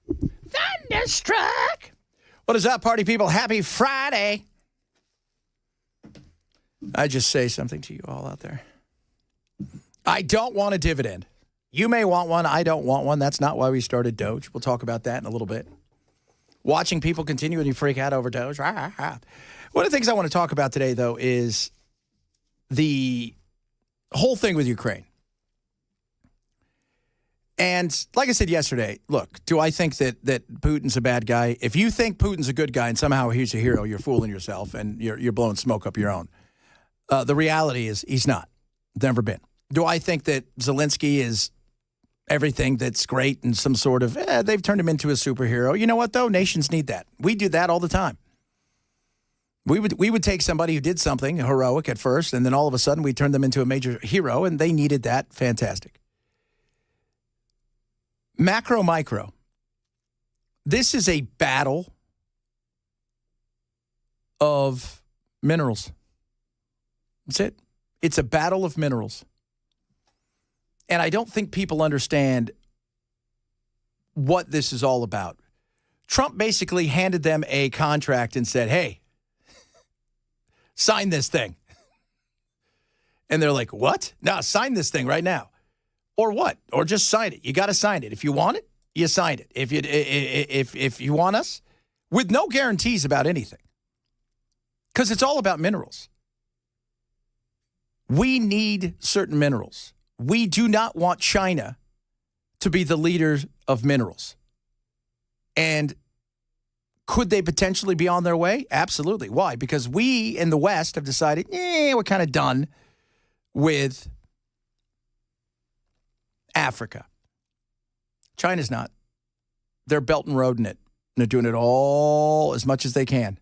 Thunderstruck. What is up, party people? Happy Friday. I just say something to you all out there. I don't want a dividend. You may want one. I don't want one. That's not why we started Doge. We'll talk about that in a little bit. Watching people continually freak out over Doge. One of the things I want to talk about today, though, is the whole thing with Ukraine. And like I said yesterday, look, do I think that Putin's a bad guy? If you think Putin's a good guy and somehow he's a hero, you're fooling yourself and you're blowing smoke up your own. The reality is he's not. Never been. Do I think that Zelensky is everything that's great and some sort of, they've turned him into a superhero? You know what, though? Nations need that. We do that all the time. We would take somebody who did something heroic at first, and then all of a sudden we turn them into a major hero, and they needed that. Fantastic. Macro, micro. This is a battle of minerals. That's it. It's a battle of minerals. And I don't think people understand what this is all about. Trump basically handed them a contract and said, hey, sign this thing. And they're like, what? No, sign this thing right now. Or what? Or just sign it. You got to sign it. If you want it, you sign it. If you want us, with no guarantees about anything. Because it's all about minerals. We need certain minerals. We do not want China to be the leader of minerals. And could they potentially be on their way? Absolutely. Why? Because we in the West have decided, we're kind of done with Africa. China's not. They're Belt and Roading it. They're doing it all as much as they can.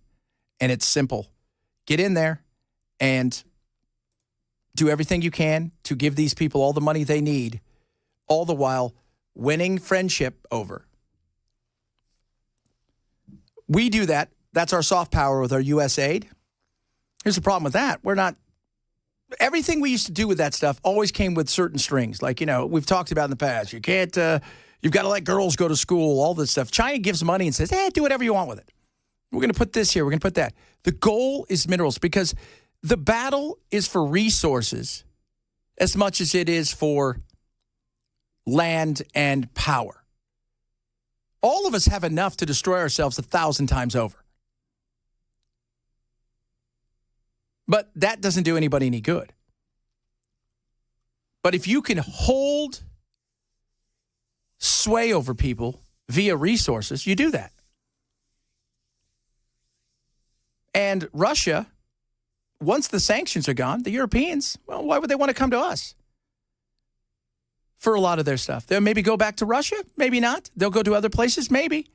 And it's simple. Get in there and do everything you can to give these people all the money they need, all the while winning friendship over. We do that. That's our soft power with our U.S. aid. Here's the problem with that. Everything we used to do with that stuff always came with certain strings. Like, we've talked about in the past. You can't, you've got to let girls go to school, all this stuff. China gives money and says, do whatever you want with it. We're going to put this here. We're going to put that. The goal is minerals because the battle is for resources as much as it is for land and power. All of us have enough to destroy ourselves 1,000 times over. But that doesn't do anybody any good. But if you can hold sway over people via resources, you do that. And Russia, once the sanctions are gone, the Europeans, well, why would they want to come to us for a lot of their stuff? They'll maybe go back to Russia, maybe not. They'll go to other places, maybe.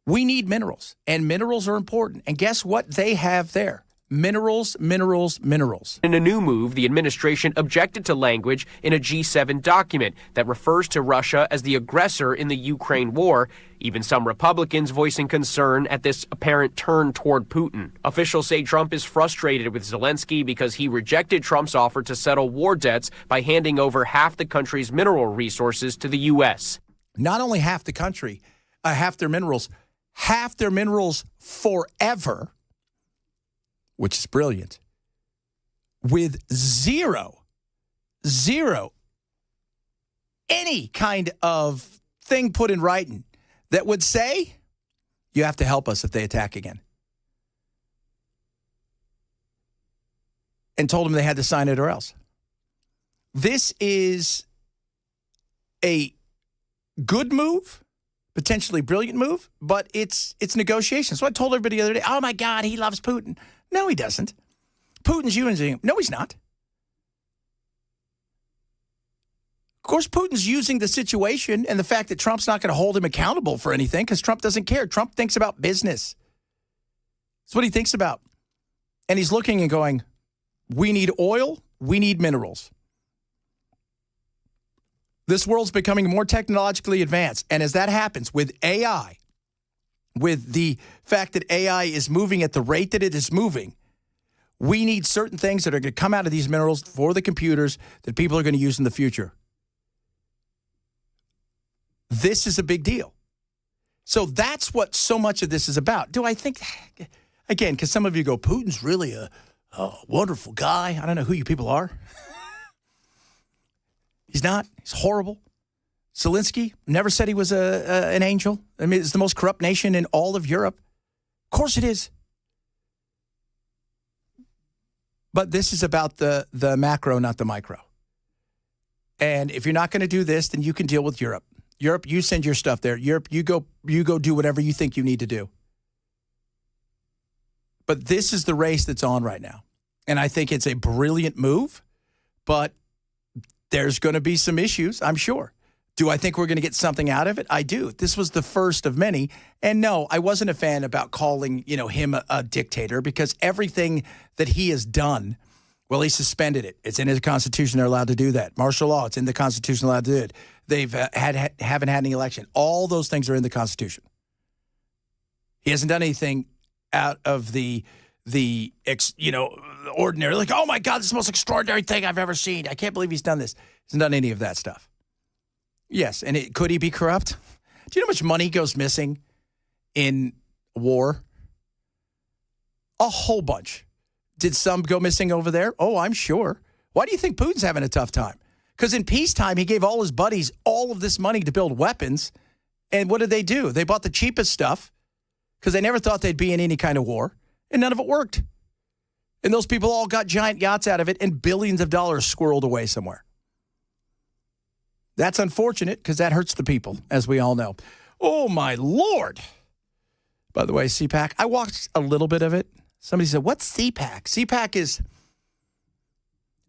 We need minerals, and minerals are important. And guess what they have there? Minerals, minerals, minerals. In a new move, the administration objected to language in a G7 document that refers to Russia as the aggressor in the Ukraine war, even some Republicans voicing concern at this apparent turn toward Putin. Officials say Trump is frustrated with Zelensky because he rejected Trump's offer to settle war debts by handing over half the country's mineral resources to the U.S. Not only half the country, half their minerals forever, which is brilliant, with zero, any kind of thing put in writing that would say, you have to help us if they attack again. And told them they had to sign it or else. This is a good move, potentially brilliant move, but it's negotiation. So I told everybody the other day, oh my God, he loves Putin. No, he doesn't. Putin's using him. No, he's not. Of course, Putin's using the situation and the fact that Trump's not going to hold him accountable for anything because Trump doesn't care. Trump thinks about business. That's what he thinks about. And he's looking and going, we need oil, we need minerals. This world's becoming more technologically advanced. And as that happens with AI, with the fact that AI is moving at the rate that it is moving, we need certain things that are going to come out of these minerals for the computers that people are going to use in the future. This is a big deal. So that's what so much of this is about. Do I think, again, because some of you go, Putin's really a wonderful guy. I don't know who you people are. He's not. He's horrible. Zelensky never said he was an angel. I mean, it's the most corrupt nation in all of Europe. Of course it is. But this is about the macro, not the micro. And if you're not going to do this, then you can deal with Europe. Europe, you send your stuff there. Europe, you go do whatever you think you need to do. But this is the race that's on right now. And I think it's a brilliant move, but there's going to be some issues, I'm sure. Do I think we're going to get something out of it? I do. This was the first of many. And no, I wasn't a fan about calling, him a dictator, because everything that he has done, well, he suspended it. It's in his Constitution. They're allowed to do that. Martial law, it's in the Constitution, allowed to do it. They've haven't had any election. All those things are in the Constitution. He hasn't done anything out of the ordinary. Like, oh my God, this is the most extraordinary thing I've ever seen. I can't believe he's done this. He hasn't done any of that stuff. Yes, and could he be corrupt? Do you know how much money goes missing in war? A whole bunch. Did some go missing over there? Oh, I'm sure. Why do you think Putin's having a tough time? Because in peacetime, he gave all his buddies all of this money to build weapons. And what did they do? They bought the cheapest stuff because they never thought they'd be in any kind of war. And none of it worked. And those people all got giant yachts out of it and billions of dollars squirreled away somewhere. That's unfortunate because that hurts the people, as we all know. Oh, my Lord. By the way, CPAC, I watched a little bit of it. Somebody said, what's CPAC? CPAC is,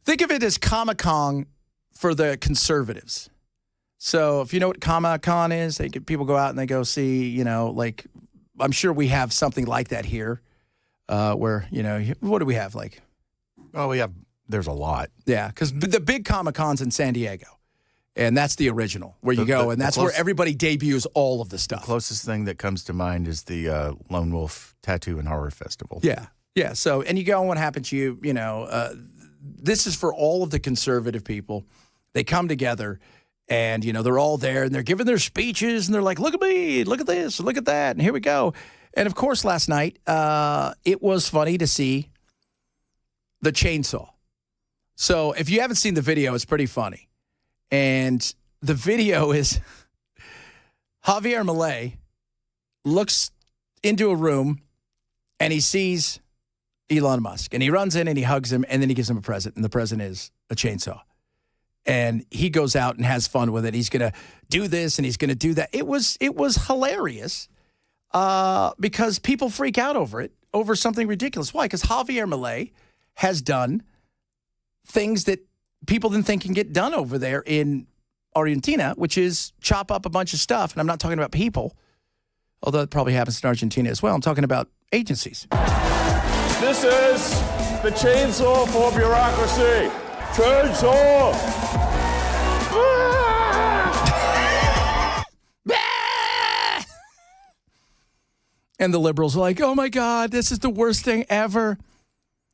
think of it as Comic-Con for the conservatives. So if you know what Comic-Con is, people go out and they go see, I'm sure we have something like that here where, what do we have? There's a lot. Yeah, because the big Comic-Con's in San Diego. And that's the original, where you go, and that's where everybody debuts all of the stuff. The closest thing that comes to mind is the Lone Wolf Tattoo and Horror Festival. Yeah. So, and you go, and what happened to you, this is for all of the conservative people. They come together, and, they're all there, and they're giving their speeches, and they're like, look at me, look at this, look at that, and here we go. And, of course, last night, it was funny to see the chainsaw. So, if you haven't seen the video, it's pretty funny. And the video is Javier Milei looks into a room and he sees Elon Musk. And he runs in and he hugs him and then he gives him a present. And the present is a chainsaw. And he goes out and has fun with it. He's going to do this and he's going to do that. It was hilarious because people freak out over it, over something ridiculous. Why? Because Javier Milei has done things that people didn't think can get done over there in Argentina, which is chop up a bunch of stuff. And I'm not talking about people, although it probably happens in Argentina as well. I'm talking about agencies. This is the chainsaw for bureaucracy. Chainsaw! And the liberals are like, oh my God, this is the worst thing ever.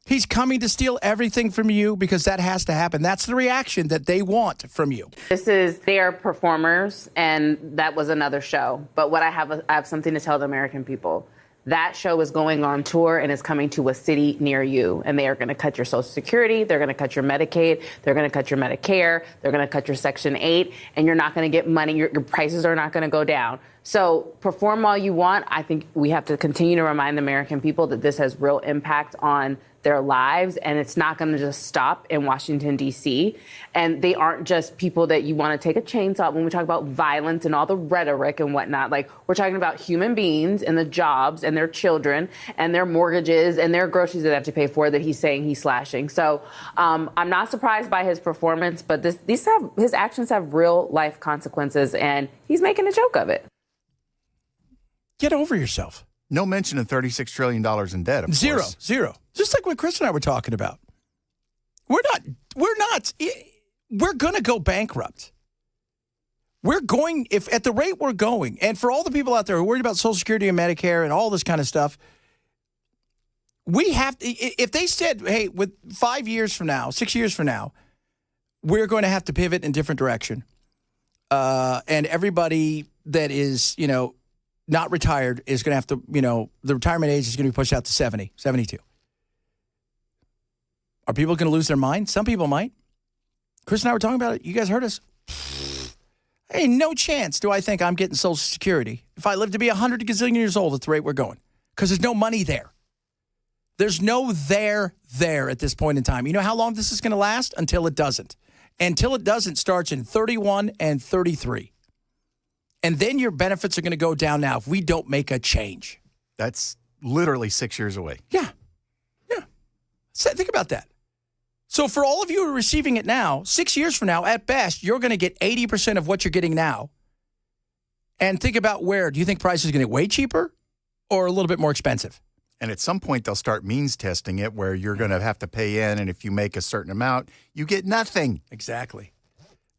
He's coming to steal everything from you because that has to happen. That's the reaction that they want from you. They are performers, and that was another show. But I have something to tell the American people. That show is going on tour and is coming to a city near you. And they are going to cut your Social Security. They're going to cut your Medicaid. They're going to cut your Medicare. They're going to cut your Section 8. And you're not going to get money. Your prices are not going to go down. So perform all you want. I think we have to continue to remind the American people that this has real impact on their lives, and it's not going to just stop in Washington, D.C. And they aren't just people that you want to take a chainsaw. When we talk about violence and all the rhetoric and whatnot, we're talking about human beings and the jobs and their children and their mortgages and their groceries that they have to pay for that he's saying he's slashing. So I'm not surprised by his performance, but his actions have real life consequences, and he's making a joke of it. Get over yourself. No mention of $36 trillion in debt, of course. Zero. Just like what Chris and I were talking about. We're going to go bankrupt. If at the rate we're going, and for all the people out there who are worried about Social Security and Medicare and all this kind of stuff, we have to, if they said, hey, with 5 years from now, 6 years from now, we're going to have to pivot in a different direction. and everybody that is, not retired is going to have to, the retirement age is going to be pushed out to 70, 72. Are people going to lose their mind? Some people might. Chris and I were talking about it. You guys heard us. Hey, no chance do I think I'm getting Social Security if I live to be 100 gazillion years old at the rate we're going, because there's no money there. There's no there at this point in time. You know how long this is going to last? Until it doesn't. Until it doesn't starts in 31 and 33. And then your benefits are going to go down now if we don't make a change. That's literally 6 years away. Yeah. So think about that. So for all of you who are receiving it now, 6 years from now, at best, you're going to get 80% of what you're getting now. And think about where. Do you think prices are going to get way cheaper or a little bit more expensive? And at some point, they'll start means testing it where you're going to have to pay in, and if you make a certain amount, you get nothing. Exactly.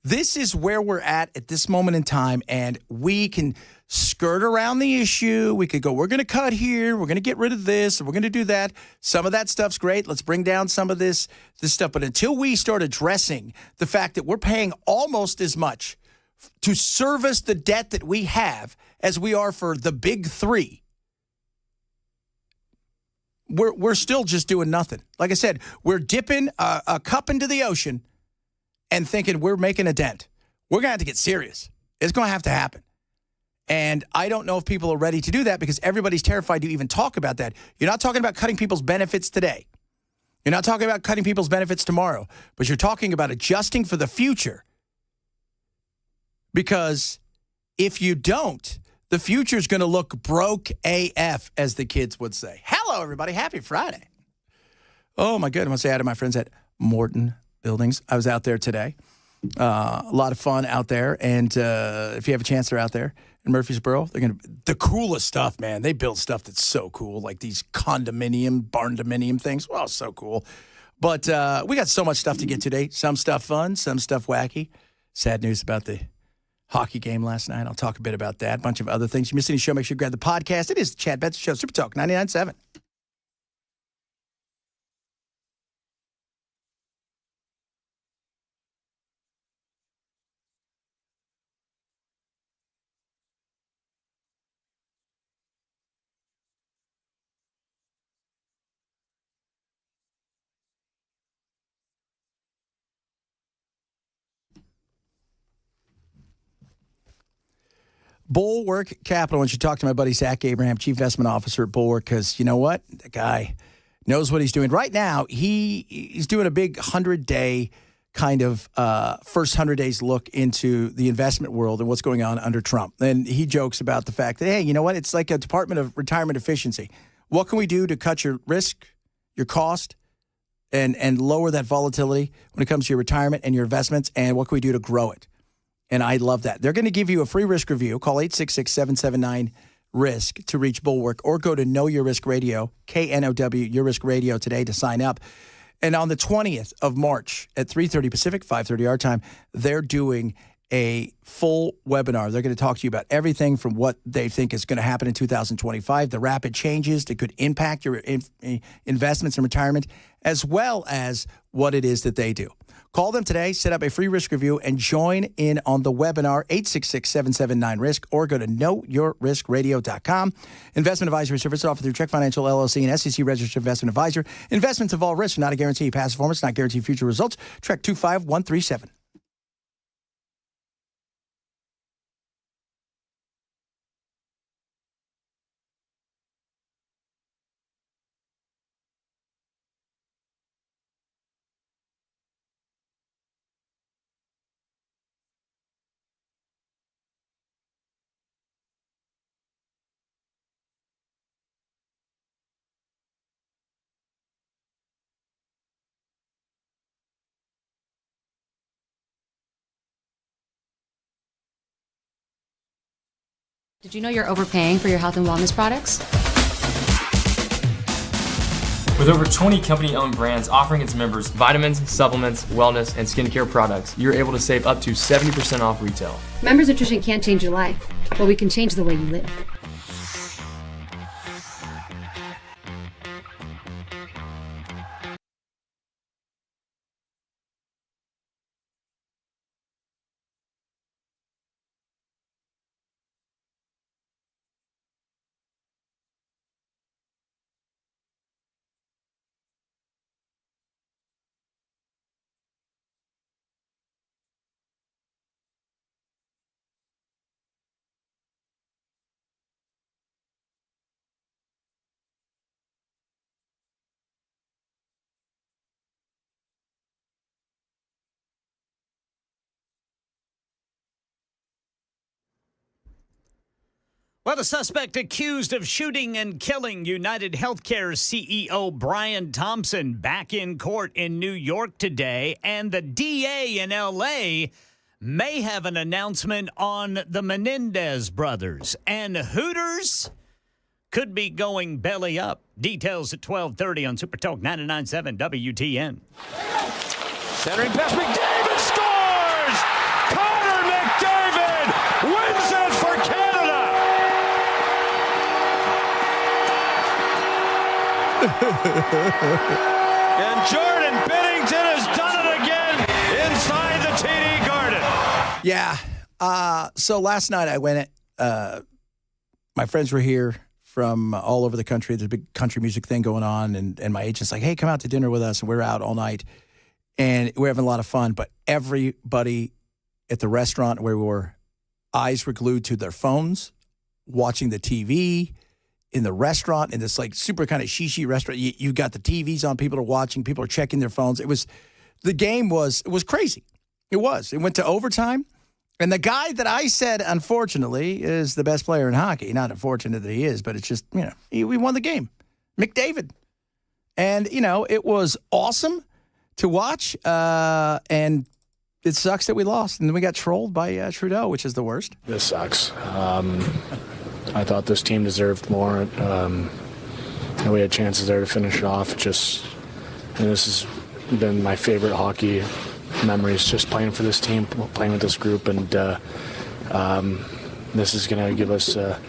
This is where we're at this moment in time, and we can skirt around the issue. We could go, we're going to cut here, we're going to get rid of this, we're going to do that. Some of that stuff's great. Let's bring down some of this stuff. But until we start addressing the fact that we're paying almost as much to service the debt that we have as we are for the big three, we're still just doing nothing. Like I said, we're dipping a cup into the ocean and thinking we're making a dent. We're going to have to get serious. It's going to have to happen. And I don't know if people are ready to do that because everybody's terrified to even talk about that. You're not talking about cutting people's benefits today. You're not talking about cutting people's benefits tomorrow. But you're talking about adjusting for the future. Because if you don't, the future is going to look broke AF, as the kids would say. Hello, everybody. Happy Friday. Oh, my goodness. I want to say hi to my friends at Morton Buildings. I was out there today. A lot of fun out there. And if you have a chance, they're out there in Murfreesboro. They're going to the coolest stuff, man. They build stuff that's so cool, like these barn-dominium things. Well, so cool. But we got so much stuff to get today. Some stuff fun, some stuff wacky. Sad news about the hockey game last night. I'll talk a bit about that. A bunch of other things. You missed any show, make sure you grab the podcast. It is the Chad Benson Show, Super Talk 99.7. Bulwark Capital. When you talk to my buddy Zach Abraham, Chief Investment Officer at Bulwark, because you know what? The guy knows what he's doing. Right now, he's doing a big 100-day kind of first 100 days look into the investment world and what's going on under Trump. And he jokes about the fact that, hey, you know what? It's like a Department of Retirement Efficiency. What can we do to cut your risk, your cost, and lower that volatility when it comes to your retirement and your investments? And what can we do to grow it? And I love that. They're going to give you a free risk review. Call 866-779-RISK to reach Bulwark, or go to Know Your Risk Radio, KNOW, Your Risk Radio today to sign up. And on the 20th of March at 3:30 Pacific, 5:30 our time, they're doing a full webinar. They're going to talk to you about everything from what they think is going to happen in 2025, the rapid changes that could impact your investments in retirement, as well as what it is that they do. Call them today, set up a free risk review, and join in on the webinar, 866-779-RISK, or go to knowyourriskradio.com. Investment advisory services offered through Trek Financial LLC and SEC Registered Investment Advisor. Investments involve risk, not a guarantee. Past performance, not guarantee future results. Trek 25137. Did you know you're overpaying for your health and wellness products? With over 20 company-owned brands offering its members vitamins, supplements, wellness, and skincare products, you're able to save up to 70% off retail. Members Nutrition can't change your life, but we can change the way you live. Well, the suspect accused of shooting and killing United Healthcare CEO Brian Thompson back in court in New York today, and the DA in L.A. may have an announcement on the Menendez brothers. And Hooters could be going belly up. Details at 12:30 on Super Talk 99.7 WTN. Centering pass, McDavid scores! Connor McDavid wins it for Canada! And Jordan Binnington has done it again inside the TD Garden. Yeah. So last night I went, my friends were here from all over the country. There's a big country music thing going on. And my agent's like, hey, come out to dinner with us. And we're out all night. And we're having a lot of fun. But everybody at the restaurant where we were, eyes were glued to their phones, watching the TV in the restaurant, in this like super kind of shishi restaurant. You got the TVs on, people are watching, people are checking their phones. The game was crazy. It was. It went to overtime. And the guy that I said, unfortunately, is the best player in hockey. Not unfortunate that he is, but it's just, we won the game. McDavid. And, it was awesome to watch. And it sucks that we lost. And then we got trolled by Trudeau, which is the worst. This sucks. I thought this team deserved more. And we had chances there to finish it off. And this has been my favorite hockey memories, just playing for this team, playing with this group, and this is going to give us a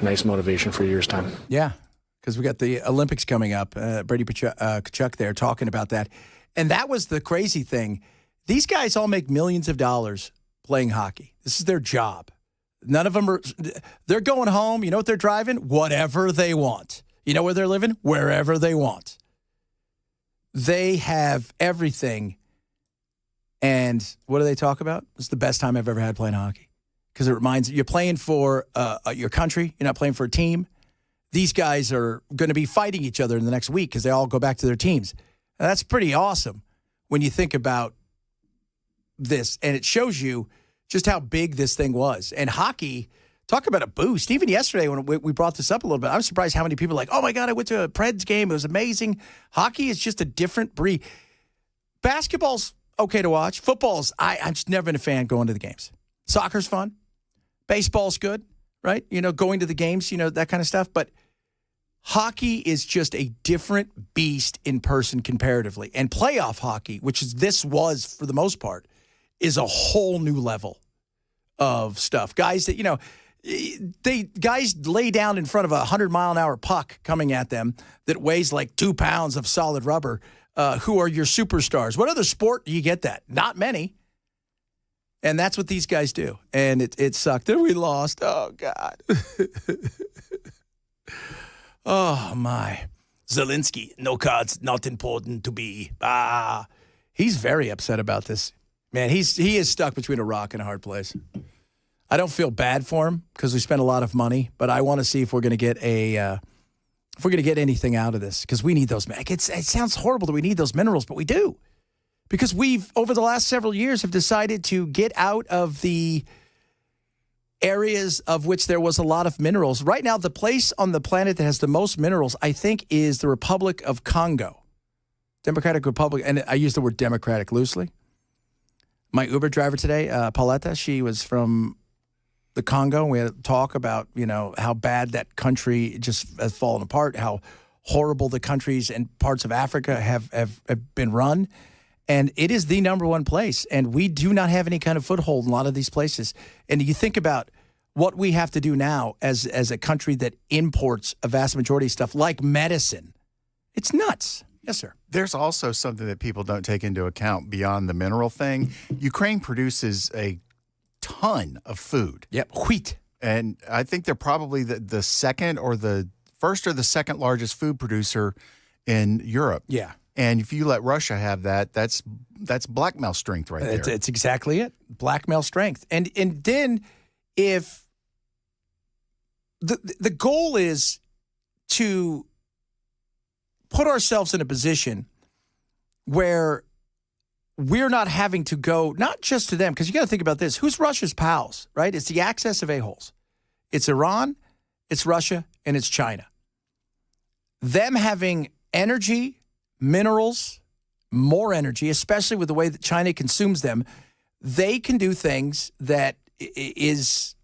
nice motivation for years' time. Yeah, because we got the Olympics coming up. Brady Tkachuk there talking about that. And that was the crazy thing. These guys all make millions of dollars playing hockey. This is their job. None of them they're going home. You know what they're driving? Whatever they want. You know where they're living? Wherever they want. They have everything. And what do they talk about? It's the best time I've ever had playing hockey. Because it reminds you, you're playing for your country. You're not playing for a team. These guys are going to be fighting each other in the next week because they all go back to their teams. And that's pretty awesome when you think about this. And it shows you just how big this thing was. And hockey, talk about a boost. Even yesterday when we brought this up a little bit, I was surprised how many people were like, oh, my God, I went to a Preds game. It was amazing. Hockey is just a different breed. Basketball's okay to watch. Football's, I'm just never been a fan going to the games. Soccer's fun. Baseball's good, right? Going to the games, that kind of stuff. But hockey is just a different beast in person comparatively. And playoff hockey, which this was for the most part, is a whole new level of stuff. Guys that, guys lay down in front of a 100-mile-an-hour puck coming at them that weighs like 2 pounds of solid rubber. Who are your superstars? What other sport do you get that? Not many. And that's what these guys do. And it sucked that we lost. Oh, God. Oh, my. Zelensky, no cards, not important to be. He's very upset about this. Man, he is stuck between a rock and a hard place. I don't feel bad for him because we spent a lot of money, but I want to see if we're going to get if we're going to get anything out of this, because we need those. It sounds horrible that we need those minerals, but we do. Because we've, over the last several years, have decided to get out of the areas of which there was a lot of minerals. Right now, the place on the planet that has the most minerals, I think, is the Republic of Congo. Democratic Republic, and I use the word democratic loosely. My Uber driver today, Pauletta, she was from the Congo. We had a talk about, how bad that country just has fallen apart, how horrible the countries and parts of Africa have been run. And it is the number one place. And we do not have any kind of foothold in a lot of these places. And you think about what we have to do now as a country that imports a vast majority of stuff like medicine. It's nuts. Yes, sir. There's also something that people don't take into account beyond the mineral thing. Ukraine produces a ton of food. Yep, wheat. And I think they're probably the second or the first or the second largest food producer in Europe. Yeah. And if you let Russia have that, that's blackmail strength right there. It's exactly it. Blackmail strength. And then if the goal is to put ourselves in a position where we're not having to go, not just to them, because you got to think about this. Who's Russia's pals, right? It's the access of a-holes. It's Iran, it's Russia, and it's China. Them having energy, minerals, more energy, especially with the way that China consumes them, they can do things that is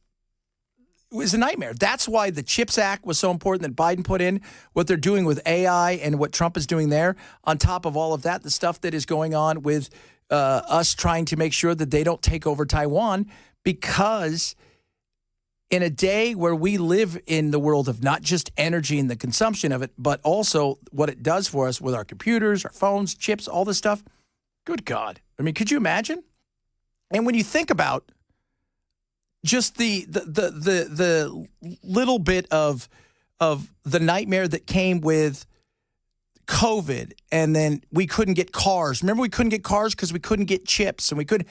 a nightmare. That's why the CHIPS Act was so important that Biden put in, what they're doing with AI and what Trump is doing there. On top of all of that, the stuff that is going on with us trying to make sure that they don't take over Taiwan, because in a day where we live in the world of not just energy and the consumption of it, but also what it does for us with our computers, our phones, chips, all this stuff. Good God. I mean, could you imagine? And when you think about just the little bit of the nightmare that came with COVID, and then we couldn't get cars. Remember, we couldn't get cars because we couldn't get chips, and we couldn't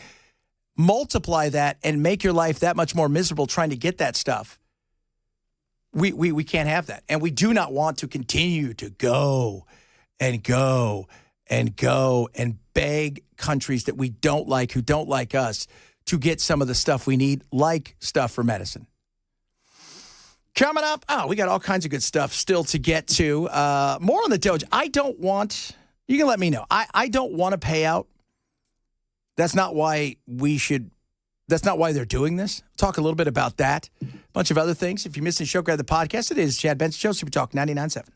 multiply that and make your life that much more miserable trying to get that stuff. We can't have that. And we do not want to continue to go and beg countries that we don't like, who don't like us, to get some of the stuff we need, like stuff for medicine. Coming up, we got all kinds of good stuff still to get to. More on the Doge. You can let me know. I don't want to pay out. That's not why they're doing this. Talk a little bit about that. A bunch of other things. If you missed the show, grab the podcast. It is Chad Benson Show, Super Talk 99.7.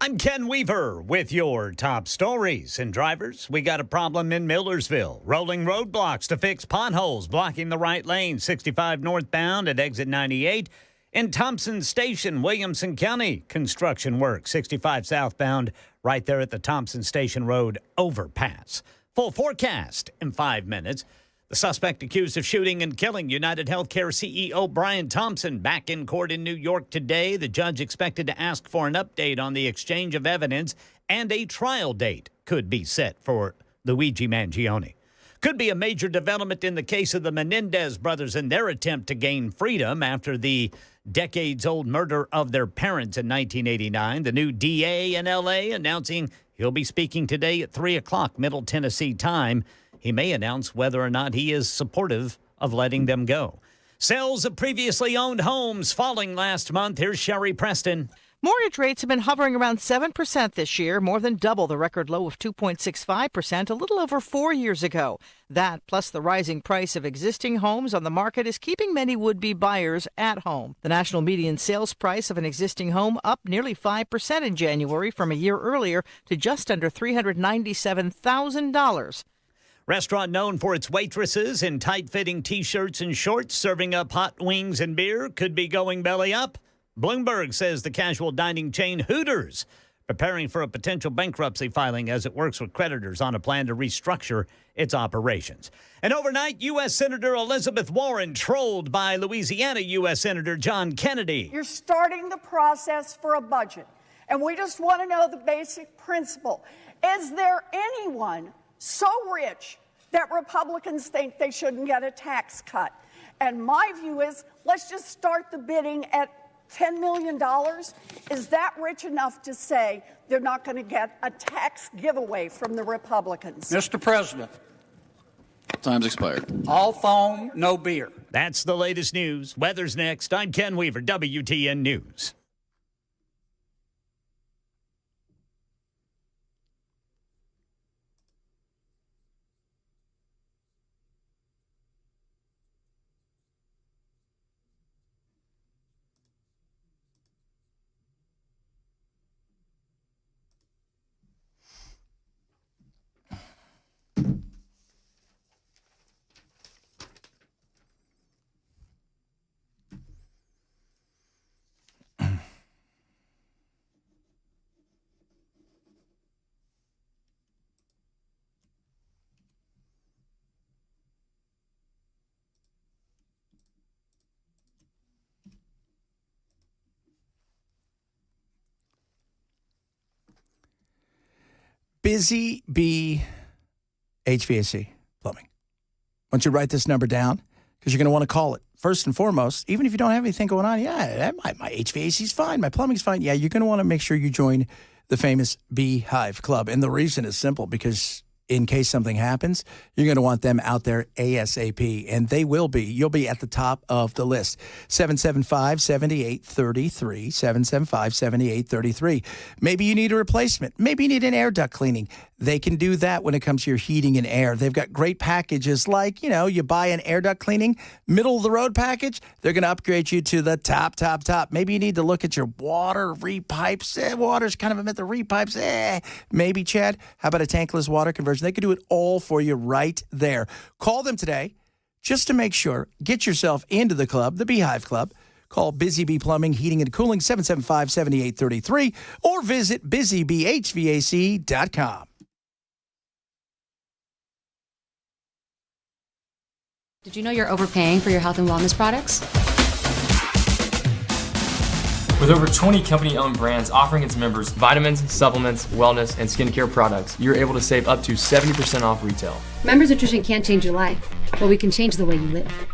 I'm Ken Weaver with your top stories. And drivers, we got a problem in Millersville. Rolling roadblocks to fix potholes blocking the right lane, 65 northbound at exit 98. In Thompson Station, Williamson County, construction work, 65 southbound, right there at the Thompson Station Road overpass. Full forecast in 5 minutes. The suspect accused of shooting and killing United Healthcare CEO Brian Thompson back in court in New York today. The judge expected to ask for an update on the exchange of evidence, and a trial date could be set for Luigi Mangioni. Could be a major development in the case of the Menendez brothers and their attempt to gain freedom after the decades-old murder of their parents in 1989. The new DA in L.A. announcing he'll be speaking today at 3 o'clock Middle Tennessee time. He may announce whether or not he is supportive of letting them go. Sales of previously owned homes falling last month. Here's Sherry Preston. Mortgage rates have been hovering around 7% this year, more than double the record low of 2.65% a little over 4 years ago. That, plus the rising price of existing homes on the market, is keeping many would-be buyers at home. The national median sales price of an existing home up nearly 5% in January from a year earlier to just under $397,000. Restaurant known for its waitresses in tight-fitting T-shirts and shorts serving up hot wings and beer could be going belly up. Bloomberg says the casual dining chain Hooters preparing for a potential bankruptcy filing as it works with creditors on a plan to restructure its operations. And overnight, U.S. Senator Elizabeth Warren trolled by Louisiana U.S. Senator John Kennedy. You're starting the process for a budget, and we just want to know the basic principle. Is there anyone so rich that Republicans think they shouldn't get a tax cut? And my view is, let's just start the bidding at $10 million. Is that rich enough to say they're not going to get a tax giveaway from the Republicans? Mr. President. Time's expired. All foam, no beer. That's the latest news. Weather's next. I'm Ken Weaver, WTN News. Busy Bee HVAC Plumbing. I want you to write this number down because you're going to want to call it. First and foremost, even if you don't have anything going on, my HVAC's fine, my plumbing's fine. Yeah, you're going to want to make sure you join the famous Beehive Club. And the reason is simple, because in case something happens, you're going to want them out there ASAP, and they will be. You'll be at the top of the list. 775-7833, 775-7833. Maybe you need a replacement. Maybe you need an air duct cleaning. They can do that when it comes to your heating and air. They've got great packages like, you buy an air duct cleaning, middle of the road package. They're going to upgrade you to the top. Maybe you need to look at your water repipes. Water's kind of a myth. The repipes, maybe, Chad. How about a tankless water conversion? They can do it all for you right there. Call them today just to make sure. Get yourself into the club, the Beehive Club. Call Busy Bee Plumbing, Heating, and Cooling, 775-7833, or visit busybhvac.com. Did you know you're overpaying for your health and wellness products? With over 20 company-owned brands offering its members vitamins, supplements, wellness, and skincare products, you're able to save up to 70% off retail. Members Nutrition can't change your life, but we can change the way you live.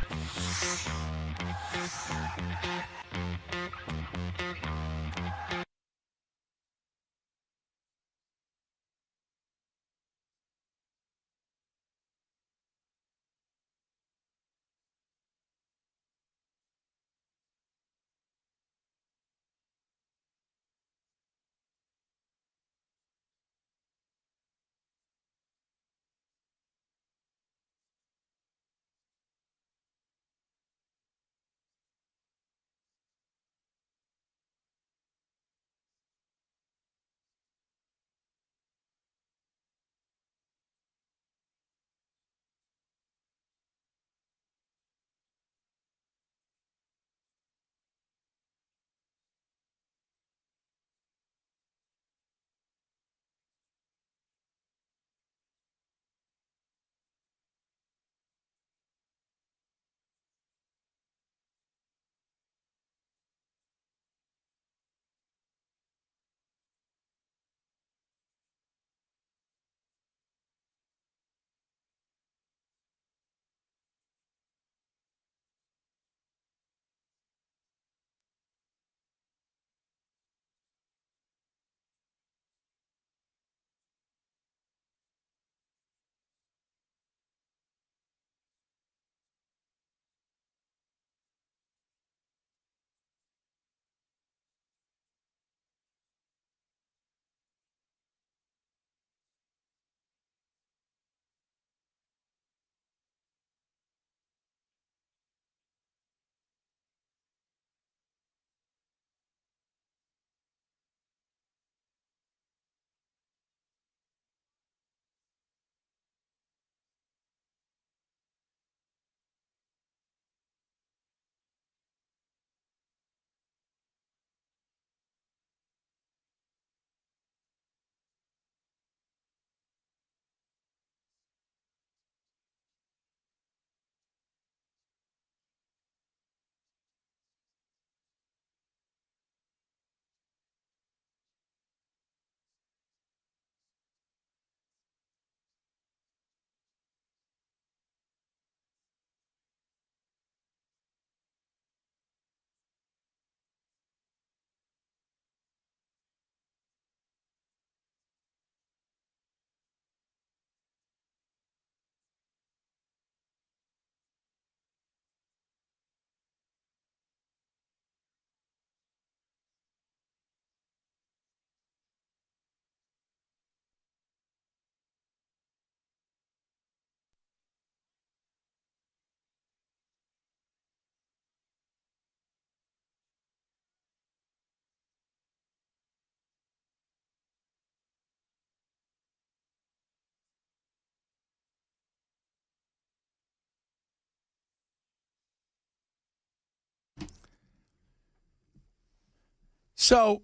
So,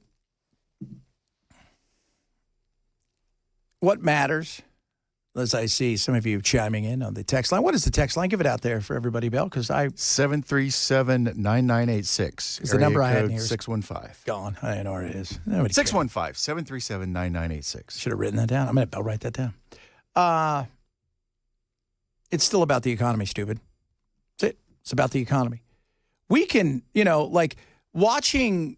what matters, as I see some of you chiming in on the text line. What is the text line? Give it out there for everybody, Bill, because 737-9986. Is the number I had in here. 615. Gone. I know where it is. 615-737-9986. Should have written that down. I'm going to write that down. It's still about the economy, stupid. That's it. It's about the economy. We can, like watching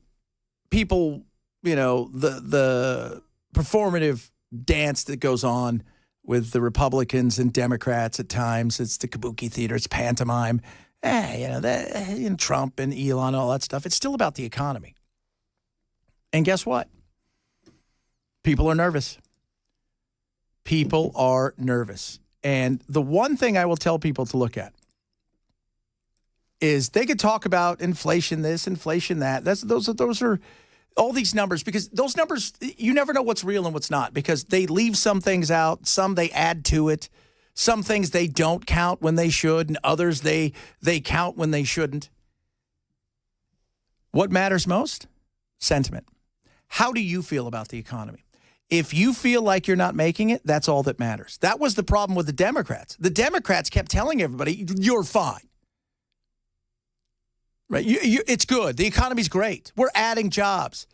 people, the performative dance that goes on with the Republicans and Democrats at times. It's the kabuki theater. It's pantomime. And Trump and Elon, all that stuff. It's still about the economy. And guess what? People are nervous. People are nervous. And the one thing I will tell people to look at is they could talk about inflation this, inflation that. Those are all these numbers, because those numbers, you never know what's real and what's not, because they leave some things out, some they add to it, some things they don't count when they should, and others they count when they shouldn't. What matters most? Sentiment. How do you feel about the economy? If you feel like you're not making it, that's all that matters. That was the problem with the Democrats. The Democrats kept telling everybody, you're fine. Right? It's good. The economy's great. We're adding jobs.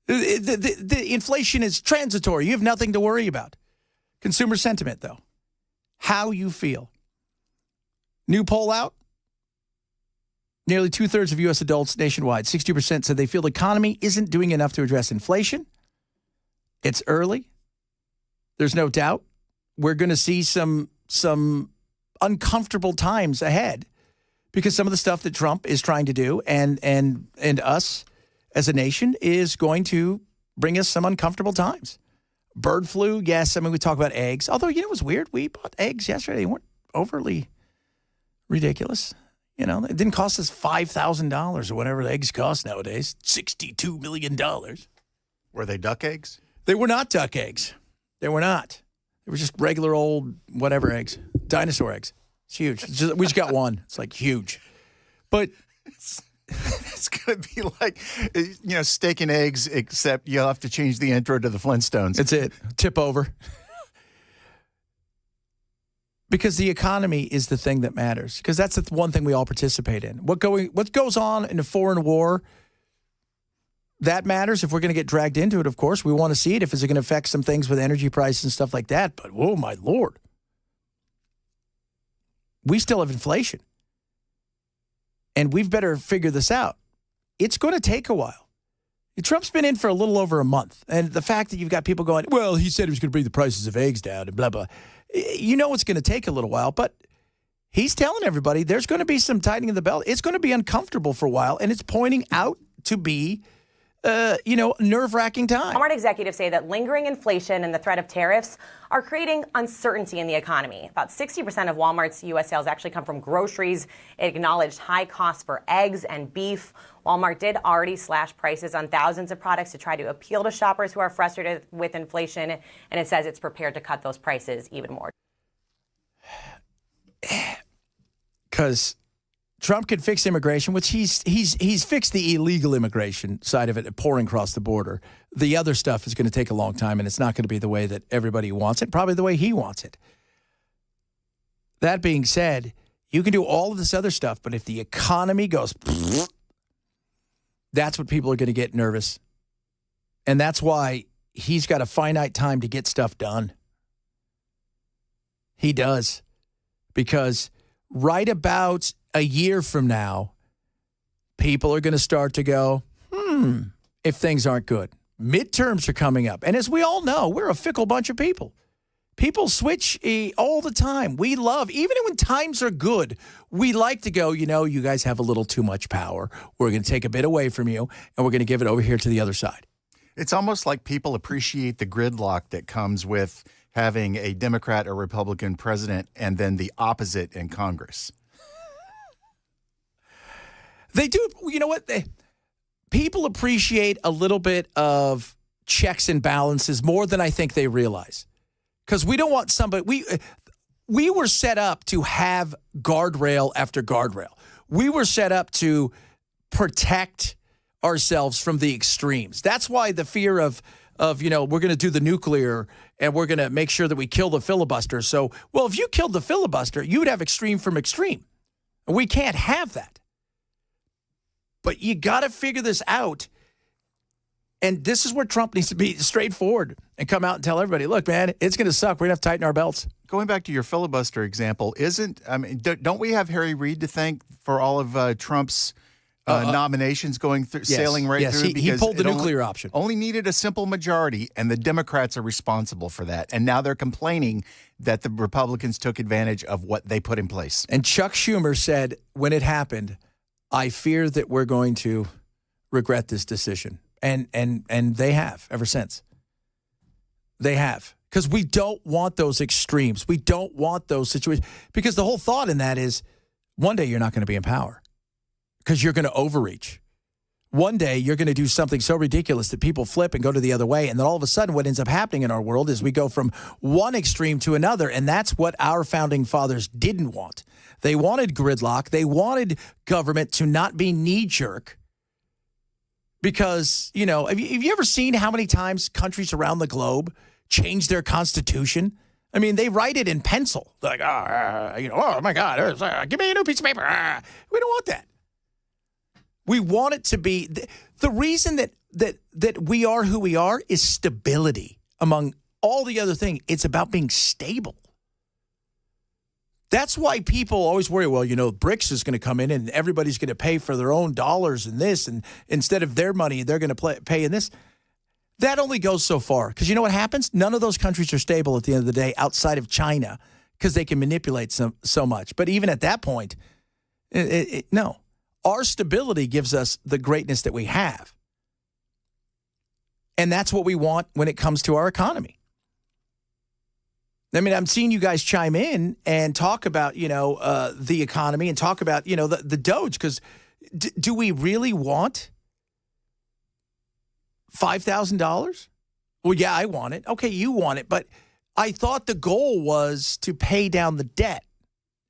The inflation is transitory. You have nothing to worry about. Consumer sentiment, though. How you feel. New poll out. Nearly 2/3 of U.S. adults nationwide, 60%, said they feel the economy isn't doing enough to address inflation. It's early. There's no doubt. We're going to see some uncomfortable times ahead because some of the stuff that Trump is trying to do and us as a nation is going to bring us some uncomfortable times. Bird flu, yes. I mean, we talk about eggs. Although, it was weird. We bought eggs yesterday. They weren't overly ridiculous. It didn't cost us $5,000 or whatever the eggs cost nowadays. $62 million. Were they duck eggs? They were not duck eggs. They were not. They were just regular old whatever eggs. Dinosaur eggs. It's huge. We just got one. It's like huge. But it's going to be like, steak and eggs, except you'll have to change the intro to the Flintstones. That's it. Tip over. Because the economy is the thing that matters. Because that's the one thing we all participate in. What goes on in a foreign war, that matters. If we're going to get dragged into it, of course, we want to see it. If it's going to affect some things with energy prices and stuff like that. But, oh, my Lord. We still have inflation. And we've better figure this out. It's going to take a while. Trump's been in for a little over a month. And the fact that you've got people going, well, he said he was going to bring the prices of eggs down and blah, blah. It's going to take a little while. But he's telling everybody there's going to be some tightening of the belt. It's going to be uncomfortable for a while. And it's pointing out to be nerve-wracking time. Walmart executives say that lingering inflation and the threat of tariffs are creating uncertainty in the economy. About 60% of Walmart's U.S. sales actually come from groceries. It acknowledged high costs for eggs and beef. Walmart did already slash prices on thousands of products to try to appeal to shoppers who are frustrated with inflation, and it says it's prepared to cut those prices even more. Because Trump can fix immigration, which he's fixed the illegal immigration side of it, pouring across the border. The other stuff is going to take a long time, and it's not going to be the way that everybody wants it, probably the way he wants it. That being said, you can do all of this other stuff, but if the economy goes, that's what people are going to get nervous. And that's why he's got a finite time to get stuff done. He does. Because right about a year from now, people are going to start to go, if things aren't good. Midterms are coming up. And as we all know, we're a fickle bunch of people. People switch all the time. We love, even when times are good, we like to go, you guys have a little too much power. We're going to take a bit away from you, and we're going to give it over here to the other side. It's almost like people appreciate the gridlock that comes with having a Democrat or Republican president and then the opposite in Congress. They do. You know what? People appreciate a little bit of checks and balances more than I think they realize. Because we don't want somebody, we were set up to have guardrail after guardrail. We were set up to protect ourselves from the extremes. That's why the fear of we're going to do the nuclear and we're going to make sure that we kill the filibuster. So, well, if you killed the filibuster, you would have extreme from extreme. And we can't have that. But you got to figure this out. And this is where Trump needs to be straightforward and come out and tell everybody, look, man, it's going to suck. We're going to have to tighten our belts. Going back to your filibuster example, don't we have Harry Reid to thank for all of Trump's nominations going through, sailing right through. He pulled the nuclear option. Only needed a simple majority, and the Democrats are responsible for that. And now they're complaining that the Republicans took advantage of what they put in place. And Chuck Schumer said when it happened, I fear that we're going to regret this decision. And they have ever since. They have. Because we don't want those extremes. We don't want those situations. Because the whole thought in that is one day you're not going to be in power. Because you're going to overreach. One day you're going to do something so ridiculous that people flip and go to the other way. And then all of a sudden what ends up happening in our world is we go from one extreme to another. And that's what our founding fathers didn't want. They wanted gridlock. They wanted government to not be knee-jerk. Because, have you ever seen how many times countries around the globe change their constitution? I mean, they write it in pencil. They're like, oh my God, give me a new piece of paper. We don't want that. We want it to be the reason that we are who we are is stability. Among all the other things, it's about being stable. That's why people always worry, BRICS is going to come in and everybody's going to pay for their own dollars and this, and instead of their money, they're going to pay in this. That only goes so far. Because you know what happens? None of those countries are stable at the end of the day outside of China because they can manipulate so much. But even at that point, no. Our stability gives us the greatness that we have. And that's what we want when it comes to our economy. I mean, I'm seeing you guys chime in and talk about, the economy and talk about, the Doge. Because do we really want $5,000? Well, yeah, I want it. Okay, you want it. But I thought the goal was to pay down the debt.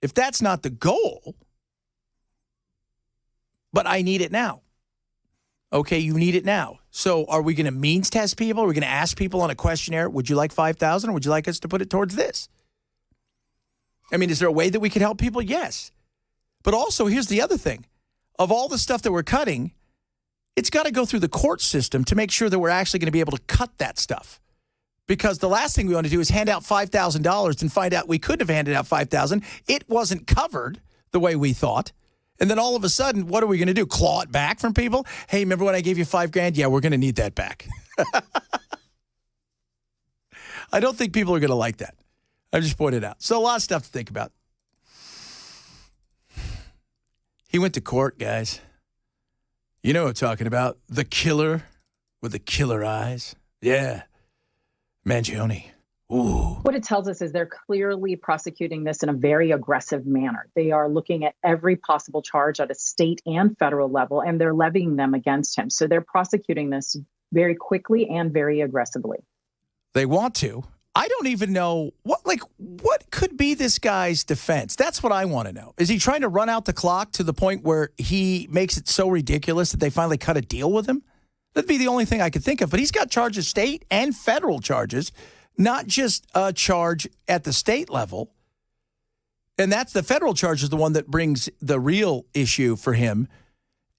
If that's not the goal, but I need it now. Okay, you need it now. So are we going to means test people? Are we going to ask people on a questionnaire, would you like $5,000 or would you like us to put it towards this? I mean, is there a way that we could help people? Yes. But also, here's the other thing. Of all the stuff that we're cutting, it's got to go through the court system to make sure that we're actually going to be able to cut that stuff. Because the last thing we want to do is hand out $5,000 and find out we couldn't have handed out $5,000. It wasn't covered the way we thought. And then all of a sudden, what are we going to do? Claw it back from people? Hey, remember when I gave you $5,000? Yeah, we're going to need that back. I don't think people are going to like that. I just pointed out. So a lot of stuff to think about. He went to court, guys. You know what I'm talking about. The killer with the killer eyes. Yeah. Mangioni. Ooh. What it tells us is they're clearly prosecuting this in a very aggressive manner. They are looking at every possible charge at a state and federal level, and they're levying them against him. So they're prosecuting this very quickly and very aggressively. They want to. I don't even know what could be this guy's defense. That's what I want to know. Is he trying to run out the clock to the point where he makes it so ridiculous that they finally cut a deal with him? That'd be the only thing I could think of. But he's got charges, state and federal charges. Not just a charge at the state level. And that's the federal charge is the one that brings the real issue for him.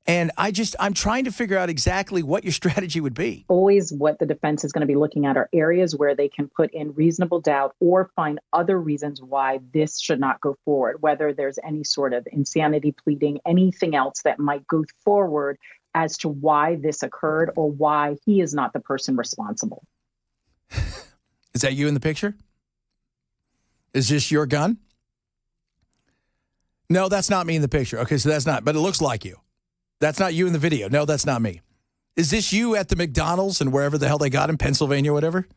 And I'm trying to figure out exactly what your strategy would be. Always what the defense is going to be looking at are areas where they can put in reasonable doubt or find other reasons why this should not go forward, whether there's any sort of insanity pleading, anything else that might go forward as to why this occurred or why he is not the person responsible. Is that you in the picture? Is this your gun? No, that's not me in the picture. Okay, so that's not, but it looks like you. That's not you in the video. No, that's not me. Is this you at the McDonald's and wherever the hell they got in Pennsylvania or whatever?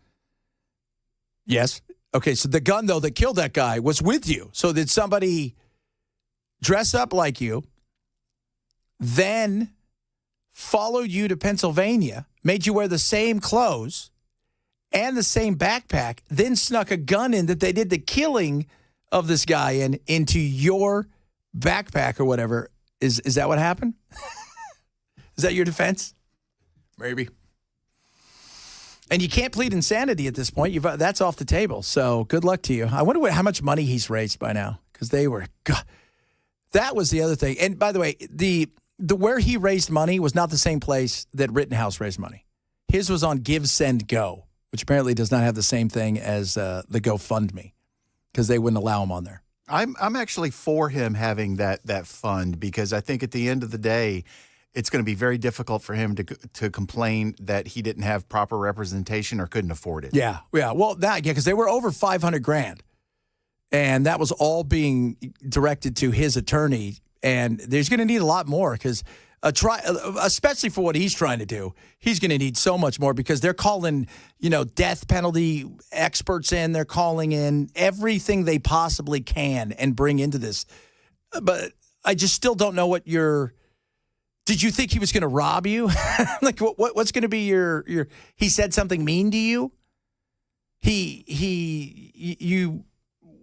Yes. Okay, so the gun, though, that killed that guy was with you. So did somebody dress up like you, then follow you to Pennsylvania, made you wear the same clothes, and the same backpack, then snuck a gun in that they did the killing of this guy into your backpack or whatever. Is that what happened? Is that your defense? Maybe. And you can't plead insanity at this point. That's off the table. So good luck to you. I wonder how much money he's raised by now, because that was the other thing. And by the way, the where he raised money was not the same place that Rittenhouse raised money. His was on Give, Send, Go, which apparently does not have the same thing as the GoFundMe, because they wouldn't allow him on there. I'm actually for him having that fund, because I think at the end of the day, it's going to be very difficult for him to complain that he didn't have proper representation or couldn't afford it. Yeah. Well, because they were over $500,000, and that was all being directed to his attorney. And there's going to need a lot more because especially for what he's trying to do, he's going to need so much more because they're calling, death penalty experts in. They're calling in everything they possibly can and bring into this. But I just still don't know what did you think he was going to rob you? Like what's going to be your, he said something mean to you?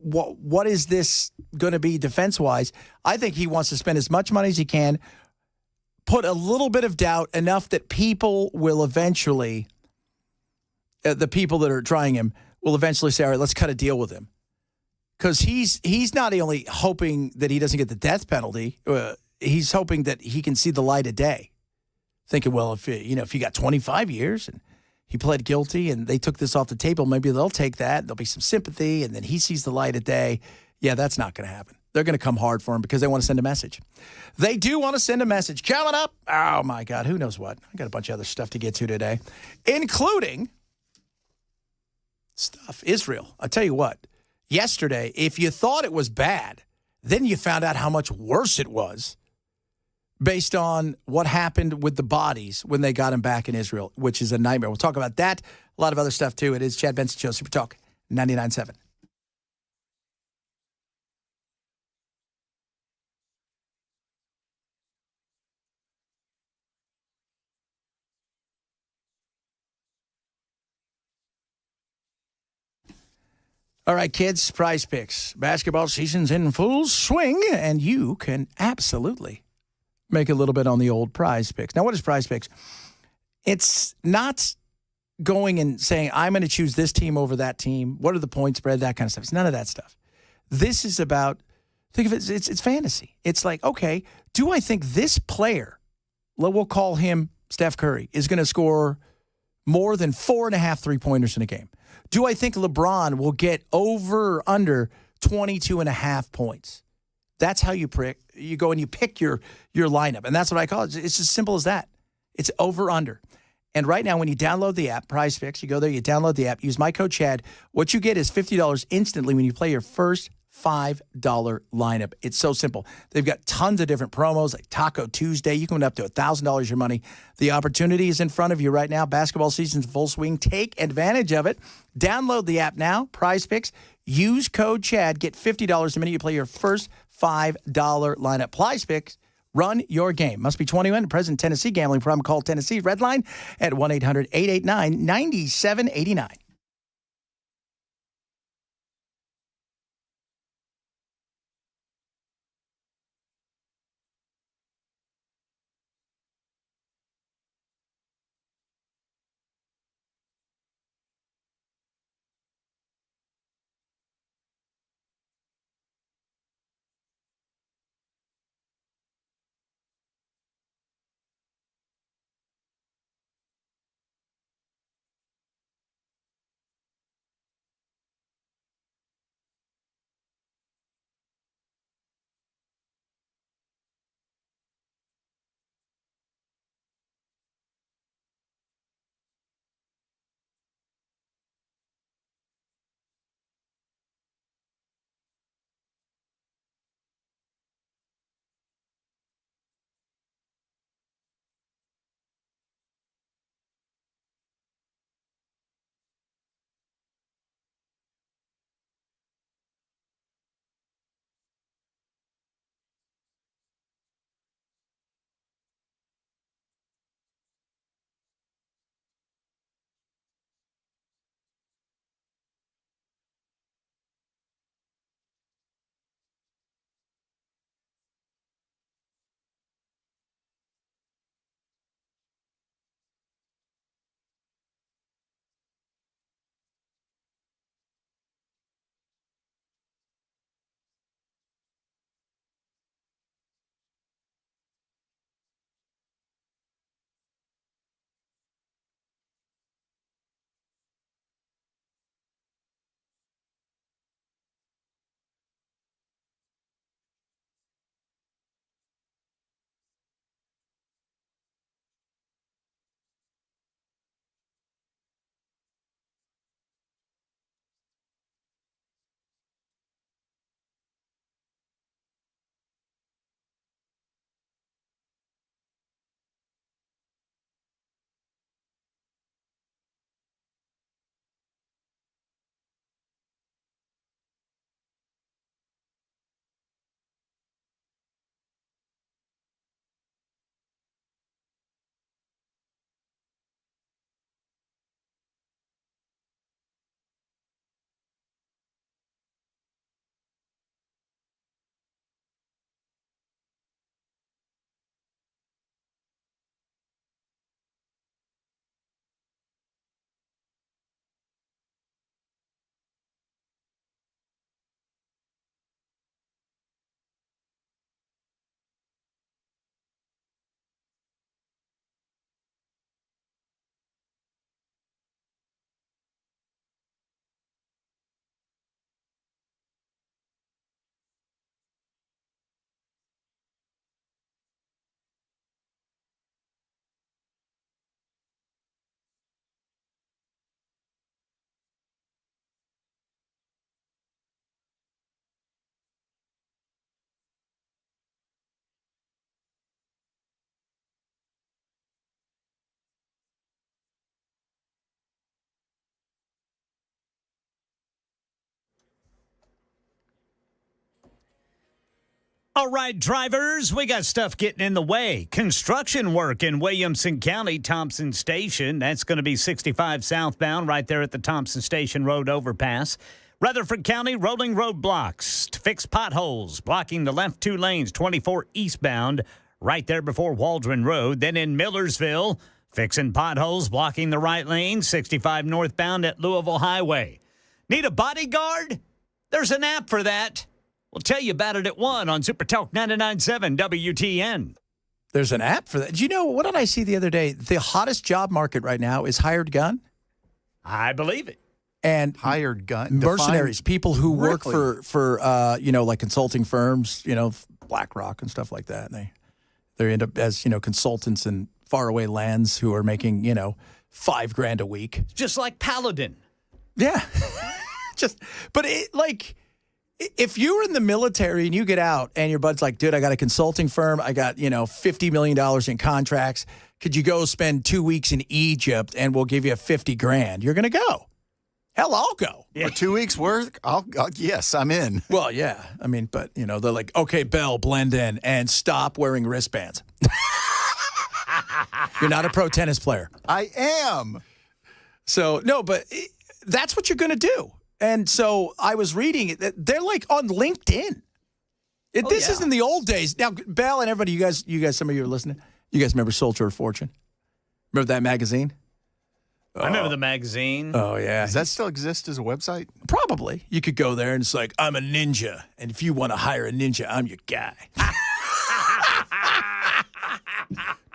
What is this going to be defense-wise? I think he wants to spend as much money as he can, put a little bit of doubt, enough that people will eventually, the people that are trying him, will eventually say, all right, let's cut a deal with him. Because he's not only hoping that he doesn't get the death penalty, he's hoping that he can see the light of day. Thinking, well, if you got 25 years and he pled guilty and they took this off the table, maybe they'll take that. There'll be some sympathy, and then he sees the light of day. Yeah, that's not going to happen. They're going to come hard for him because they want to send a message. They do want to send a message. Coming up, oh, my God, who knows what? I got a bunch of other stuff to get to today, including stuff. Israel. I'll tell you what. Yesterday, if you thought it was bad, then you found out how much worse it was based on what happened with the bodies when they got them back in Israel, which is a nightmare. We'll talk about that. A lot of other stuff, too. It is Chad Benson Show, Super Talk 99.7. All right, kids, Prize Picks. Basketball season's in full swing, and you can absolutely make a little bit on the old Prize Picks. Now, what is Prize Picks? It's not going and saying, I'm going to choose this team over that team. What are the point spread? That kind of stuff. It's none of that stuff. This is about, think of it, it's fantasy. It's like, okay, do I think this player, we'll call him Steph Curry, is going to score more than 4.5 3-pointers in a game? Do I think LeBron will get over or under 22.5 points? That's how you go and you pick your lineup. And that's what I call it. It's as simple as that. It's over under. And right now, when you download the app, Prize Picks, you go there, you download the app, use my code Chad. What you get is $50 instantly when you play your first $5 lineup. It's so simple. They've got tons of different promos like Taco Tuesday. You can win up to $1,000 your money. The opportunity is in front of you right now. Basketball season's in full swing. Take advantage of it. Download the app now, Prize Picks. Use code Chad. Get $50 the minute you play your first $5 lineup. Prize Picks. Run your game. Must be 21. Present Tennessee. Gambling problem. Call Tennessee Red Line at 1-800-889-9789. All right, drivers, we got stuff getting in the way. Construction work in Williamson County, Thompson Station. That's going to be 65 southbound right there at the Thompson Station Road overpass. Rutherford County, rolling roadblocks to fix potholes, blocking the left 2 lanes, 24 eastbound, right there before Waldron Road. Then in Millersville, fixing potholes, blocking the right lane, 65 northbound at Louisville Highway. Need a bodyguard? There's an app for that. We'll tell you about it at 1 on Super Talk 99.7 WTN. There's an app for that. Do you know, what did I see the other day? The hottest job market right now is hired gun. I believe it. And hired gun mercenaries, people who work Really? for like consulting firms, BlackRock and stuff like that. And they end up as, consultants in faraway lands who are making, $5,000 a week. Just like Paladin. Yeah. If you're in the military and you get out and your bud's like, dude, I got a consulting firm. I got, $50 million in contracts. Could you go spend 2 weeks in Egypt and we'll give you $50,000? You're going to go. Hell, I'll go. For 2 weeks' work? Yes, I'm in. Well, yeah. I mean, but, they're like, okay, Bell, blend in and stop wearing wristbands. You're not a pro tennis player. I am. So, no, but that's what you're going to do. And so I was reading it. They're like on LinkedIn. This isn't the old days. Now, Bell and everybody, you guys, some of you are listening. You guys remember Soldier of Fortune? Remember that magazine? I remember the magazine. Oh, yeah. Does that still exist as a website? Probably. You could go there and it's like, I'm a ninja. And if you want to hire a ninja, I'm your guy.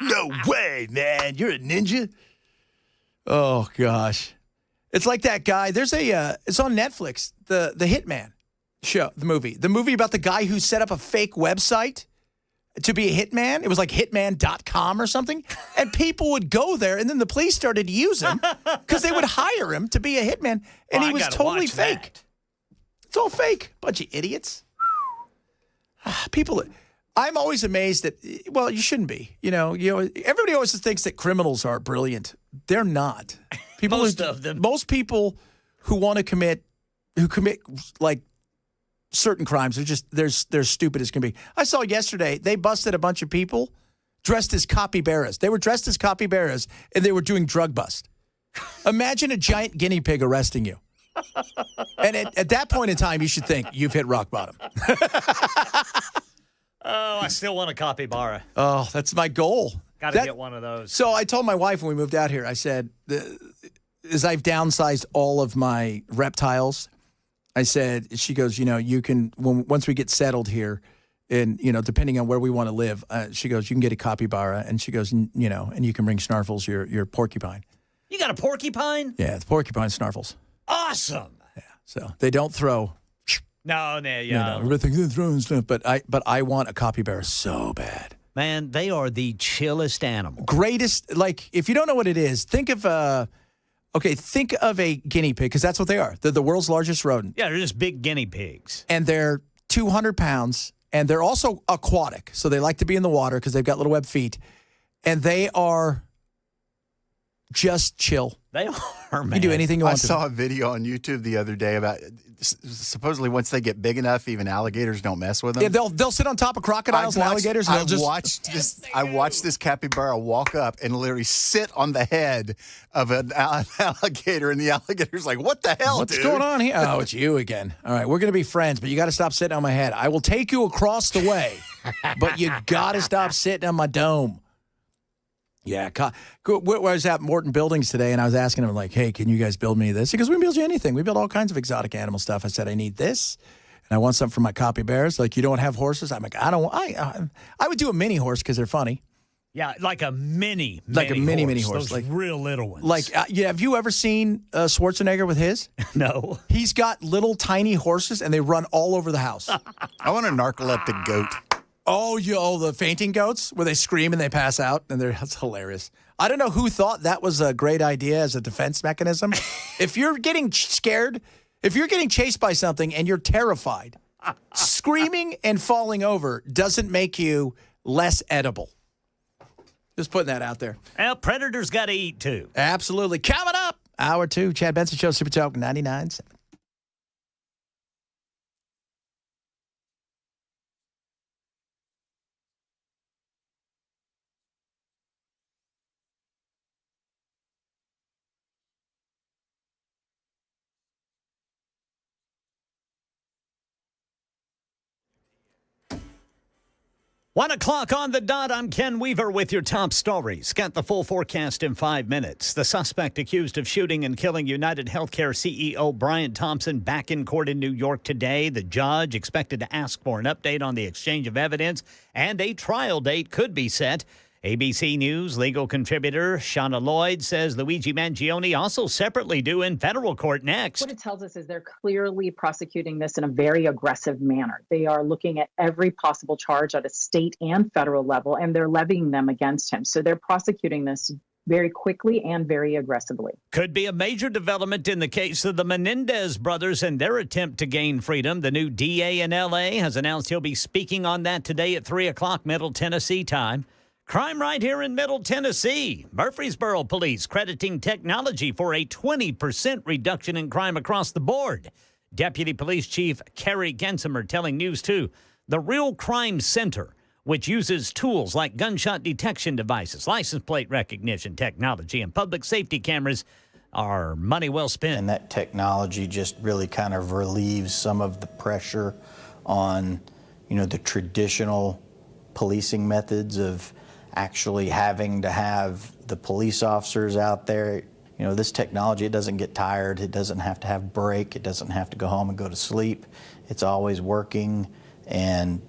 No way, man. You're a ninja? Oh, gosh. It's like that guy. There's it's on Netflix, the Hitman show, the movie about the guy who set up a fake website to be a hitman. It was like hitman.com or something. And people would go there, and then the police started to use him because they would hire him to be a hitman. And he was totally fake. It's all fake. Bunch of idiots. I'm always amazed that, well, you shouldn't be. Everybody always thinks that criminals are brilliant. They're not. Most people who want to commit like certain crimes are just they're stupid as can be. I saw yesterday they busted a bunch of people dressed as capybaras. They were dressed as capybaras and they were doing drug bust. Imagine a giant guinea pig arresting you. And at that point in time, you should think you've hit rock bottom. Oh, I still want a capybara. Oh, that's my goal. Got to get one of those. So I told my wife when we moved out here, I said, as I've downsized all of my reptiles, I said, she goes, you can, once we get settled here, and, depending on where we want to live, she goes, you can get a capybara. And she goes, and you can bring Snarfles, your porcupine. You got a porcupine? Yeah, the porcupine Snarfles. Awesome. Yeah, so they don't throw. No, yeah. Everything's throwing stuff, but I want a capybara so bad. Man, they are the chillest animal. Greatest, like, if you don't know what it is, think of a guinea pig, because that's what they are. They're the world's largest rodent. Yeah, they're just big guinea pigs. And they're 200 pounds, and they're also aquatic, so they like to be in the water because they've got little web feet, and they are just chill. They are, man. You do anything you want to. I saw a video on YouTube the other day about supposedly once they get big enough, even alligators don't mess with them. Yeah, they'll sit on top of crocodiles and alligators. And I watched this capybara walk up and literally sit on the head of an alligator, and the alligator's like, "What the hell, What's dude? going on here?" Oh, it's you again. All right, we're going to be friends, but you got to stop sitting on my head. I will take you across the way, but you got to stop sitting on my dome. Yeah, I was at Morton Buildings today, and I was asking him, like, hey, can you guys build me this? He goes, we can build you anything. We build all kinds of exotic animal stuff. I said, I need this, and I want something for my capybaras. Like, you don't have horses? I'm like, I would do a mini horse because they're funny. Yeah, like a mini horse. Those like real little ones. Like, have you ever seen Schwarzenegger with his? No. He's got little tiny horses, and they run all over the house. I want a narcoleptic goat. Oh, the fainting goats where they scream and they pass out, and that's hilarious. I don't know who thought that was a great idea as a defense mechanism. If you're getting scared, if you're getting chased by something and you're terrified, screaming and falling over doesn't make you less edible. Just putting that out there. Well, predators got to eat too. Absolutely. Coming up, hour 2, Chad Benson Show, Super Talk 99.7. 1 o'clock on the dot. I'm Ken Weaver with your top stories. Got the full forecast in 5 minutes. The suspect accused of shooting and killing United Healthcare CEO Brian Thompson back in court in New York today. The judge expected to ask for an update on the exchange of evidence, and a trial date could be set. ABC News legal contributor Shauna Lloyd says Luigi Mangioni also separately due in federal court next. What it tells us is they're clearly prosecuting this in a very aggressive manner. They are looking at every possible charge at a state and federal level, and they're levying them against him. So they're prosecuting this very quickly and very aggressively. Could be a major development in the case of the Menendez brothers and their attempt to gain freedom. The new DA in L.A. has announced he'll be speaking on that today at 3 o'clock Middle Tennessee time. Crime right here in Middle Tennessee. Murfreesboro police crediting technology for a 20% reduction in crime across the board. Deputy Police Chief Kerry Gensimer telling News 2, the Real Crime Center, which uses tools like gunshot detection devices, license plate recognition technology, and public safety cameras, are money well spent. And that technology just really kind of relieves some of the pressure on, the traditional policing methods of actually having to have the police officers out there. This technology, it doesn't get tired. It doesn't have to have a break. It doesn't have to go home and go to sleep. It's always working, and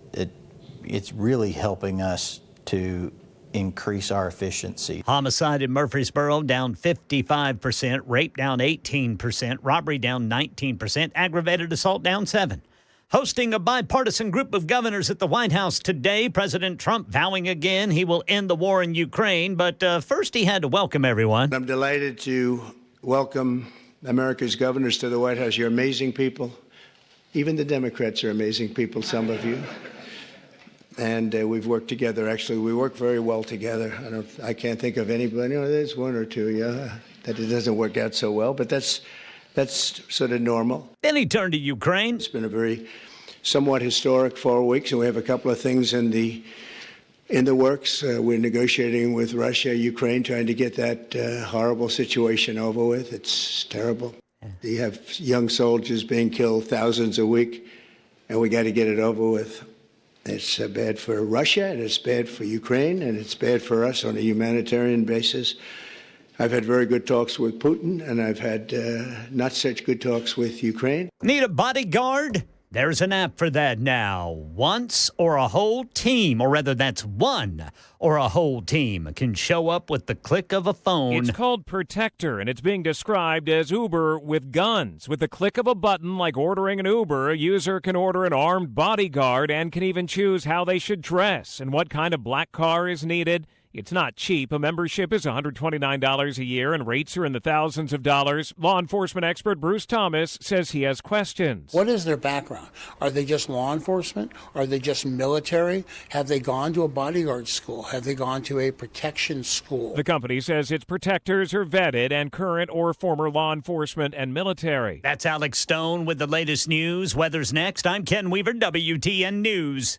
it's really helping us to increase our efficiency. Homicide in Murfreesboro down 55%, rape down 18%, robbery down 19%, aggravated assault down 7%. Hosting a bipartisan group of governors at the White House today, President Trump vowing again he will end the war in Ukraine. But first, he had to welcome everyone. I'm delighted to welcome America's governors to the White House. You're amazing people. Even the Democrats are amazing people, some of you. And we've worked together. Actually, we work very well together. I can't think of anybody. There's one or two, that it doesn't work out so well. But that's sort of normal. Then he turned to Ukraine. It's been a very somewhat historic 4 weeks, and we have a couple of things in the works. We're negotiating with Russia, Ukraine, trying to get that horrible situation over with. It's terrible. You have young soldiers being killed, thousands a week, and we got to get it over with. It's bad for Russia, and it's bad for Ukraine, and it's bad for us on a humanitarian basis. I've had very good talks with Putin, and I've had not such good talks with Ukraine. Need a bodyguard? There's an app for that now. Once or a whole team, or rather that's one or a whole team, can show up with the click of a phone. It's called Protector, and it's being described as Uber with guns. With the click of a button, like ordering an Uber, a user can order an armed bodyguard and can even choose how they should dress and what kind of black car is needed. It's not cheap. A membership is $129 a year, and rates are in the thousands of dollars. Law enforcement expert Bruce Thomas says he has questions. What is their background? Are they just law enforcement? Are they just military? Have they gone to a bodyguard school? Have they gone to a protection school? The company says its protectors are vetted and current or former law enforcement and military. That's Alex Stone with the latest news. Weather's next. I'm Ken Weaver, WTN News.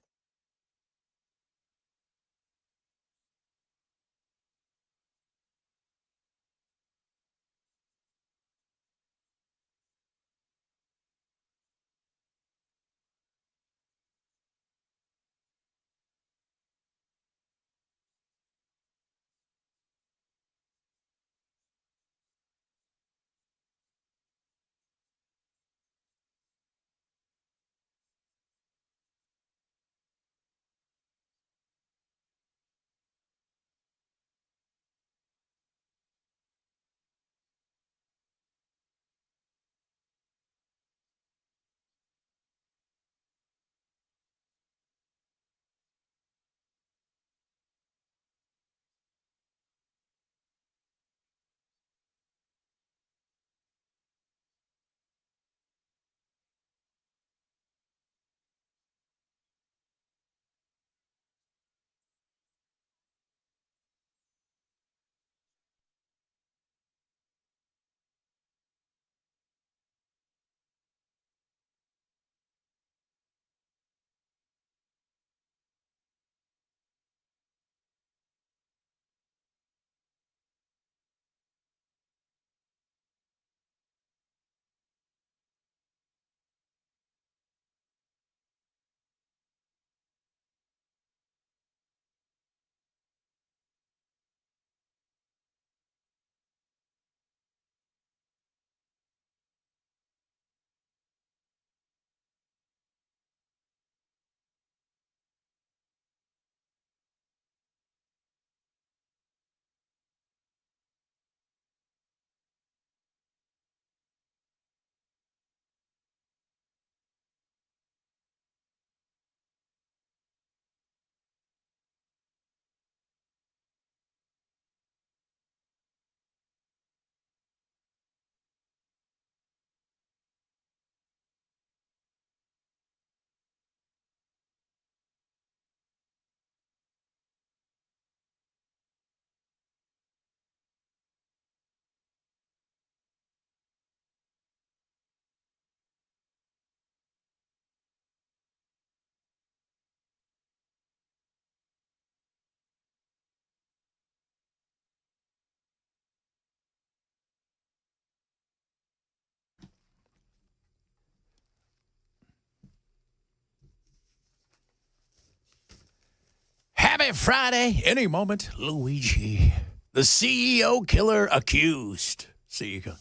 Happy Friday. Any moment, Luigi. The CEO killer accused. CEO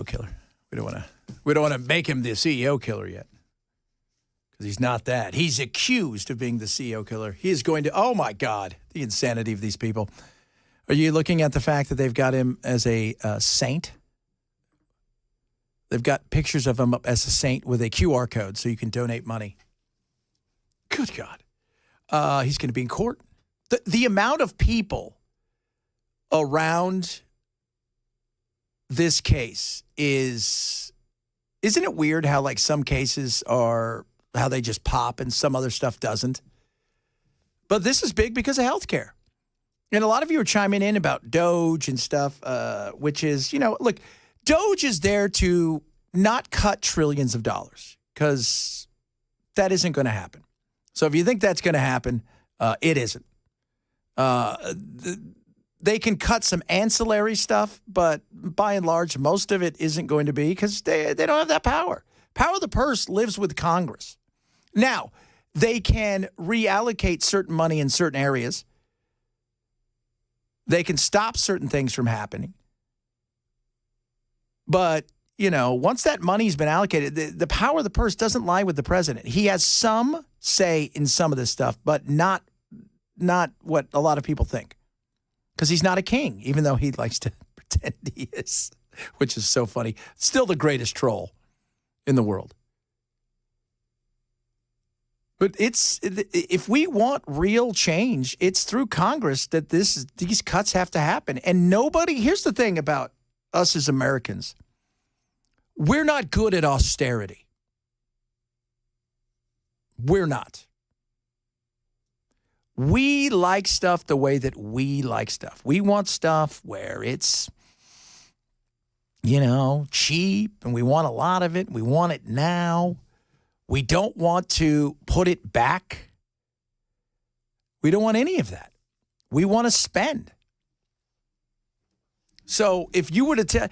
killer. We don't want to make him the CEO killer yet. Because he's not that. He's accused of being the CEO killer. He is going to, oh my God, the insanity of these people. Are you looking at the fact that they've got him as a saint? They've got pictures of him up as a saint with a QR code so you can donate money. Good God. He's going to be in court. The amount of people around this case isn't it weird how like some cases are how they just pop and some other stuff doesn't? But this is big because of healthcare. And a lot of you are chiming in about Doge and stuff, which is, look, Doge is there to not cut trillions of dollars because that isn't going to happen. So if you think that's going to happen, it isn't. They can cut some ancillary stuff, but by and large, most of it isn't going to be because they don't have that power. Power of the purse lives with Congress. Now, they can reallocate certain money in certain areas. They can stop certain things from happening. But, once that money's been allocated, the power of the purse doesn't lie with the president. He has some say in some of this stuff, but not what a lot of people think. Because he's not a king, even though he likes to pretend he is, which is so funny. Still the greatest troll in the world. But if we want real change, it's through Congress that these cuts have to happen. And here's the thing about us as Americans. We're not good at austerity. We're not. We like stuff the way that we like stuff. We want stuff where it's, cheap, and we want a lot of it. We want it now. We don't want to put it back. We don't want any of that. We want to spend. So if you were to tell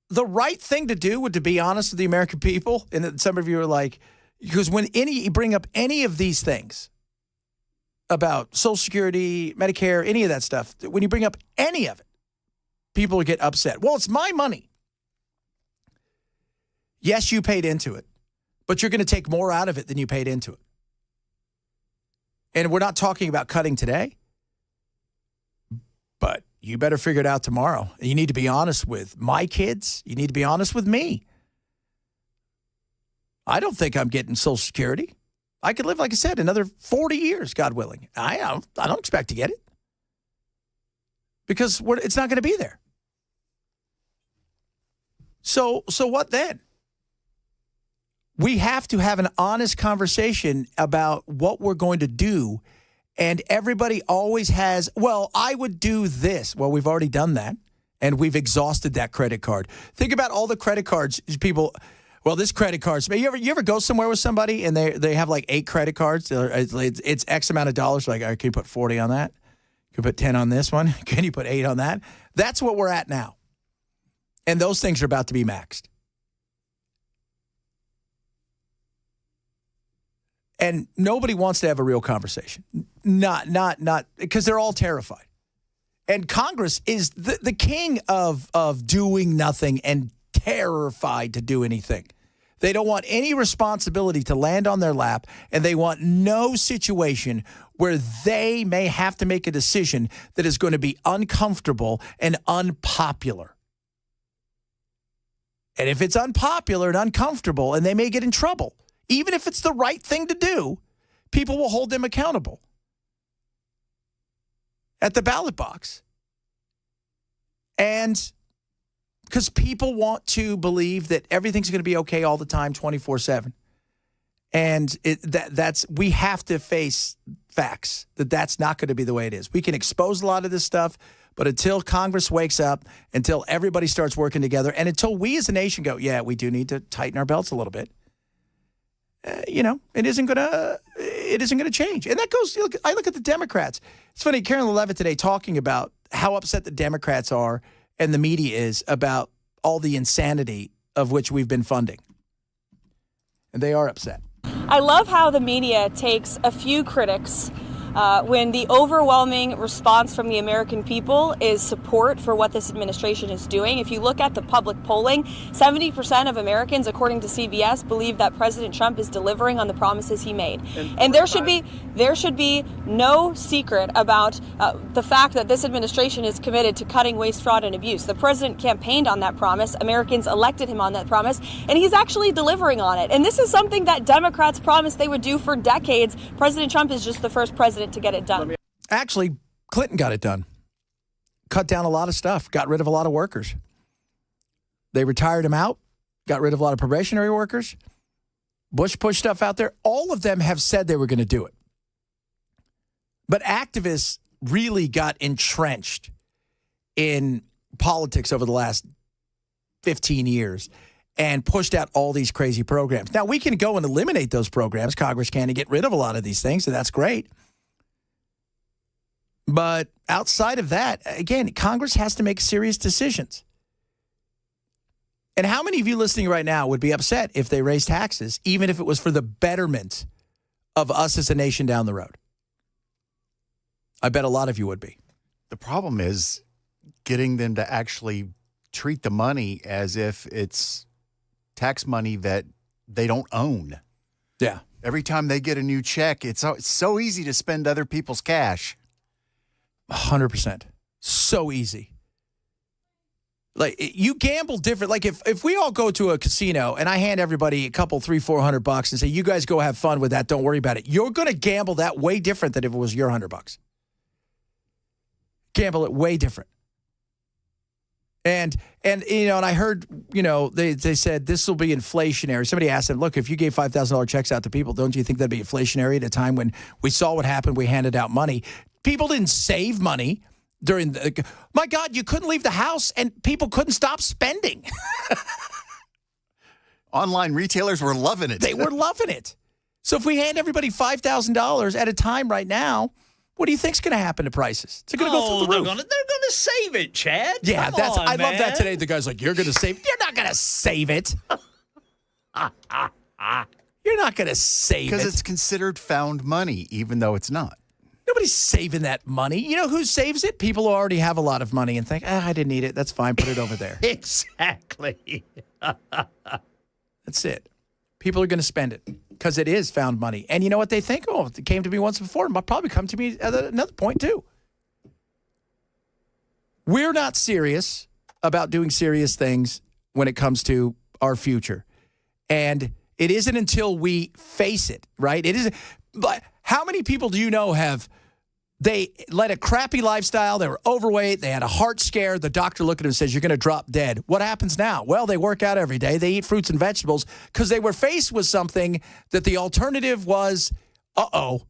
the right thing to do would to be honest with the American people, and some of you are like, because when you bring up any of these things about Social Security, Medicare, any of that stuff, when you bring up any of it, people get upset. Well, it's my money. Yes, you paid into it, but you're going to take more out of it than you paid into it. And we're not talking about cutting today, but you better figure it out tomorrow. You need to be honest with my kids. You need to be honest with me. I don't think I'm getting Social Security. I could live, like I said, another 40 years, God willing. I don't expect to get it because it's not going to be there. So what then? We have to have an honest conversation about what we're going to do. And everybody always has, well, I would do this. Well, we've already done that, and we've exhausted that credit card. Think about all the credit cards people. Well, this credit card. You ever go somewhere with somebody and they have like 8 credit cards? It's X amount of dollars. Like, can you put 40 on that? Can you put 10 on this one? Can you put 8 on that? That's what we're at now. And those things are about to be maxed. And nobody wants to have a real conversation. Not, because they're all terrified. And Congress is the king of doing nothing and terrified to do anything. They don't want any responsibility to land on their lap, and they want no situation where they may have to make a decision that is going to be uncomfortable and unpopular. And if it's unpopular and uncomfortable, and they may get in trouble, even if it's the right thing to do, people will hold them accountable at the ballot box. And because people want to believe that everything's going to be okay all the time, 24/7. And we have to face facts that that's not going to be the way it is. We can expose a lot of this stuff, but until Congress wakes up, until everybody starts working together, and until we as a nation go, yeah, we do need to tighten our belts a little bit, it isn't going to change. And that goes, I look at the Democrats. It's funny, Karen Levitt today talking about how upset the Democrats are and the media is about all the insanity of which we've been funding. And they are upset. I love how the media takes a few critics when the overwhelming response from the American people is support for what this administration is doing. If you look at the public polling, 70% of Americans, according to CBS, believe that President Trump is delivering on the promises he made. And there should be no secret about the fact that this administration is committed to cutting waste, fraud, and abuse. The president campaigned on that promise. Americans elected him on that promise, and he's actually delivering on it. And this is something that Democrats promised they would do for decades. President Trump is just the first president to get it done. Actually, Clinton got it done. Cut down a lot of stuff, got rid of a lot of workers. They retired him out, got rid of a lot of probationary workers. Bush pushed stuff out there. All of them have said they were going to do it. But activists really got entrenched in politics over the last 15 years and pushed out all these crazy programs. Now, we can go and eliminate those programs. Congress can, and get rid of a lot of these things, and that's great. But outside of that, again, Congress has to make serious decisions. And how many of you listening right now would be upset if they raised taxes, even if it was for the betterment of us as a nation down the road? I bet a lot of you would be. The problem is getting them to actually treat the money as if it's tax money that they don't own. Yeah. Every time they get a new check, it's so easy to spend other people's cash. 100%. So easy. Like, you gamble different. Like, if we all go to a casino and I hand everybody a couple, $300-400 and say, you guys go have fun with that, don't worry about it. You're going to gamble that way different than if it was your $100. Gamble it way different. And you know, and I heard, you know, they said this will be inflationary. Somebody asked them, look, if you gave $5,000 checks out to people, don't you think that'd be inflationary at a time when we saw what happened? We handed out money. People didn't save money during the, my God, you couldn't leave the house and people couldn't stop spending. Online retailers were loving it. They were loving it. So if we hand everybody $5,000 at a time right now, what do you think's going to happen to prices? It's going to go through the roof. They're going to save it, Chad. Yeah, Come on, I love man. that today. The guy's like, you're going to save. You're not going to save it. You're not going to save it. Because it's considered found money, even though it's not. Nobody's saving that money. You know who saves it? People who already have a lot of money and think, I didn't need it. That's fine. Put it over there. Exactly. That's it. People are going to spend it because it is found money. And you know what they think? Oh, it came to me once before. It might probably come to me at another point too. We're not serious about doing serious things when it comes to our future. And it isn't until we face it, right? It isn't. But how many people do you know they led a crappy lifestyle, they were overweight, they had a heart scare, the doctor looked at them and says, you're going to drop dead. What happens now? Well, they work out every day, they eat fruits and vegetables because they were faced with something that the alternative was, uh-oh.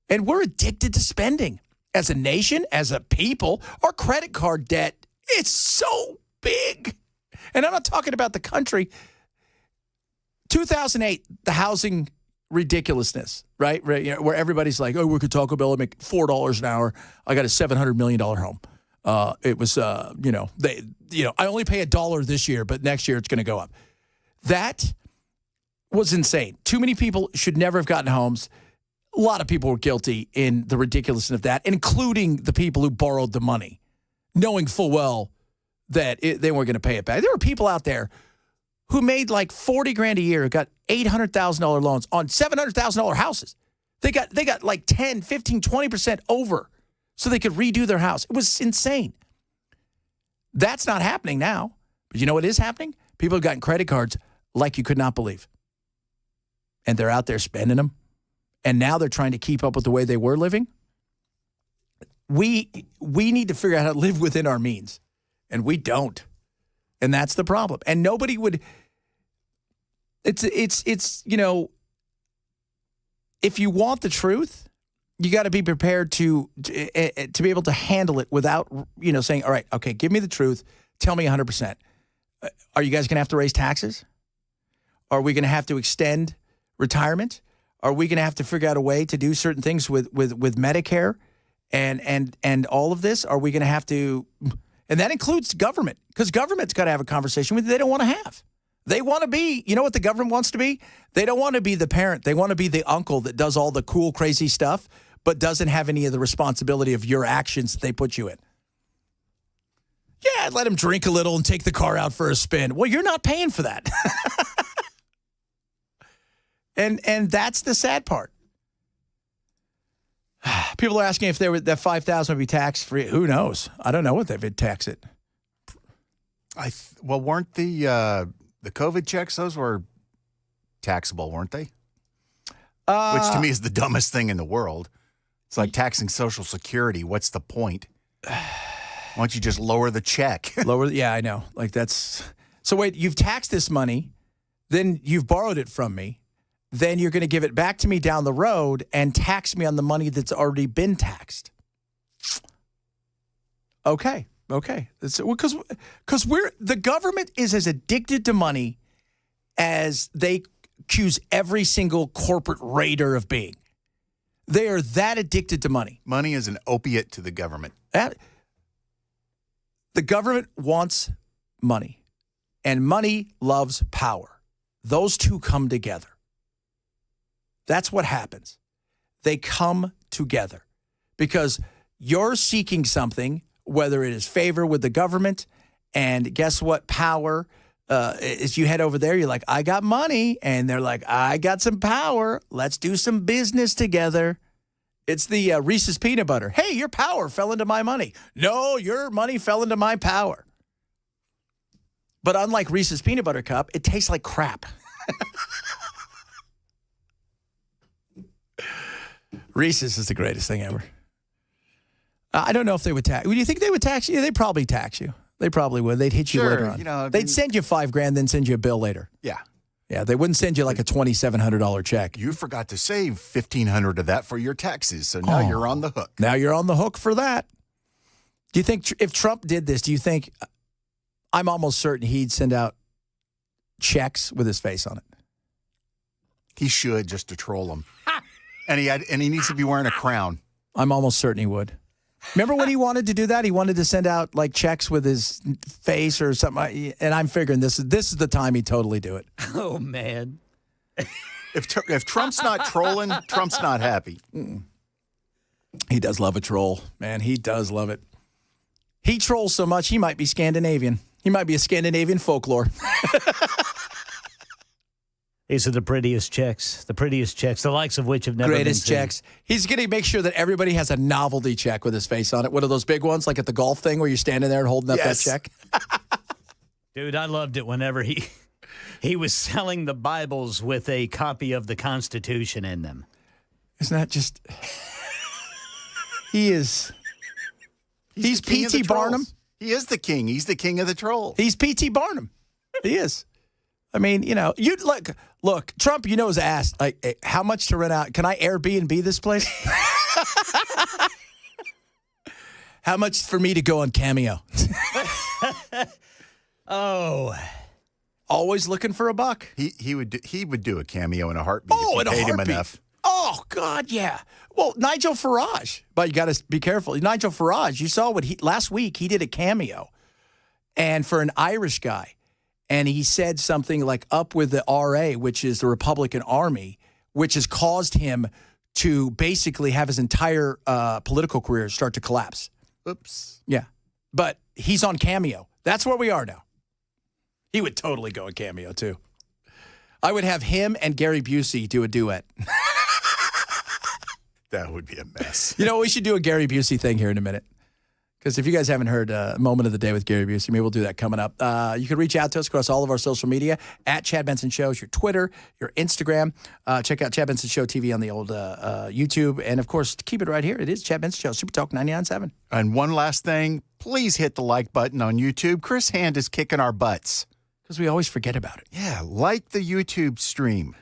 And we're addicted to spending. As a nation, as a people, our credit card debt is so big. And I'm not talking about the country. 2008, the housing ridiculousnly, right? Where everybody's like, oh, we could Taco Bell and make $4 an hour. I got a $700 million home. It was, I only pay $1 this year, but next year it's going to go up. That was insane. Too many people should never have gotten homes. A lot of people were guilty in the ridiculousness of that, including the people who borrowed the money, knowing full well that they weren't going to pay it back. There were people out there who made like $40,000 a year, got $800,000 loans on $700,000 houses. They got like 10, 15, 20% over so they could redo their house. It was insane. That's not happening now. But you know what is happening? People have gotten credit cards like you could not believe. And they're out there spending them. And now they're trying to keep up with the way they were living. We need to figure out how to live within our means. And we don't. And that's the problem. And nobody would. It's you know, if you want the truth, you got to be prepared to be able to handle it without, you know, saying, all right, okay, give me the truth. Tell me 100%. Are you guys going to have to raise taxes? Are we going to have to extend retirement? Are we going to have to figure out a way to do certain things with Medicare and all of this? Are we going to have to, and that includes government, because government's got to have a conversation with you they don't want to have. They want to be, you know what the government wants to be? They don't want to be the parent. They want to be the uncle that does all the cool, crazy stuff, but doesn't have any of the responsibility of your actions that they put you in. Yeah, let him drink a little and take the car out for a spin. Well, you're not paying for that. and that's the sad part. People are asking if that $5,000 would be tax free. Who knows? I don't know what they would tax it. Well, weren't the COVID checks, those were taxable, weren't they? Which to me is the dumbest thing in the world. It's like taxing Social Security. What's the point? Why don't you just lower the check? Yeah, I know. Like that's so. Wait, you've taxed this money, then you've borrowed it from me, then you're going to give it back to me down the road and tax me on the money that's already been taxed. Okay. Because the government is as addicted to money as they accuse every single corporate raider of being. They are that addicted to money. Money is an opiate to the government. The government wants money, and money loves power. Those two come together. That's what happens. They come together because you're seeking something, whether it is favor with the government, and guess what? Power is you head over there, you're like, I got money, and they're like, I got some power. Let's do some business together. It's the Reese's peanut butter. Hey, your power fell into my money. No, your money fell into my power. But unlike Reese's peanut butter cup, it tastes like crap. Reese's is the greatest thing ever. I don't know if they would tax. Do you think they would tax you? They'd probably tax you. They probably would. They'd hit you later on. You know, they'd send you $5,000, then send you a bill later. Yeah. Yeah, they wouldn't send you like a $2,700 check. You forgot to save $1,500 of that for your taxes, so now you're on the hook. Now you're on the hook for that. Do you think if Trump did this, do you think, I'm almost certain he'd send out checks with his face on it? He should, just to troll him. And he needs to be wearing a crown. I'm almost certain he would. Remember when he wanted to do that? He wanted to send out like checks with his face or something. And I'm figuring this is the time he'd totally do it. Oh, man. If Trump's not trolling, Trump's not happy. He does love a troll, man. He does love it. He trolls so much, he might be Scandinavian. He might be a Scandinavian folklore. These are the prettiest checks, the likes of which have never Greatest been seen. checks. He's going to make sure that everybody has a novelty check with his face on it. One of those big ones, like at the golf thing where you're standing there and holding up that check. Dude, I loved it whenever he was selling the Bibles with a copy of the Constitution in them. Isn't that just... He's P.T. Barnum. He is the king. He's the king of the trolls. He's P.T. Barnum. He is. I mean, you know, you look, Trump, you know, is asked, like, hey, how much to rent out? Can I Airbnb this place? How much for me to go on Cameo? Oh. Always looking for a buck. He would do a cameo in a heartbeat if you paid him enough. Oh, God, yeah. Well, Nigel Farage, but you got to be careful. Nigel Farage, you saw last week he did a cameo, and for an Irish guy. And he said something like up with the RA, which is the Republican Army, which has caused him to basically have his entire political career start to collapse. Oops. Yeah. But he's on Cameo. That's where we are now. He would totally go on Cameo, too. I would have him and Gary Busey do a duet. That would be a mess. You know, we should do a Gary Busey thing here in a minute. Because if you guys haven't heard Moment of the Day with Gary Busey, maybe we'll do that coming up. You can reach out to us across all of our social media, at Chad Benson Show, your Twitter, your Instagram. Check out Chad Benson Show TV on the old YouTube. And, of course, keep it right here. It is Chad Benson Show, Super Talk 99.7. And one last thing, please hit the like button on YouTube. Chris Hand is kicking our butts. Because we always forget about it. Yeah, like the YouTube stream.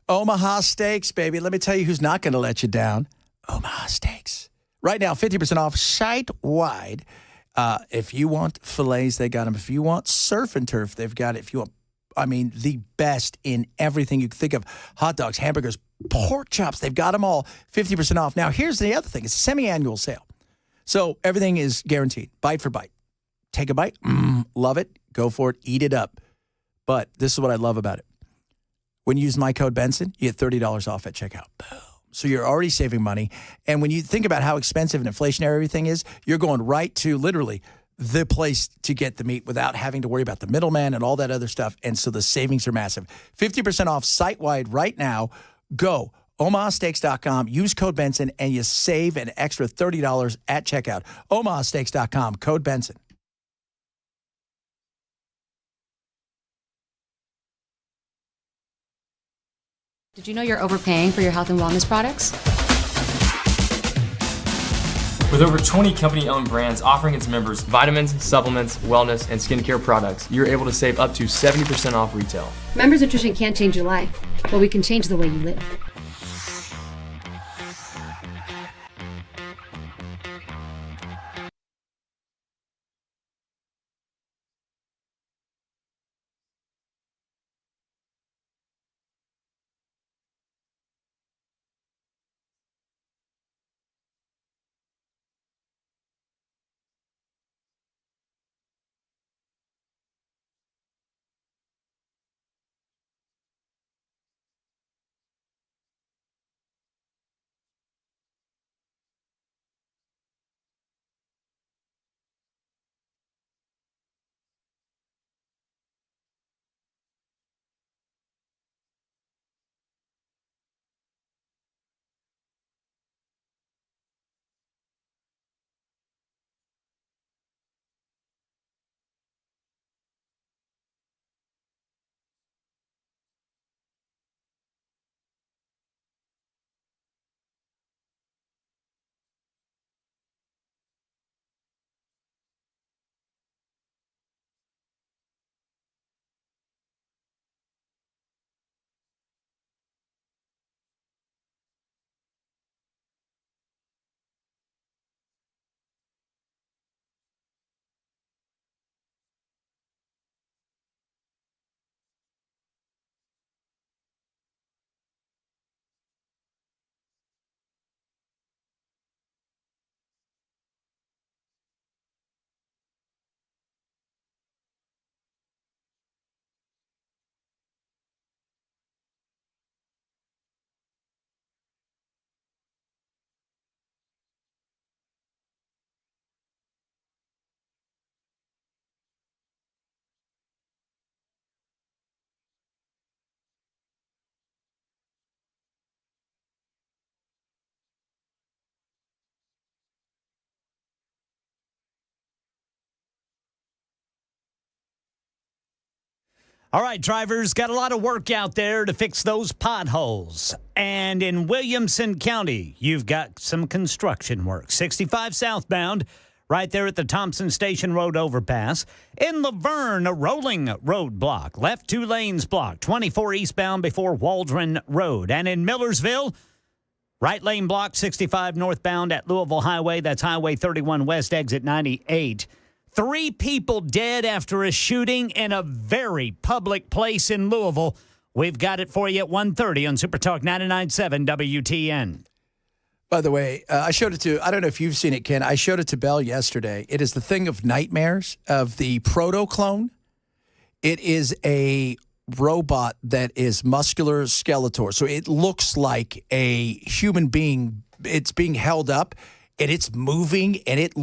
Omaha Steaks, baby. Let me tell you who's not going to let you down. Omaha Steaks. Right now, 50% off site-wide. If you want fillets, they got them. If you want surf and turf, they've got it. If you want, the best in everything you can think of. Hot dogs, hamburgers, pork chops, they've got them all. 50% off. Now, here's the other thing. It's a semi-annual sale. So everything is guaranteed, bite for bite. Take a bite, love it, go for it, eat it up. But this is what I love about it. When you use my code Benson, you get $30 off at checkout. Boom. So you're already saving money. And when you think about how expensive and inflationary everything is, you're going right to literally the place to get the meat without having to worry about the middleman and all that other stuff. And so the savings are massive. 50% off site-wide right now. Go omahasteaks.com, use code Benson, and you save an extra $30 at checkout. omahasteaks.com, code Benson. Did you know you're overpaying for your health and wellness products? With over 20 company-owned brands offering its members vitamins, supplements, wellness, and skincare products, you're able to save up to 70% off retail. Members Nutrition can't change your life, but we can change the way you live. All right, drivers, got a lot of work out there to fix those potholes. And in Williamson County, you've got some construction work. 65 southbound, right there at the Thompson Station Road overpass. In Laverne, a rolling road block. Left 2 lanes blocked. 24 eastbound before Waldron Road. And in Millersville, right lane block, 65 northbound at Louisville Highway. That's Highway 31 West, exit 98. 3 people dead after a shooting in a very public place in Louisville. We've got it for you at 1:30 on Super Talk 99.7 WTN. By the way, I showed it to, I don't know if you've seen it, Ken. I showed it to Belle yesterday. It is the thing of nightmares of the proto-clone. It is a robot that is muscular skeletor. So it looks like a human being. It's being held up. And it's moving, and it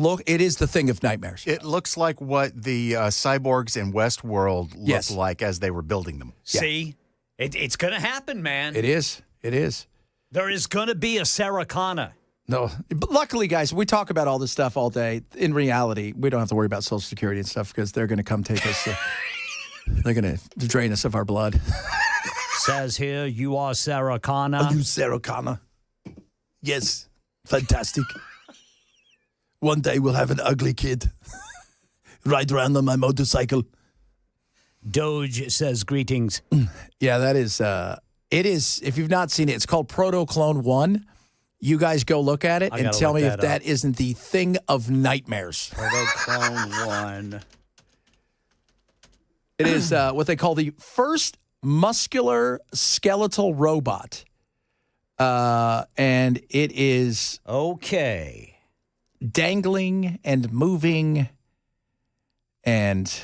is the thing of nightmares. It looks like what the cyborgs in Westworld looked like as they were building them. See? It's going to happen, man. It is. It is. There is going to be a Sarah Connor. No. But luckily, guys, we talk about all this stuff all day. In reality, we don't have to worry about Social Security and stuff because they're going to come take us. They're going to drain us of our blood. Says here, you are Sarah Connor. Are you Sarah Connor? Yes. Fantastic. One day we'll have an ugly kid ride around on my motorcycle. Doge says greetings. Yeah, that is, it is, if you've not seen it, it's called Proto Clone 1. You guys go look at it I and gotta tell look me that if that isn't the thing of nightmares. Turbo Clone 1. It is what they call the first muscular skeletal robot. And it is dangling and moving and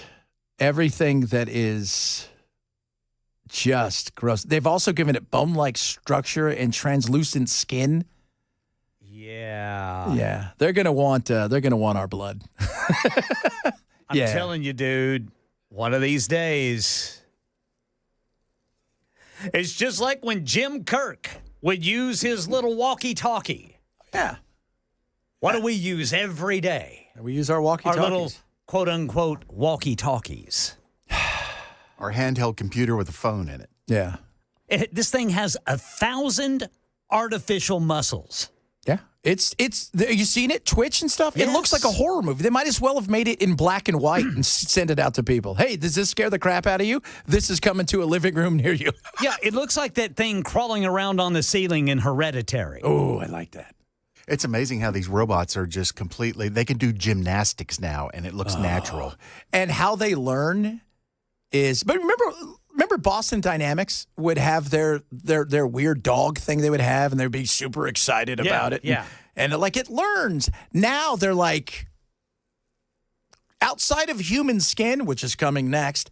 everything that is just gross. They've also given it bone-like structure and translucent skin. Yeah, they're gonna want our blood. I'm telling you, dude, one of these days. It's just like when Jim Kirk would use his little walkie-talkie. Yeah. What do we use every day? We use our walkie-talkies. Our little quote-unquote walkie-talkies. Our handheld computer with a phone in it. Yeah. This thing has 1,000 artificial muscles. Yeah. It's you seen it twitch and stuff? Yes. It looks like a horror movie. They might as well have made it in black and white and send it out to people. Hey, does this scare the crap out of you? This is coming to a living room near you. Yeah, it looks like that thing crawling around on the ceiling in Hereditary. Oh, I like that. It's amazing how these robots are just completely, they can do gymnastics now and it looks natural. And how they learn is, but remember Boston Dynamics would have their weird dog thing they would have, and they'd be super excited about it. Yeah. And like it learns. Now they're like outside of human skin, which is coming next,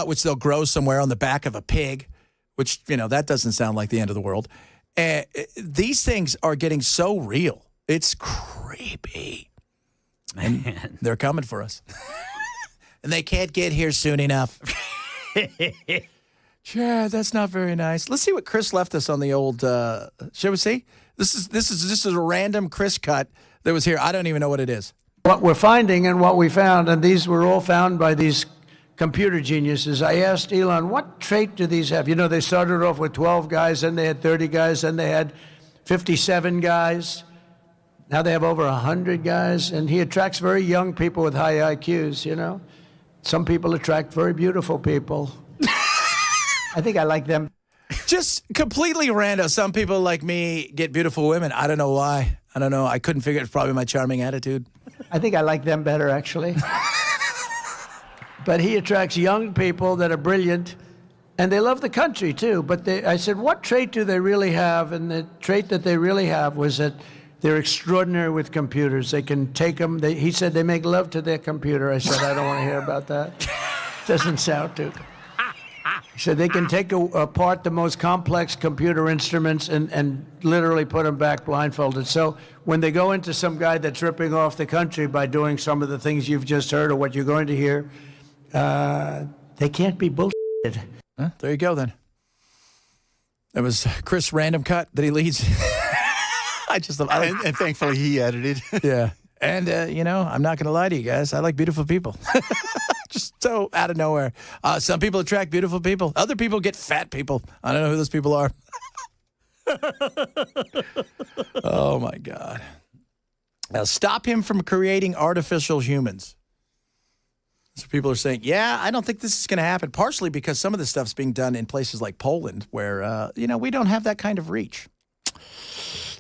which they'll grow somewhere on the back of a pig, which, that doesn't sound like the end of the world. These things are getting so real. It's creepy. Man. They're coming for us. And they can't get here soon enough. Yeah, that's not very nice. Let's see what Chris left us on the old. Shall we see? This is a random Chris cut that was here. I don't even know what it is. What we're finding and what we found, and these were all found by these computer geniuses. I asked Elon, what trait do these have? They started off with 12 guys, then they had 30 guys, then they had 57 guys. Now they have over 100 guys, and he attracts very young people with high IQs, Some people attract very beautiful people. I think I like them. Just completely random. Some people like me get beautiful women. I don't know why. I don't know. I couldn't figure it. It's probably my charming attitude. I think I like them better, actually. But he attracts young people that are brilliant, and they love the country, too. But I said, what trait do they really have? And the trait that they really have was that they're extraordinary with computers. They can take them. He said they make love to their computer. I said, I don't want to hear about that. Doesn't sound too good. He said they can take apart the most complex computer instruments and literally put them back blindfolded. So when they go into some guy that's ripping off the country by doing some of the things you've just heard or what you're going to hear, they can't be bullshitted. There you go, then. That was Chris' random cut that he leads. And thankfully he edited. Yeah. And, I'm not going to lie to you guys. I like beautiful people. Just so out of nowhere. Some people attract beautiful people. Other people get fat people. I don't know who those people are. Oh, my God. Now, stop him from creating artificial humans. So people are saying, yeah, I don't think this is going to happen. Partially because some of this stuff's being done in places like Poland where, we don't have that kind of reach.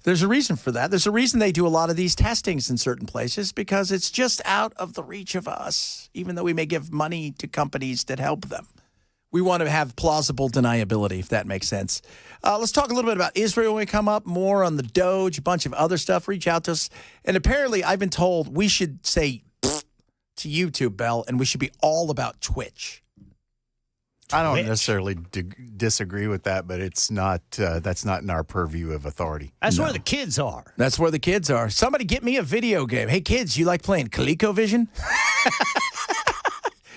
There's a reason for that. There's a reason they do a lot of these testings in certain places because it's just out of the reach of us, even though we may give money to companies that help them. We want to have plausible deniability, if that makes sense. Let's talk a little bit about Israel when we come up, more on the Doge, a bunch of other stuff. Reach out to us. And apparently, I've been told we should say to YouTube, Bell, and we should be all about Twitch. I don't necessarily disagree with that, but it's not. That's not in our purview of authority. That's where the kids are. That's where the kids are. Somebody get me a video game. Hey, kids, you like playing ColecoVision?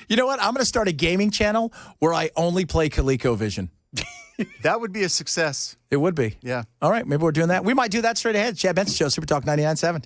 You know what? I'm going to start a gaming channel where I only play ColecoVision. That would be a success. It would be. Yeah. All right. Maybe we're doing that. We might do that straight ahead. Chad Benson Show, Super Talk 99.7.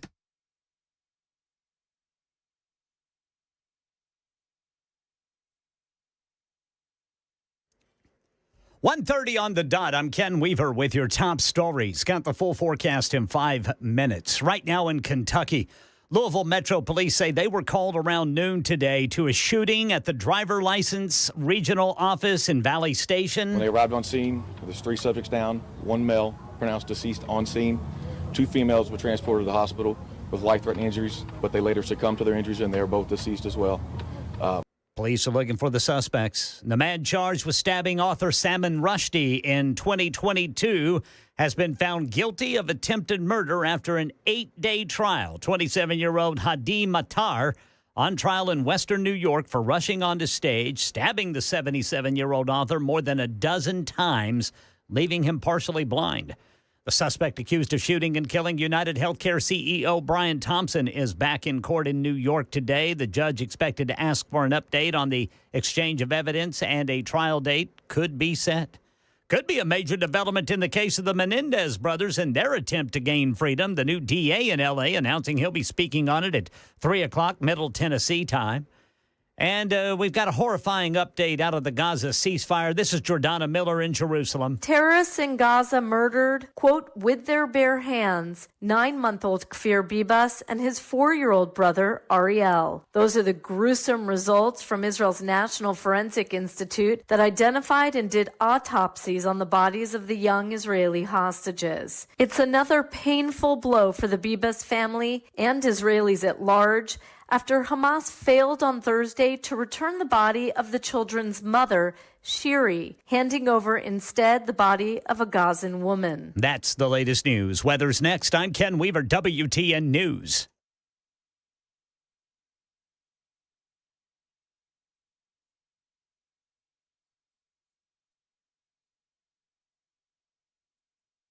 .1:30 on the dot. I'm Ken Weaver with your top stories. Got the full forecast in 5 minutes. Right now in Kentucky, Louisville Metro Police say they were called around noon today to a shooting at the driver license regional office in Valley Station. When they arrived on scene, there's 3 subjects down, 1 male pronounced deceased on scene. Two females were transported to the hospital with life-threatening injuries, but they later succumbed to their injuries, and they are both deceased as well. Police are looking for the suspects. The man charged with stabbing author Salman Rushdie in 2022 has been found guilty of attempted murder after an 8-day trial. 27-year-old Hadi Matar on trial in Western New York for rushing onto stage, stabbing the 77-year-old author more than a dozen times, leaving him partially blind. The suspect accused of shooting and killing United Healthcare CEO Brian Thompson is back in court in New York today. The judge expected to ask for an update on the exchange of evidence, and a trial date could be set. Could be a major development in the case of the Menendez brothers and their attempt to gain freedom. The new DA in L.A. announcing he'll be speaking on it at 3 o'clock Middle Tennessee time. And we've got a horrifying update out of the Gaza ceasefire. This is Jordana Miller in Jerusalem. Terrorists in Gaza murdered, quote, with their bare hands, 9-month-old Kfir Bibas and his 4-year-old brother, Ariel. Those are the gruesome results from Israel's National Forensic Institute that identified and did autopsies on the bodies of the young Israeli hostages. It's another painful blow for the Bibas family and Israelis at large, after Hamas failed on Thursday to return the body of the children's mother, Shiri, handing over instead the body of a Gazan woman. That's the latest news. Weather's next. I'm Ken Weaver, WTN News.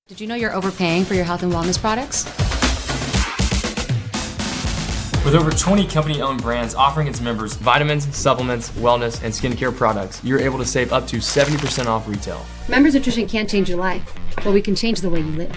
Did you know you're overpaying for your health and wellness products? With over 20 company-owned brands offering its members vitamins, supplements, wellness, and skincare products, you're able to save up to 70% off retail. Members Nutrition can't change your life, but we can change the way you live.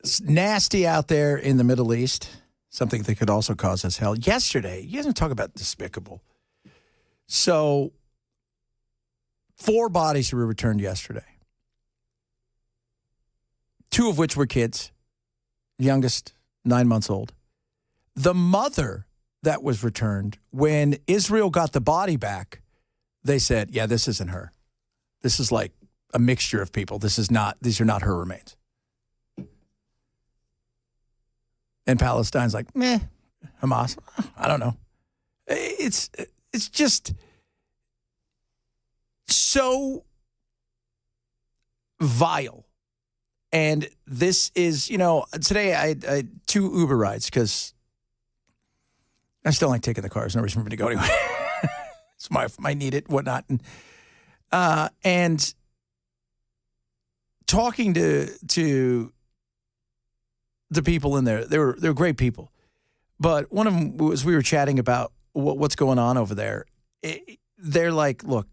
It's nasty out there in the Middle East, something that could also cause us hell. Yesterday, you guys talk about despicable. So, 4 bodies were returned yesterday, 2 of which were kids, youngest 9 months old. The mother that was returned, when Israel got the body back, they said, yeah, this isn't her. This is like a mixture of people. These are not her remains. And Palestine's like, meh, Hamas, I don't know. It's just so vile. And this is, today I had 2 Uber rides because I still like taking the car. There's no reason for me to go anyway. It's my need it, whatnot. And talking to the people in there, they were great people. But one of them was, we were chatting about what's going on over there. They're like, look,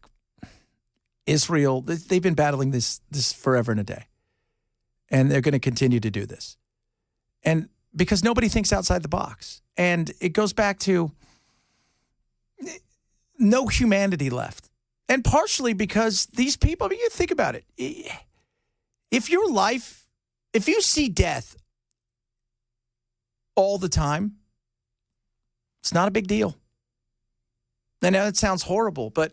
Israel, they've been battling this forever and a day. And they're going to continue to do this. And because nobody thinks outside the box. And it goes back to no humanity left. And partially because these people, I mean, you think about it. If you see death all the time, it's not a big deal. I know it sounds horrible, but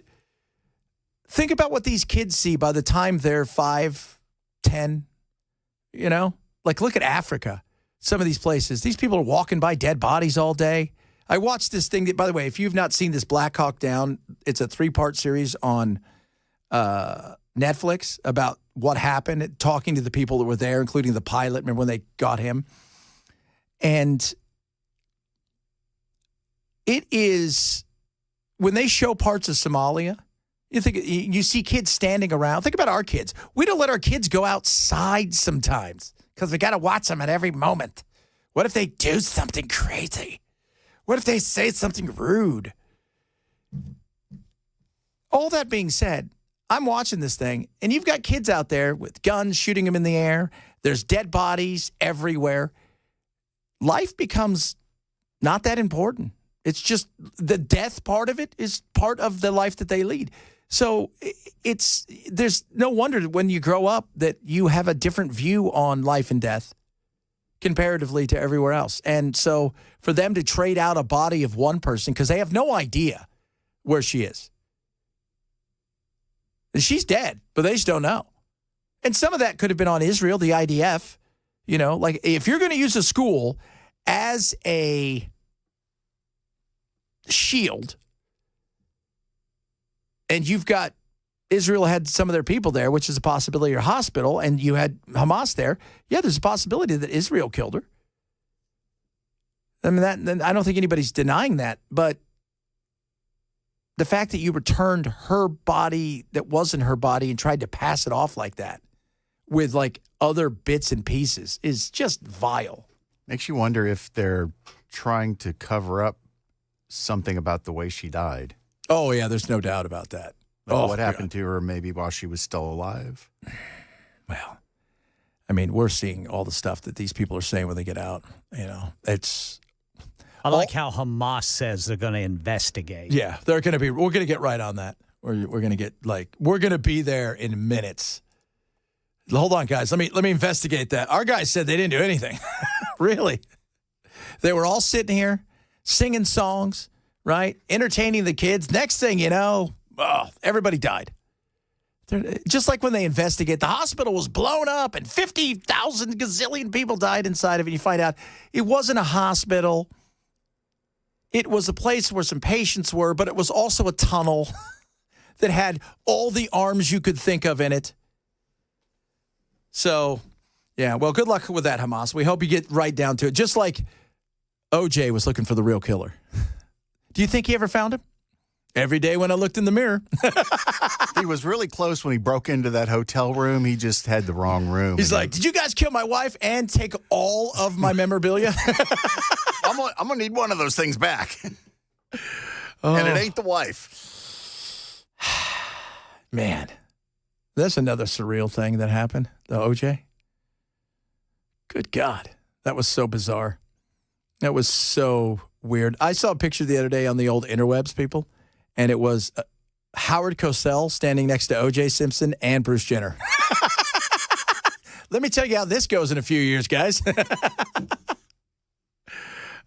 think about what these kids see by the time they're 5, 10, Like, look at Africa, some of these places. These people are walking by dead bodies all day. I watched this thing, by the way, if you've not seen this Black Hawk Down, it's a 3-part series on Netflix about what happened, talking to the people that were there, including the pilot. Remember when they got him? And it is, when they show parts of Somalia, you see kids standing around. Think about our kids. We don't let our kids go outside sometimes because we got to watch them at every moment. What if they do something crazy? What if they say something rude? All that being said, I'm watching this thing, and you've got kids out there with guns shooting them in the air. There's dead bodies everywhere. Life becomes not that important. It's just the death part of it is part of the life that they lead. So there's no wonder that when you grow up that you have a different view on life and death comparatively to everywhere else. And so for them to trade out a body of one person because they have no idea where she is. She's dead, but they just don't know. And some of that could have been on Israel, the IDF. Like if you're going to use a school as a shield, and you've got Israel had some of their people there, which is a possibility, or hospital, and you had Hamas there, yeah, there's a possibility that Israel killed her. I mean, I don't think anybody's denying that, but the fact that you returned her body that wasn't her body and tried to pass it off like that with like other bits and pieces is just vile. Makes you wonder if they're trying to cover up something about the way she died. Oh, yeah, there's no doubt about that. Like what happened to her maybe while she was still alive? Well, I mean, we're seeing all the stuff that these people are saying when they get out. It's... I like how Hamas says they're going to investigate. Yeah, we're going to get right on that. We're going to be there in minutes. Hold on, guys. Let me investigate that. Our guys said they didn't do anything. Really? They were all sitting here singing songs, right? Entertaining the kids. Next thing you know, everybody died. Just like when they investigate, the hospital was blown up and 50,000 gazillion people died inside of it. You find out it wasn't a hospital. It was a place where some patients were, but it was also a tunnel that had all the arms you could think of in it. So, yeah, well, good luck with that, Hamas. We hope you get right down to it. Just like OJ was looking for the real killer. Do you think he ever found him? Every day when I looked in the mirror. He was really close when he broke into that hotel room. He just had the wrong room. He's like, did you guys kill my wife and take all of my memorabilia? I'm going to need one of those things back. And it ain't the wife. Man, that's another surreal thing that happened, the OJ. Good God. That was so bizarre. That was so weird. I saw a picture the other day on the old interwebs, people, and it was Howard Cosell standing next to O.J. Simpson and Bruce Jenner. Let me tell you how this goes in a few years, guys.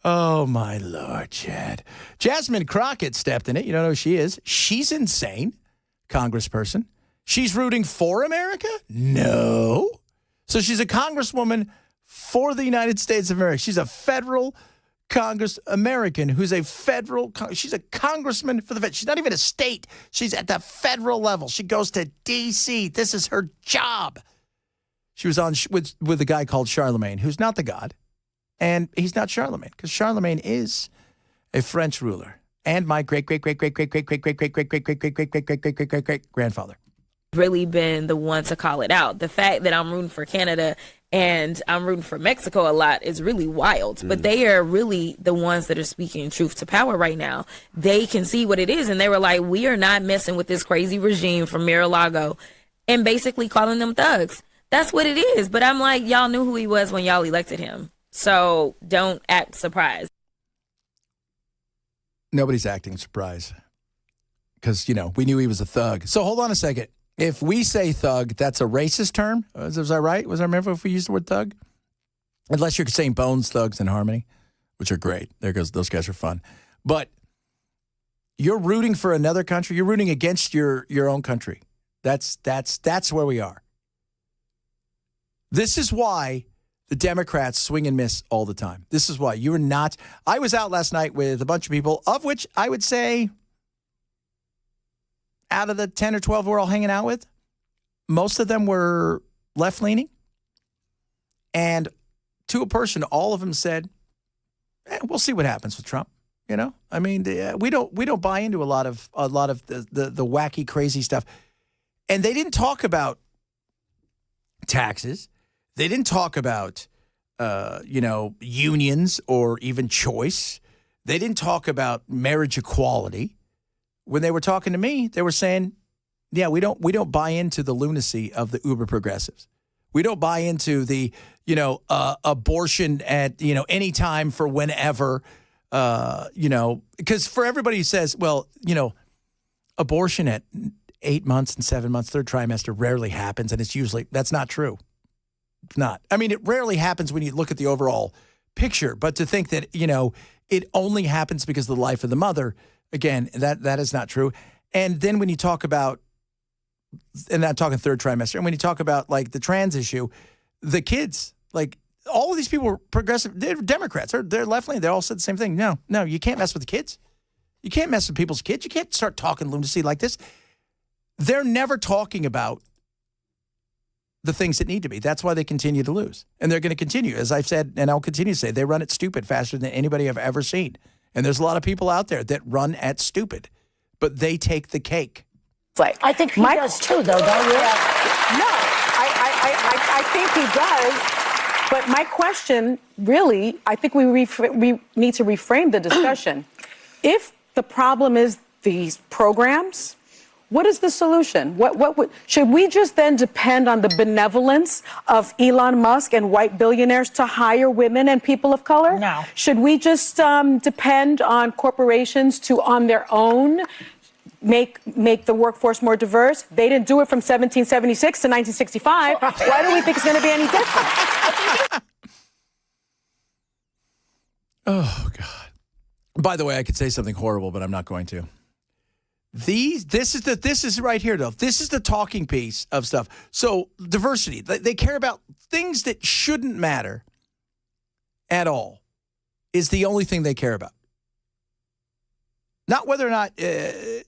Oh, my Lord, Chad. Jasmine Crockett stepped in it. You don't know who she is. She's insane, congressperson. She's rooting for America? No. So she's a congresswoman for the United States of America. She's a federal Congress American who's a federal, she's a congressman for the fed. She's not even a state. She's at the federal level. She goes to D.C. This is her job. She was on with a guy called Charlemagne, who's not the god. And he's not Charlemagne, because Charlemagne is a French ruler and my great-great-great-great-great-great-great-great-great-great-great-great-great-great-great-grandfather. Really been the one to call it out. The fact that I'm rooting for Canada and I'm rooting for Mexico a lot is really wild. But they are really the ones that are speaking truth to power right now. They can see what it is, and they were like, we are not messing with this crazy regime from Mar-a-Lago, and basically calling them thugs. That's what it is. But I'm like, y'all knew who he was when y'all elected him. So don't act surprised. Nobody's acting surprised because, we knew he was a thug. So hold on a second. If we say thug, that's a racist term? Was I right? Was I remember if we used the word thug? Unless you're saying Bones, Thugs, and Harmony, which are great. There goes, those guys are fun. But you're rooting for another country. You're rooting against your own country. That's where we are. This is why the Democrats swing and miss all the time. This is why. You're not. I was out last night with a bunch of people, of which I would say out of the 10 or 12 we're all hanging out with, most of them were left-leaning. And to a person, all of them said, we'll see what happens with Trump. I mean, we don't buy into a lot of the wacky, crazy stuff. And they didn't talk about taxes. They didn't talk about, unions or even choice. They didn't talk about marriage equality. When they were talking to me, they were saying, yeah, we don't buy into the lunacy of the uber progressives. We don't buy into the, abortion at, any time for whenever, because for everybody who says, well, abortion at 8 months and 7 months, third trimester rarely happens. And it's usually, that's not true. Not. I mean, it rarely happens when you look at the overall picture, but to think that, it only happens because of the life of the mother, again, that is not true. And then when you talk about, and I'm talking third trimester, and when you talk about like the trans issue, the kids, like all of these people were progressive, they're Democrats, they're left-leaning, they all said the same thing. No, you can't mess with the kids. You can't mess with people's kids. You can't start talking lunacy like this. They're never talking about the things that need to be. That's why they continue to lose. And they're going to continue. As I've said, and I'll continue to say, they run it stupid faster than anybody I've ever seen. And there's a lot of people out there that run at stupid, but they take the cake. I think he does too, though, don't you? No, I think he does. But my question, really, I think we need to reframe the discussion. If the problem is these programs, what is the solution? What should we just then depend on the benevolence of Elon Musk and white billionaires to hire women and people of color? No. Should we just depend on corporations to, on their own, make the workforce more diverse? They didn't do it from 1776 to 1965. Why do we think it's going to be any different? Oh, God. By the way, I could say something horrible, but I'm not going to. This is right here, though. This is the talking piece of stuff. So diversity, they care about things that shouldn't matter at all is the only thing they care about. Not whether or not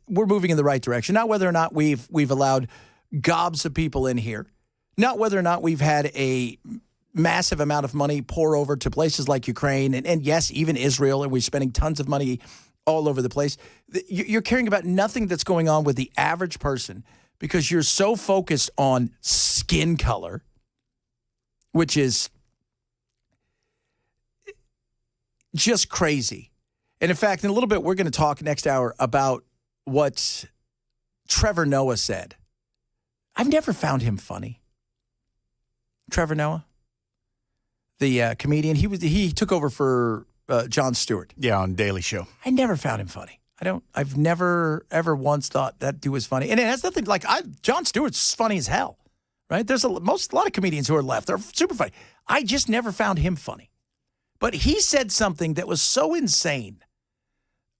we're moving in the right direction, not whether or not we've allowed gobs of people in here, not whether or not we've had a massive amount of money pour over to places like Ukraine and yes, even Israel, and we're spending tons of money all over the place. You're caring about nothing that's going on with the average person because you're so focused on skin color, which is just crazy. And in fact, in a little bit, we're going to talk next hour about what Trevor Noah said. I've never found him funny. Trevor Noah. the comedian. He took over for Jon Stewart. Yeah, on Daily Show. I never found him funny. I've never ever once thought that dude was funny. And it has nothing like Jon Stewart's funny as hell, right? There's a lot of comedians who are left. They're super funny. I just never found him funny. But he said something that was so insane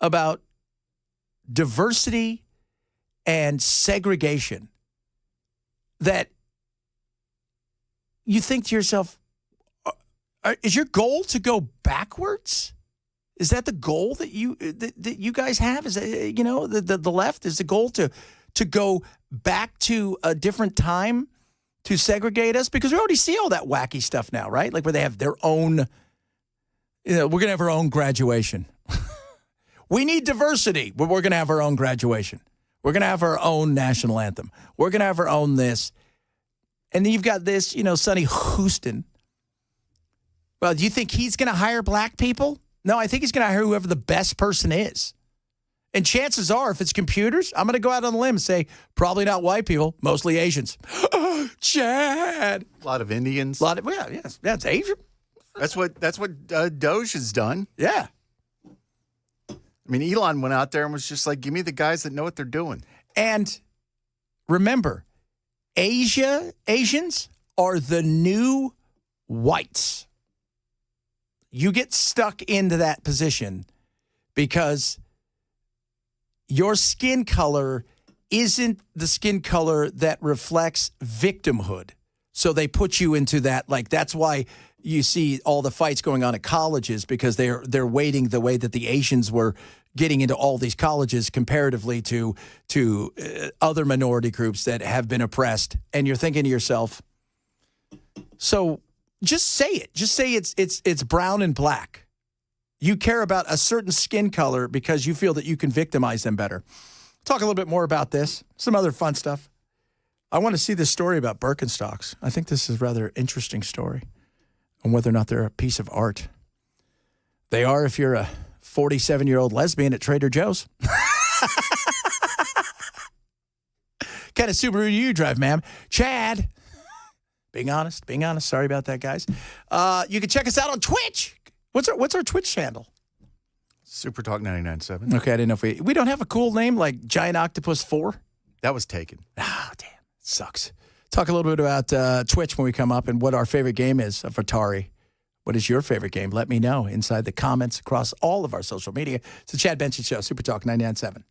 about diversity and segregation that you think to yourself, is your goal to go backwards? Is that the goal that you guys have? Is that, the left is the goal to go back to a different time to segregate us? Because we already see all that wacky stuff now, right? Like where they have their own, we're going to have our own graduation. We need diversity, but we're going to have our own graduation. We're going to have our own national anthem. We're going to have our own this. And then you've got this, Sonny Houston. Well, do you think he's going to hire black people? No, I think he's going to hire whoever the best person is. And chances are, if it's computers, I'm going to go out on a limb and say, probably not white people, mostly Asians. Chad. A lot of Indians. Yes, that's Asian. That's what Doge has done. Yeah. I mean, Elon went out there and was just like, give me the guys that know what they're doing. And remember, Asians are the new whites. You get stuck into that position because your skin color isn't the skin color that reflects victimhood. So they put you into that, that's why you see all the fights going on at colleges, because they're weighting the way that the Asians were getting into all these colleges comparatively to other minority groups that have been oppressed. And you're thinking to yourself, so just say it. Just say it's brown and black. You care about a certain skin color because you feel that you can victimize them better. Talk a little bit more about this. Some other fun stuff. I want to see this story about Birkenstocks. I think this is a rather interesting story on whether or not they're a piece of art. They are if you're a 47-year-old lesbian at Trader Joe's. Kind of Subaru do you drive, ma'am? Chad. Being honest. Sorry about that, guys. You can check us out on Twitch. What's our Twitch handle? Super Talk 99.7. Okay, I didn't know if we don't have a cool name like Giant Octopus 4. That was taken. Ah, damn. Sucks. Talk a little bit about Twitch when we come up and what our favorite game is of Atari. What is your favorite game? Let me know inside the comments across all of our social media. It's the Chad Benson Show, Super Talk 99.7.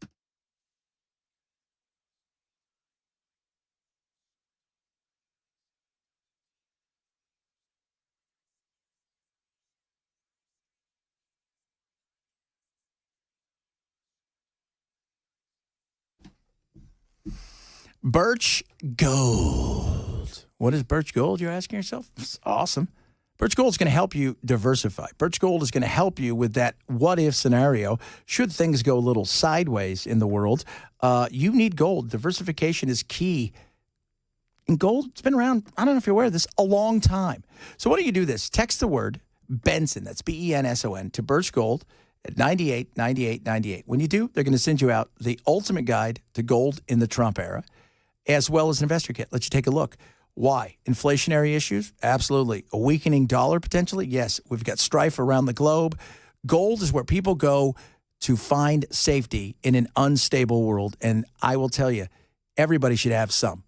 Birch Gold. What is Birch Gold, you're asking yourself? It's awesome. Birch Gold is going to help you diversify. Birch Gold is going to help you with that what-if scenario. Should things go a little sideways in the world, you need gold. Diversification is key. And gold's been around, I don't know if you're aware of this, a long time. So why don't you do this? Text the word Benson, that's B-E-N-S-O-N, to Birch Gold at 989898. When you do, they're going to send you out the ultimate guide to gold in the Trump era, as well as an investor kit. Let you take a look. Why? Inflationary issues? Absolutely. A weakening dollar potentially? Yes. We've got strife around the globe. Gold is where people go to find safety in an unstable world. And I will tell you, everybody should have some.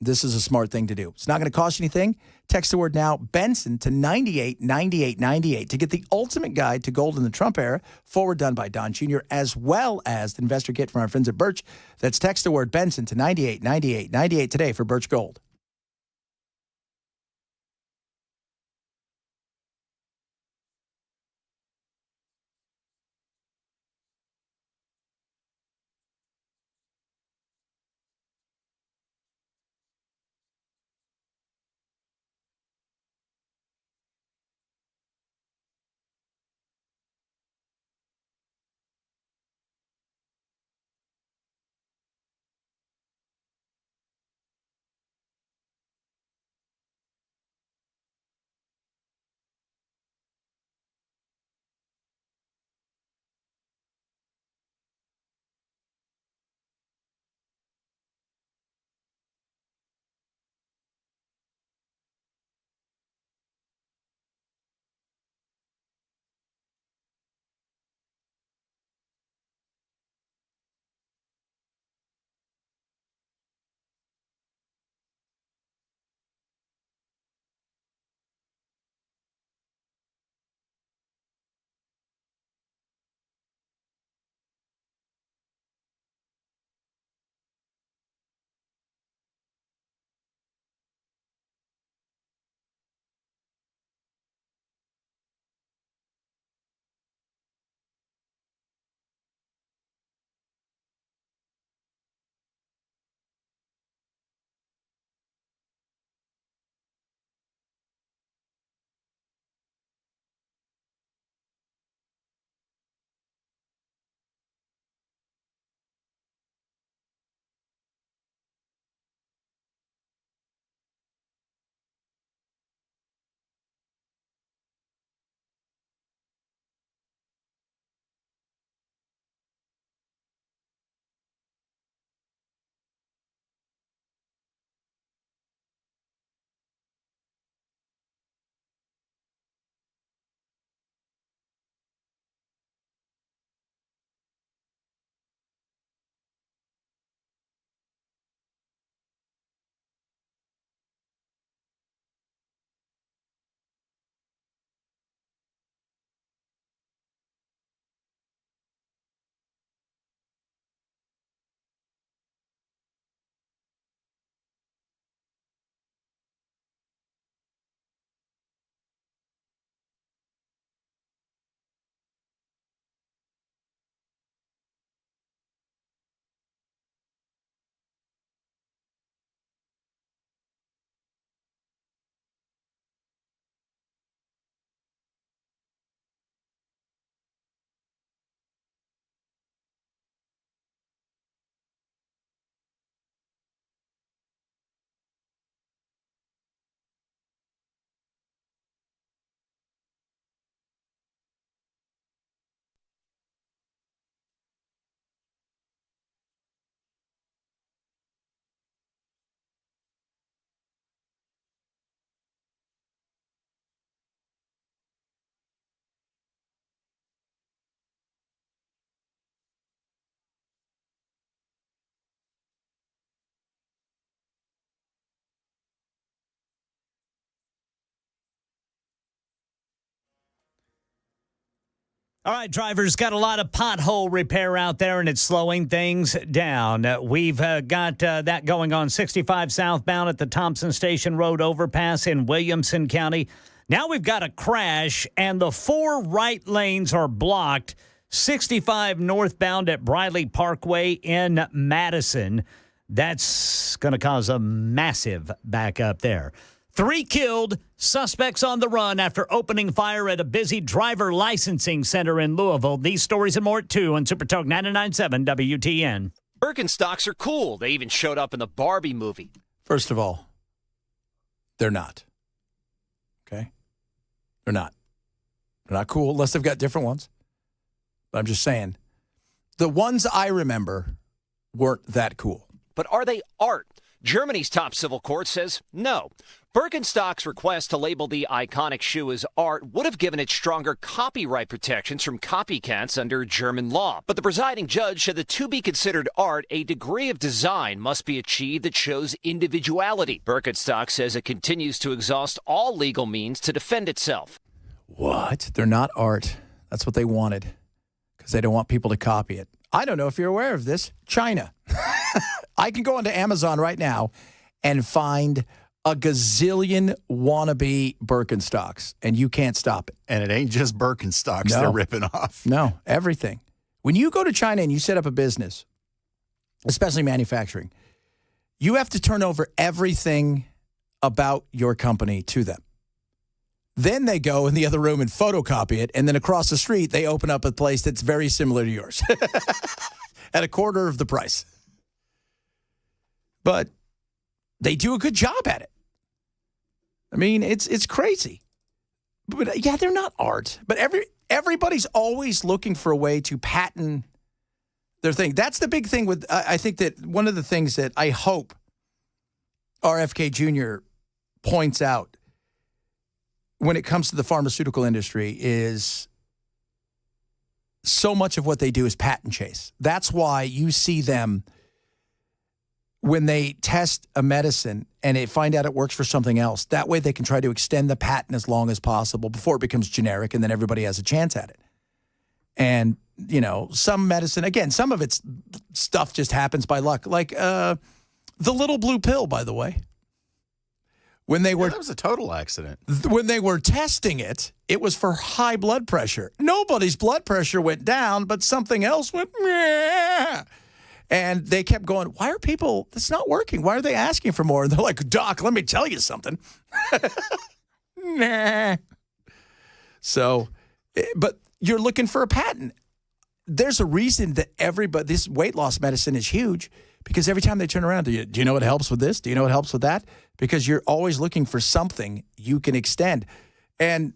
This is a smart thing to do. It's not going to cost you anything. Text the word now, Benson, to 989898 to get the ultimate guide to gold in the Trump era, forward done by Don Jr., as well as the investor kit from our friends at Birch. That's text the word Benson to 989898 today for Birch Gold. All right, drivers, got a lot of pothole repair out there, and it's slowing things down. We've got that going on 65 southbound at the Thompson Station Road overpass in Williamson County. Now we've got a crash, and the 4 right lanes are blocked. 65 northbound at Briley Parkway in Madison. That's going to cause a massive backup there. 3 killed, suspects on the run after opening fire at a busy driver licensing center in Louisville. These stories and more at 2 on Super Talk 99.7 WTN. Birkenstocks are cool. They even showed up in the Barbie movie. First of all, they're not. Okay? They're not. They're not cool unless they've got different ones. But I'm just saying, the ones I remember weren't that cool. But are they art? Germany's top civil court says no. Birkenstock's request to label the iconic shoe as art would have given it stronger copyright protections from copycats under German law. But the presiding judge said that to be considered art, a degree of design must be achieved that shows individuality. Birkenstock says it continues to exhaust all legal means to defend itself. What? They're not art. That's what they wanted because they don't want people to copy it. I don't know if you're aware of this. China. I can go onto Amazon right now and find a gazillion wannabe Birkenstocks, and you can't stop it. And it ain't just Birkenstocks they're ripping off. No, everything. When you go to China and you set up a business, especially manufacturing, you have to turn over everything about your company to them. Then they go in the other room and photocopy it, and then across the street, they open up a place that's very similar to yours at a quarter of the price. But they do a good job at it. I mean, it's crazy. But yeah, they're not art. But everybody's always looking for a way to patent their thing. That's the big thing with, I think that one of the things that I hope RFK Jr. points out when it comes to the pharmaceutical industry is so much of what they do is patent chase. That's why you see them when they test a medicine and they find out it works for something else. That way they can try to extend the patent as long as possible before it becomes generic, and then everybody has a chance at it. And, you know, some medicine, again, some of its stuff just happens by luck. Like the little blue pill, by the way. When they were, that was a total accident. When they were testing it, it was for high blood pressure. Nobody's blood pressure went down, but something else went, meh. And they kept going, why are people, that's not working. Why are they asking for more? And they're like, Doc, let me tell you something. Nah. So, but you're looking for a patent. There's a reason that this weight loss medicine is huge, because every time they turn around, do you know what helps with this? Do you know what helps with that? Because you're always looking for something you can extend. And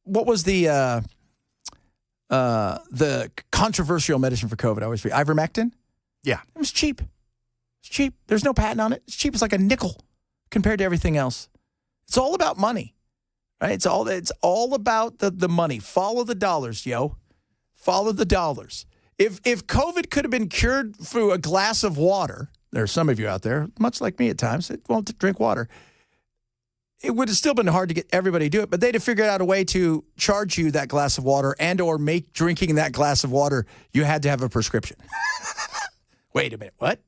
what was the controversial medicine for COVID? I always forget. Ivermectin? Yeah. It was cheap. It's cheap. There's no patent on it. It's cheap. It's like a nickel compared to everything else. It's all about money, right? It's all about the money. Follow the dollars, yo. Follow the dollars. If COVID could have been cured through a glass of water, there are some of you out there, much like me at times, that won't drink water. It would have still been hard to get everybody to do it, but they'd have figured out a way to charge you that glass of water and or make drinking that glass of water, you had to have a prescription. Wait a minute, what?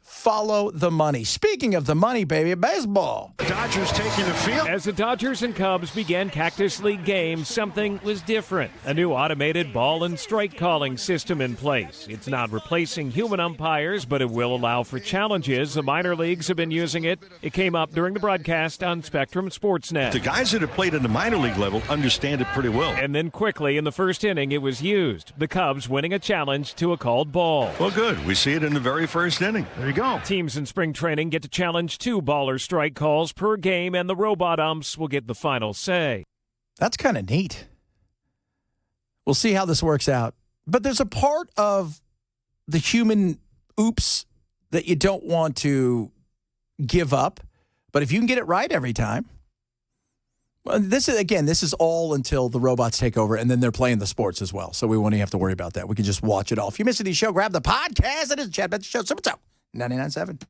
Follow the money. Speaking of the money, baby, baseball. Dodgers taking the field. As the Dodgers and Cubs began Cactus League games, something was different. A new automated ball and strike calling system in place. It's not replacing human umpires, but it will allow for challenges. The minor leagues have been using it. It came up during the broadcast on Spectrum Sportsnet. The guys that have played at the minor league level understand it pretty well. And then quickly in the first inning, it was used. The Cubs winning a challenge to a called ball. Well, good. We see it in the very first inning. There you go. Teams in spring training get to challenge 2 ball or strike calls per game, and the robot umps will get the final say. That's kind of neat. We'll see how this works out. But there's a part of the human oops that you don't want to give up. But if you can get it right every time, well, this is all until the robots take over, and then they're playing the sports as well. So we won't even have to worry about that. We can just watch it all. If you missed any show, grab the podcast. It is Chad Benson Show. Super 99.7.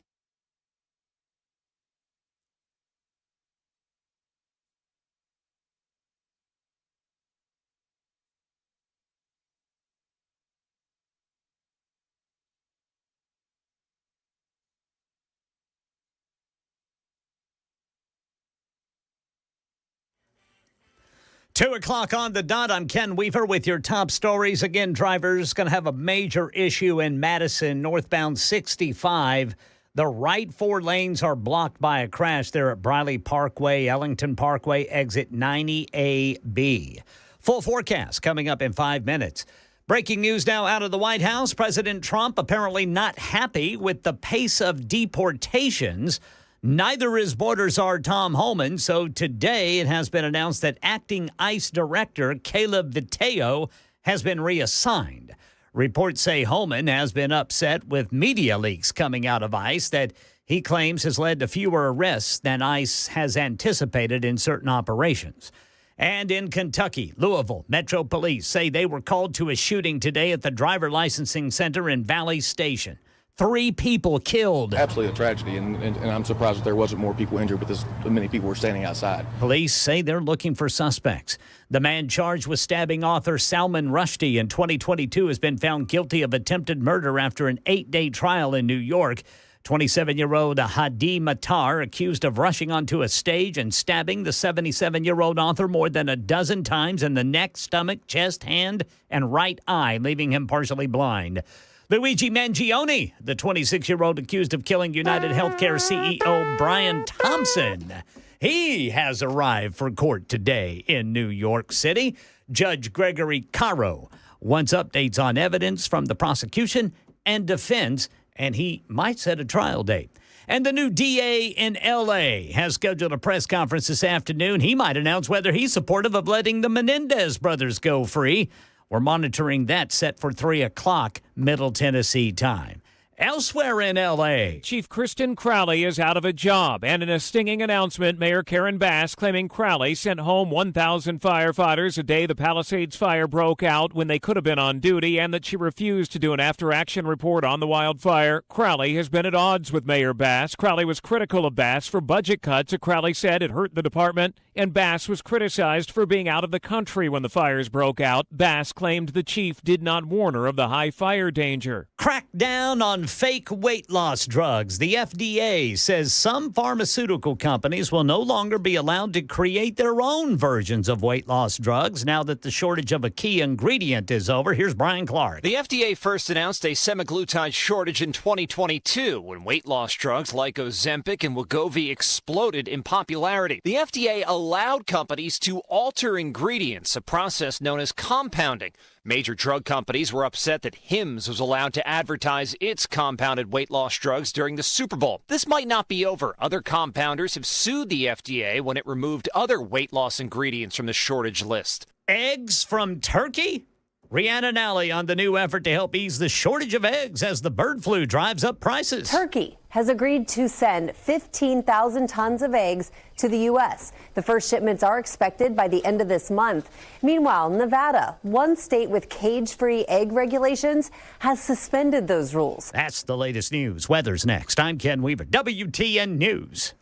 2 o'clock on the dot. I'm Ken Weaver with your top stories. Again, drivers going to have a major issue in Madison, northbound 65. The right 4 lanes are blocked by a crash there at Briley Parkway, Ellington Parkway, exit 90AB. Full forecast coming up in 5 minutes. Breaking news now out of the White House. President Trump apparently not happy with the pace of deportations. Neither is Border Czar Tom Homan, so today it has been announced that acting ICE Director Caleb Viteo has been reassigned. Reports say Homan has been upset with media leaks coming out of ICE that he claims has led to fewer arrests than ICE has anticipated in certain operations. And in Kentucky, Louisville, Metro Police say they were called to a shooting today at the driver licensing center in Valley Station. 3 people killed. Absolutely a tragedy, and I'm surprised that there wasn't more people injured because many people were standing outside. Police say they're looking for suspects. The man charged with stabbing author Salman Rushdie in 2022 has been found guilty of attempted murder after an 8-day trial in New York. 27-year-old Hadi Matar accused of rushing onto a stage and stabbing the 77-year-old author more than a dozen times in the neck, stomach, chest, hand, and right eye, leaving him partially blind. Luigi Mangioni, the 26-year-old accused of killing United Healthcare CEO Brian Thompson. He has arrived for court today in New York City. Judge Gregory Caro wants updates on evidence from the prosecution and defense, and he might set a trial date. And the new DA in L.A. has scheduled a press conference this afternoon. He might announce whether he's supportive of letting the Menendez brothers go free. We're monitoring that, set for 3 o'clock Middle Tennessee time. Elsewhere in L.A., Chief Kristen Crowley is out of a job, and in a stinging announcement, Mayor Karen Bass claiming Crowley sent home 1,000 firefighters a day the Palisades fire broke out when they could have been on duty, and that she refused to do an after-action report on the wildfire. Crowley has been at odds with Mayor Bass. Crowley was critical of Bass for budget cuts that Crowley said it hurt the department, and Bass was criticized for being out of the country when the fires broke out. Bass claimed the chief did not warn her of the high fire danger. Crackdown on fake weight loss drugs. The FDA says some pharmaceutical companies will no longer be allowed to create their own versions of weight loss drugs now that the shortage of a key ingredient is over. Here's Brian Clark. The FDA first announced a semaglutide shortage in 2022 when weight loss drugs like Ozempic and Wegovy exploded in popularity. The FDA allowed companies to alter ingredients, a process known as compounding. Major drug companies were upset that Hims was allowed to advertise its compounded weight loss drugs during the Super Bowl. This might not be over. Other compounders have sued the FDA when it removed other weight loss ingredients from the shortage list. Eggs from Turkey? Rhiannon Alley on the new effort to help ease the shortage of eggs as the bird flu drives up prices. Turkey has agreed to send 15,000 tons of eggs to the U.S. The first shipments are expected by the end of this month. Meanwhile, Nevada, one state with cage-free egg regulations, has suspended those rules. That's the latest news. Weather's next. I'm Ken Weaver, WTN News.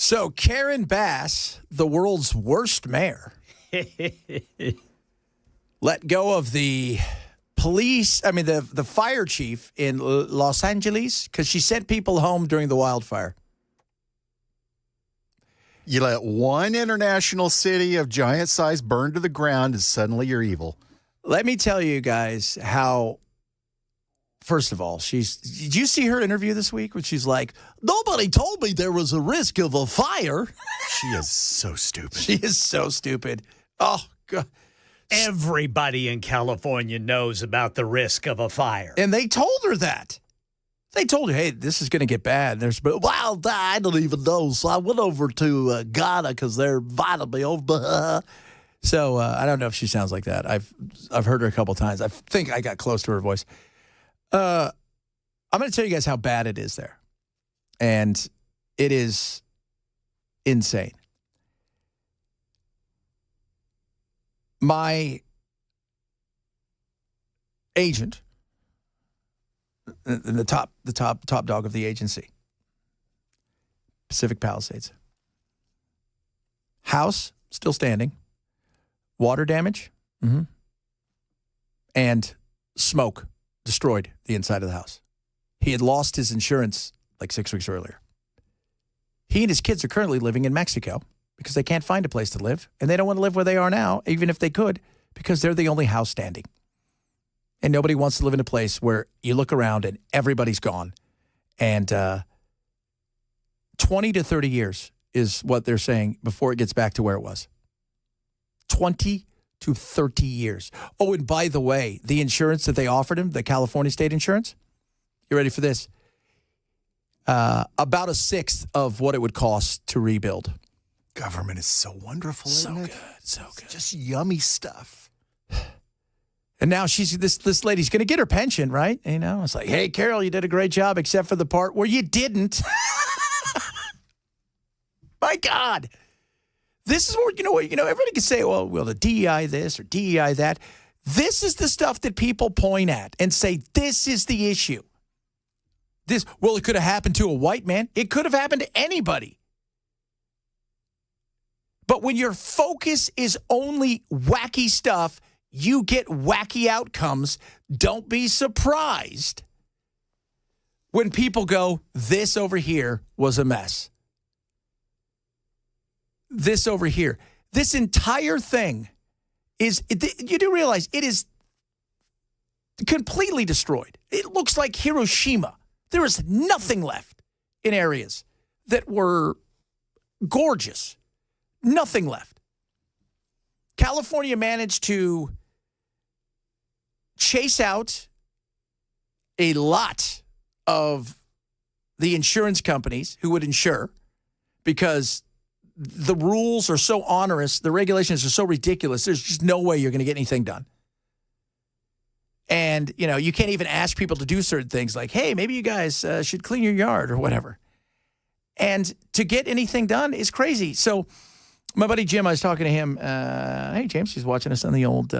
So Karen Bass, the world's worst mayor, let go of the the fire chief in Los Angeles because she sent people home during the wildfire. You let one international city of giant size burn to the ground and suddenly you're evil. Let me tell you guys how, first of all, did you see her interview this week where she's like, nobody told me there was a risk of a fire? She is so stupid. She is so stupid. Oh, God. Everybody in California knows about the risk of a fire. And they told her that. They told her, hey, this is going to get bad. Well, I don't even know. So I went over to Ghana because they're inviting me over. So I don't know if she sounds like that. I've heard her a couple times. I think I got close to her voice. I'm going to tell you guys how bad it is there. And it is insane. My agent, the top dog of the agency, Pacific Palisades. House still standing. Water damage. Mm-hmm. And smoke destroyed the inside of the house. He had lost his insurance like 6 weeks earlier. He and his kids are currently living in Mexico because they can't find a place to live, and they don't want to live where they are now, even if they could, because they're the only house standing. And nobody wants to live in a place where you look around and everybody's gone. And 20 to 30 years is what they're saying before it gets back to where it was. 20 to 30 years. Oh, and by the way, the insurance that they offered him, the California state insurance, you ready for this? About a sixth of what it would cost to rebuild. Government is so wonderful, isn't it? So good. Just yummy stuff. And now this lady's going to get her pension, right? You know, it's like, hey, Carol, you did a great job, except for the part where you didn't. My God. This is where, everybody can say, well, the DEI this or DEI that. This is the stuff that people point at and say, this is the issue. It could have happened to a white man. It could have happened to anybody. But when your focus is only wacky stuff, you get wacky outcomes. Don't be surprised when people go, this over here was a mess. This over here. This entire thing you do realize it is completely destroyed. It looks like Hiroshima. There is nothing left in areas that were gorgeous. Nothing left. California managed to chase out a lot of the insurance companies who would insure because the rules are so onerous, the regulations are so ridiculous, there's just no way you're going to get anything done. And, you can't even ask people to do certain things like, hey, maybe you guys should clean your yard or whatever. And to get anything done is crazy. So my buddy Jim, I was talking to him. Hey, James, he's watching us on the old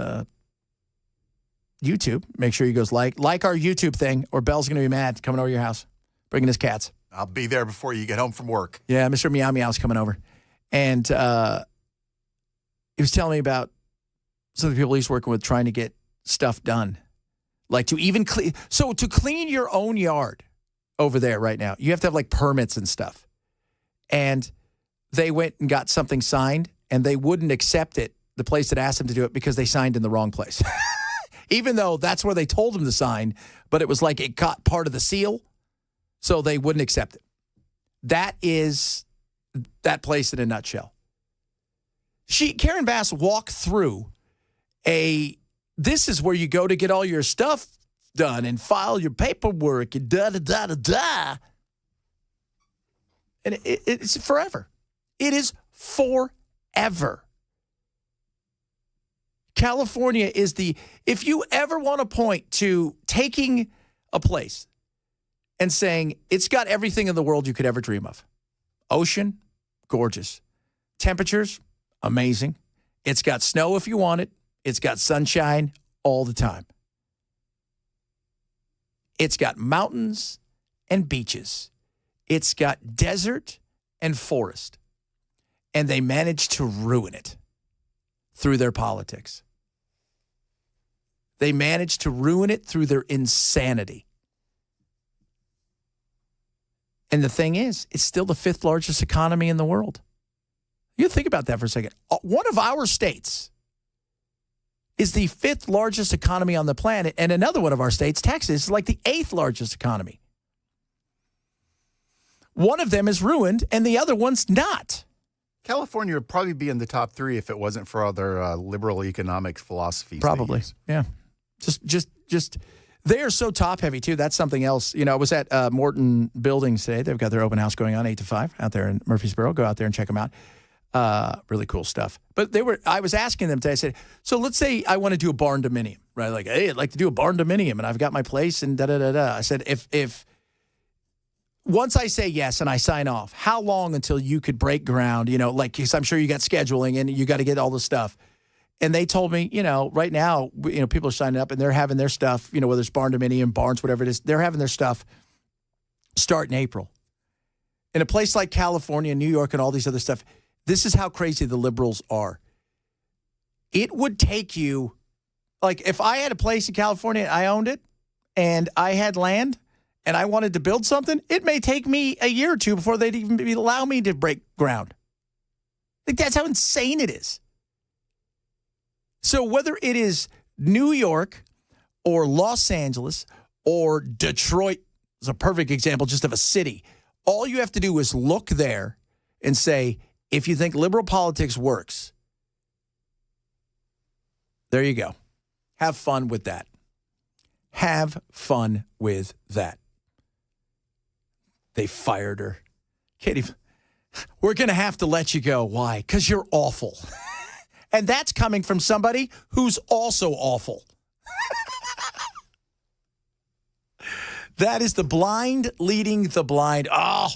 YouTube. Make sure he goes like our YouTube thing or Belle's going to be mad coming over to your house, bringing his cats. I'll be there before you get home from work. Yeah, Mr. Meow Meow's coming over. And he was telling me about some of the people he's working with trying to get stuff done. Like to even clean. So to clean your own yard over there right now, you have to have like permits and stuff. And they went and got something signed and they wouldn't accept it, the place that asked them to do it, because they signed in the wrong place. Even though that's where they told them to sign, but it was like it got part of the seal. So they wouldn't accept it. That is that place in a nutshell. Karen Bass walked through this is where you go to get all your stuff done and file your paperwork and da-da-da-da-da. And it's forever. It is forever. California is if you ever want to point to taking a place and saying it's got everything in the world you could ever dream of. Ocean, gorgeous. Temperatures, amazing. It's got snow if you want it. It's got sunshine all the time. It's got mountains and beaches. It's got desert and forest, and they managed to ruin it through their politics. They managed to ruin it through their insanity. And the thing is, it's still the 5th largest economy in the world. You think about that for a second. One of our states is the 5th largest economy on the planet, and another one of our states, Texas, is like the 8th largest economy. One of them is ruined, and the other one's not. California would probably be in the top 3 if it wasn't for other liberal economic philosophies. Probably, yeah. Just they are so top-heavy, too. That's something else. You know, I was at Morton Buildings today. They've got their open house going on 8 to 5 out there in Murfreesboro. Go out there and check them out. Really cool stuff. But I was asking them today, I said, so let's say I want to do a barn dominium, right? Like, hey, I'd like to do a barn dominium, and I've got my place, and da-da-da-da. I said, if once I say yes and I sign off, how long until you could break ground, you know, like, because I'm sure you got scheduling and you got to get all the stuff. And they told me, you know, right now, you know, people are signing up and they're having their stuff, you know, whether it's barn dominium, barns, whatever it is, they're having their stuff start in April. In a place like California, New York, and all these other stuff, this is how crazy the liberals are. It would take you, like, if I had a place in California, I owned it, and I had land, and I wanted to build something, it may take me a year or two before they'd even allow me to break ground. Like, that's how insane it is. So whether it is New York or Los Angeles or Detroit is a perfect example just of a city, all you have to do is look there and say, if you think liberal politics works, there you go. Have fun with that. Have fun with that. They fired her. Katie, we're going to have to let you go. Why? Because you're awful. And that's coming from somebody who's also awful. That is the blind leading the blind. Oh,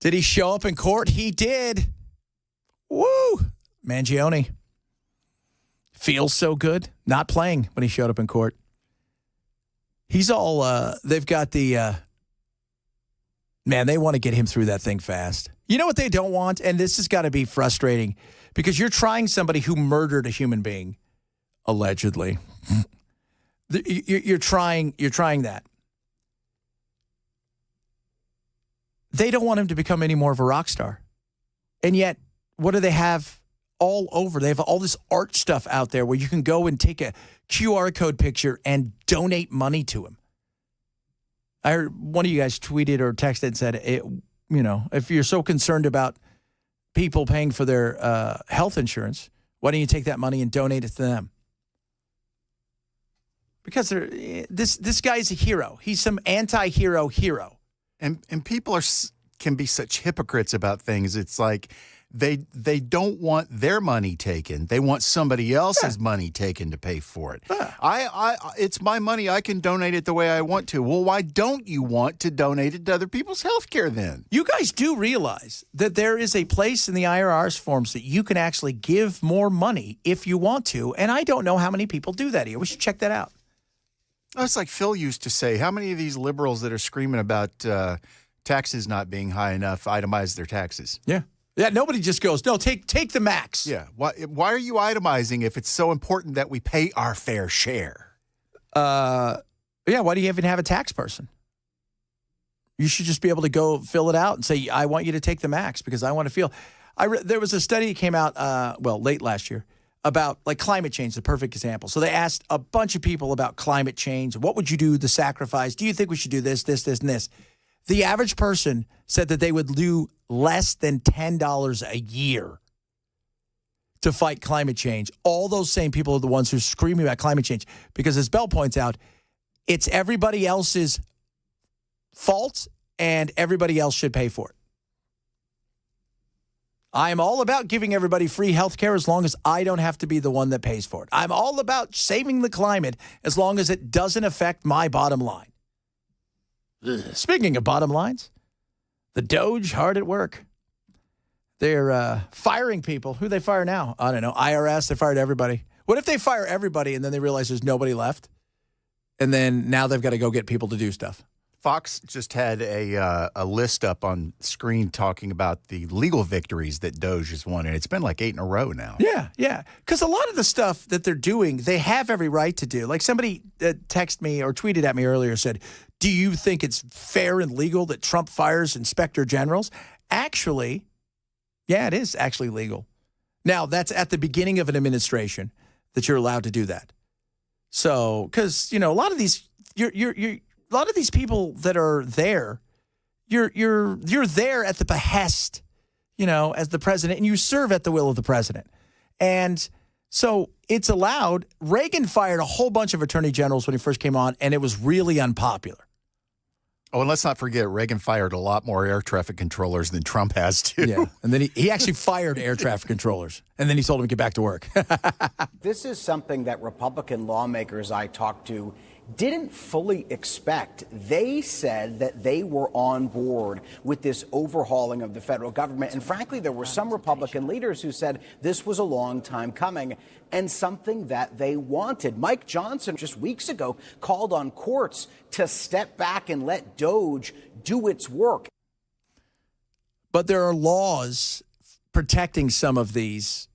did he show up in court? He did. Woo! Mangioni. Feels so good. Not playing when he showed up in court. He's all, they've got the, man, they want to get him through that thing fast. You know what they don't want? And this has got to be frustrating because you're trying somebody who murdered a human being, allegedly. You're trying that. They don't want him to become any more of a rock star. And yet, what do they have all over? They have all this art stuff out there where you can go and take a QR code picture and donate money to him. I heard one of you guys tweeted or texted and said, you know, if you're so concerned about people paying for their health insurance, why don't you take that money and donate it to them? Because this guy's a hero. He's some anti-hero hero. And people can be such hypocrites about things. It's like they don't want their money taken. They want somebody else's money taken to pay for it. It's my money. I can donate it the way I want to. Well, why don't you want to donate it to other people's health care then? You guys do realize that there is a place in the IRS forms that you can actually give more money if you want to. And I don't know how many people do that here. We should check that out. It's like Phil used to say, how many of these liberals that are screaming about taxes not being high enough itemize their taxes? Yeah. Yeah, nobody just goes, no, take the max. Yeah. Why are you itemizing if it's so important that we pay our fair share? Yeah, why do you even have a tax person? You should just be able to go fill it out and say, I want you to take the max because I want to feel. There was a study that came out, late last year, about like climate change, the perfect example. So they asked a bunch of people about climate change. What would you do to sacrifice? Do you think we should do this, this, this, and this? The average person said that they would do less than $10 a year to fight climate change. All those same people are the ones who are screaming about climate change because, as Bell points out, it's everybody else's fault and everybody else should pay for it. I am all about giving everybody free health care as long as I don't have to be the one that pays for it. I'm all about saving the climate as long as it doesn't affect my bottom line. Speaking of bottom lines, the Doge hard at work. They're firing people. Who they fire now? I don't know. IRS, they fired everybody. What if they fire everybody and then they realize there's nobody left? And then now they've got to go get people to do stuff. Fox just had a list up on screen talking about the legal victories that Doge has won, and it's been like 8 in a row now. Yeah. Because a lot of the stuff that they're doing, they have every right to do. Like somebody texted me or tweeted at me earlier, said, do you think it's fair and legal that Trump fires inspector generals? Actually, yeah, it is actually legal. Now, that's at the beginning of an administration that you're allowed to do that. So, because, a lot of these, a lot of these people that are there, you're there at the behest, as the president, and you serve at the will of the president. And so it's allowed. Reagan fired a whole bunch of attorney generals when he first came on, and it was really unpopular. Oh, and let's not forget, Reagan fired a lot more air traffic controllers than Trump has, too. Yeah, and then he actually fired air traffic controllers, and then he told them to get back to work. This is something that Republican lawmakers I talked to didn't fully expect. They said that they were on board with this overhauling of the federal government. And frankly, there were some Republican leaders who said this was a long time coming and something that they wanted. Mike Johnson just weeks ago called on courts to step back and let Doge do its work. But there are laws protecting some of these.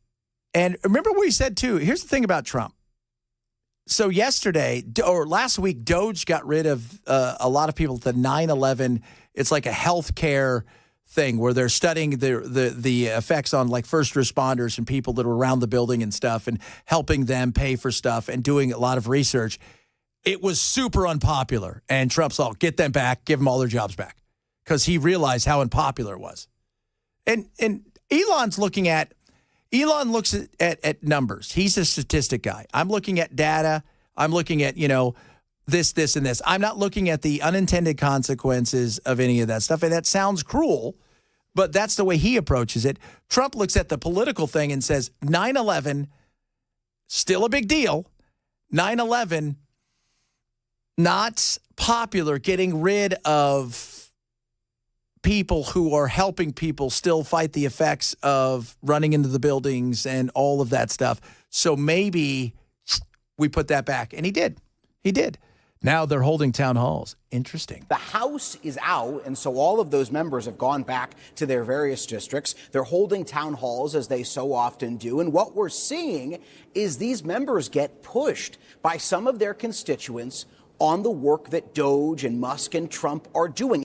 And remember what he said, too. Here's the thing about Trump. So yesterday, or last week, Doge got rid of a lot of people at the 9/11. It's like a healthcare thing where they're studying the effects on like first responders and people that are around the building and stuff and helping them pay for stuff and doing a lot of research. It was super unpopular. And Trump's all, get them back, give them all their jobs back, because he realized how unpopular it was. And Elon looks at numbers. He's a statistic guy. I'm looking at data. I'm looking at, this, and this. I'm not looking at the unintended consequences of any of that stuff. And that sounds cruel, but that's the way he approaches it. Trump looks at the political thing and says, 9/11, still a big deal. 9/11, not popular, getting rid of people who are helping people still fight the effects of running into the buildings and all of that stuff. So maybe we put that back. And he did. He did. Now they're holding town halls. Interesting. The House is out, and so all of those members have gone back to their various districts. They're holding town halls, as they so often do. And what we're seeing is these members get pushed by some of their constituents on the work that Doge and Musk and Trump are doing.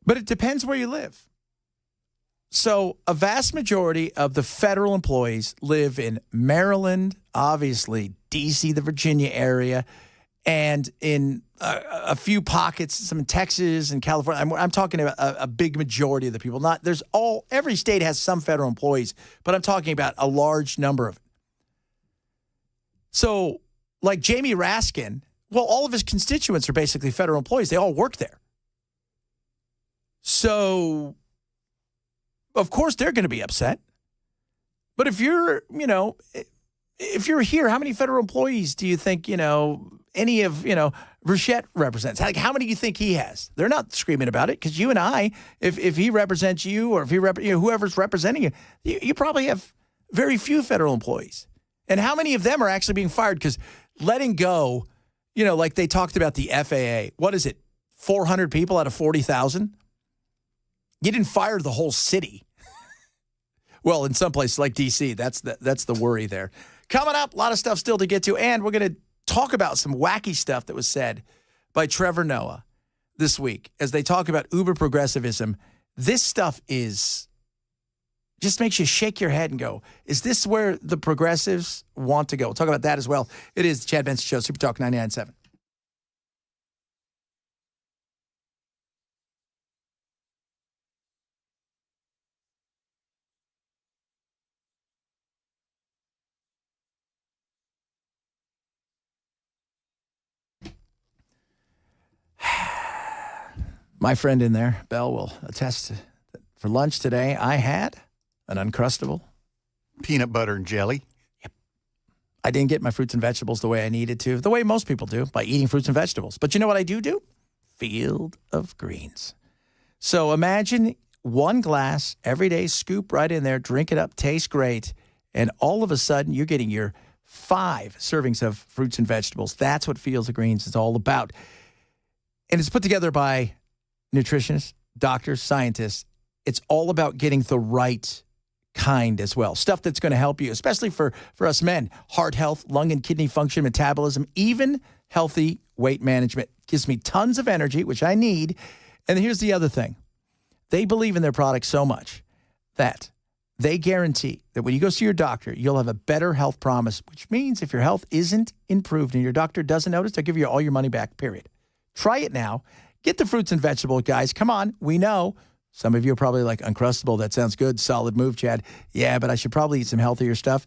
But it depends where you live. So a vast majority of the federal employees live in Maryland, obviously D.C., the Virginia area, and in a few pockets, some in Texas and California. I'm talking about a big majority of the people. Every state has some federal employees, but I'm talking about a large number of it. So like Jamie Raskin, well, all of his constituents are basically federal employees. They all work there. So, of course, they're going to be upset. But if you're here, how many federal employees do you think, any of, Rochette represents? How many do you think he has? They're not screaming about it because you and I, if he represents you or if he whoever's representing you, you probably have very few federal employees. And how many of them are actually being fired? Because letting go, like they talked about the FAA, what is it, 400 people out of 40,000? You didn't fire the whole city. Well, in some places like D.C., that's the worry there. Coming up, a lot of stuff still to get to, and we're going to talk about some wacky stuff that was said by Trevor Noah this week as they talk about uber progressivism. This stuff just makes you shake your head and go, is this where the progressives want to go? We'll talk about that as well. It is the Chad Benson Show, Super Talk 99.7. My friend in there, Bell, will attest to that. For lunch today, I had an Uncrustable. Peanut butter and jelly. Yep. I didn't get my fruits and vegetables the way I needed to, the way most people do, by eating fruits and vegetables. But you know what I do? Field of greens. So imagine one glass every day, scoop right in there, drink it up, tastes great, and all of a sudden you're getting your 5 servings of fruits and vegetables. That's what Fields of Greens is all about. And it's put together by nutritionists, doctors, scientists. It's all about getting the right kind as well. Stuff that's going to help you, especially for us men. Heart health, lung and kidney function, metabolism, even healthy weight management. Gives me tons of energy, which I need. And here's the other thing. They believe in their product so much that they guarantee that when you go see your doctor, you'll have a better health promise, which means if your health isn't improved and your doctor doesn't notice, they'll give you all your money back, period. Try it now. Get the fruits and vegetables, guys. Come on. We know. Some of you are probably like, Uncrustable, that sounds good. Solid move, Chad. Yeah, but I should probably eat some healthier stuff.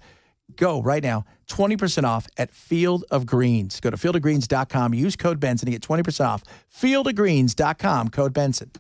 Go right now. 20% off at Field of Greens. Go to fieldofgreens.com. Use code Benson to get 20% off. Fieldofgreens.com, code Benson.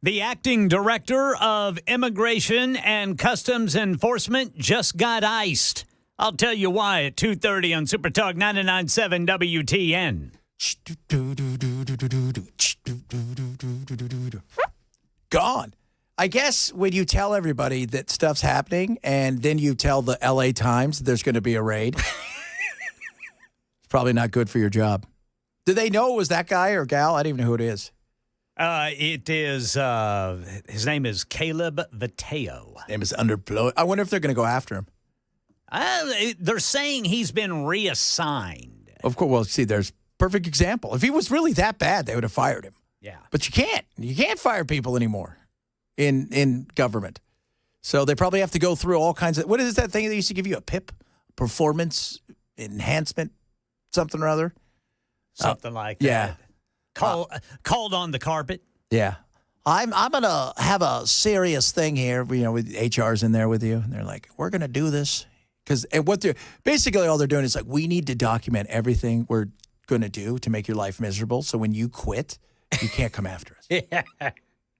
The acting director of Immigration and Customs Enforcement just got iced. I'll tell you why at 2:30 on Super Talk 99.7 WTN. Gone. I guess when you tell everybody that stuff's happening and then you tell the LA Times there's going to be a raid, it's probably not good for your job. Did they know it was that guy or gal? I don't even know who it is. It is, his name is Caleb Viteo. Name is underblown. I wonder if they're going to go after him. They're saying he's been reassigned. Of course. Well, see, there's perfect example. If he was really that bad, they would have fired him. Yeah. But you can't. You can't fire people anymore in government. So they probably have to go through all kinds of, what is that thing they used to give you, a PIP? Performance enhancement, something or other? Something like that. Yeah. Called on the carpet. Yeah. I'm going to have a serious thing here, with HR's in there with you. And they're like, we're going to do this. And what they're basically all they're doing is like, we need to document everything we're going to do to make your life miserable. So when you quit, you can't come after us. Yeah.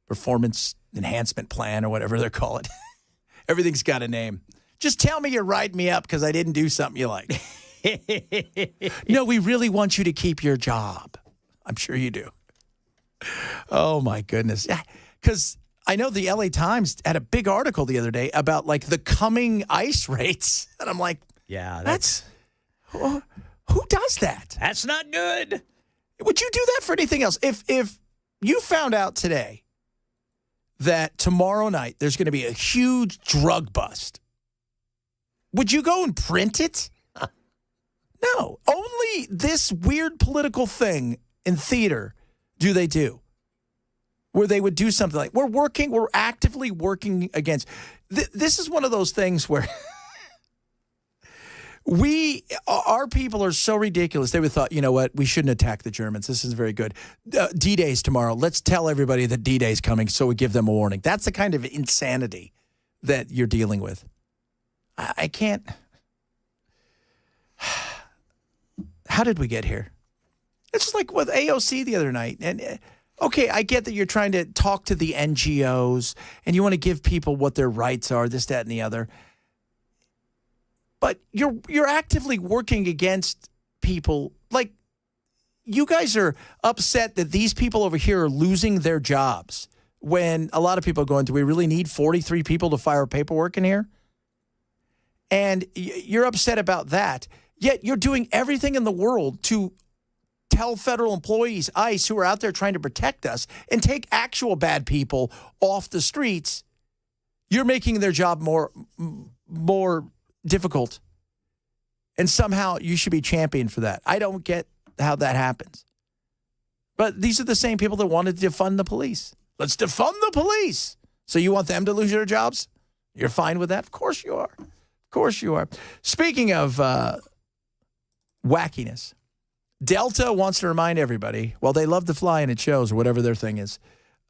Performance enhancement plan or whatever they're calling it. Everything's got a name. Just tell me you're writing me up because I didn't do something you like. No, we really want you to keep your job. I'm sure you do. Oh, my goodness. Because I know the LA Times had a big article the other day about, like, the coming ICE rates. And I'm like, yeah, that's Who does that? That's not good. Would you do that for anything else? If you found out today that tomorrow night there's going to be a huge drug bust, would you go and print it? No. Only this weird political thing in theater do they do, where they would do something like, we're actively working against. This is one of those things where our people are so ridiculous. They would thought, you know what, we shouldn't attack the Germans. This is very good. D-Day's tomorrow. Let's tell everybody that D-Day's coming so we give them a warning. That's the kind of insanity that you're dealing with. I can't. How did we get here? It's just like with AOC the other night. And okay, I get that you're trying to talk to the NGOs and you want to give people what their rights are, this, that, and the other. But you're actively working against people. Like, you guys are upset that these people over here are losing their jobs when a lot of people are going, do we really need 43 people to file paperwork in here? And you're upset about that. Yet you're doing everything in the world to tell federal employees, ICE, who are out there trying to protect us and take actual bad people off the streets. You're making their job more difficult. And somehow you should be championed for that. I don't get how that happens. But these are the same people that wanted to defund the police. Let's defund the police. So you want them to lose their jobs? You're fine with that? Of course you are. Of course you are. Speaking of wackiness, Delta wants to remind everybody, well, they love to fly and it shows, or whatever their thing is.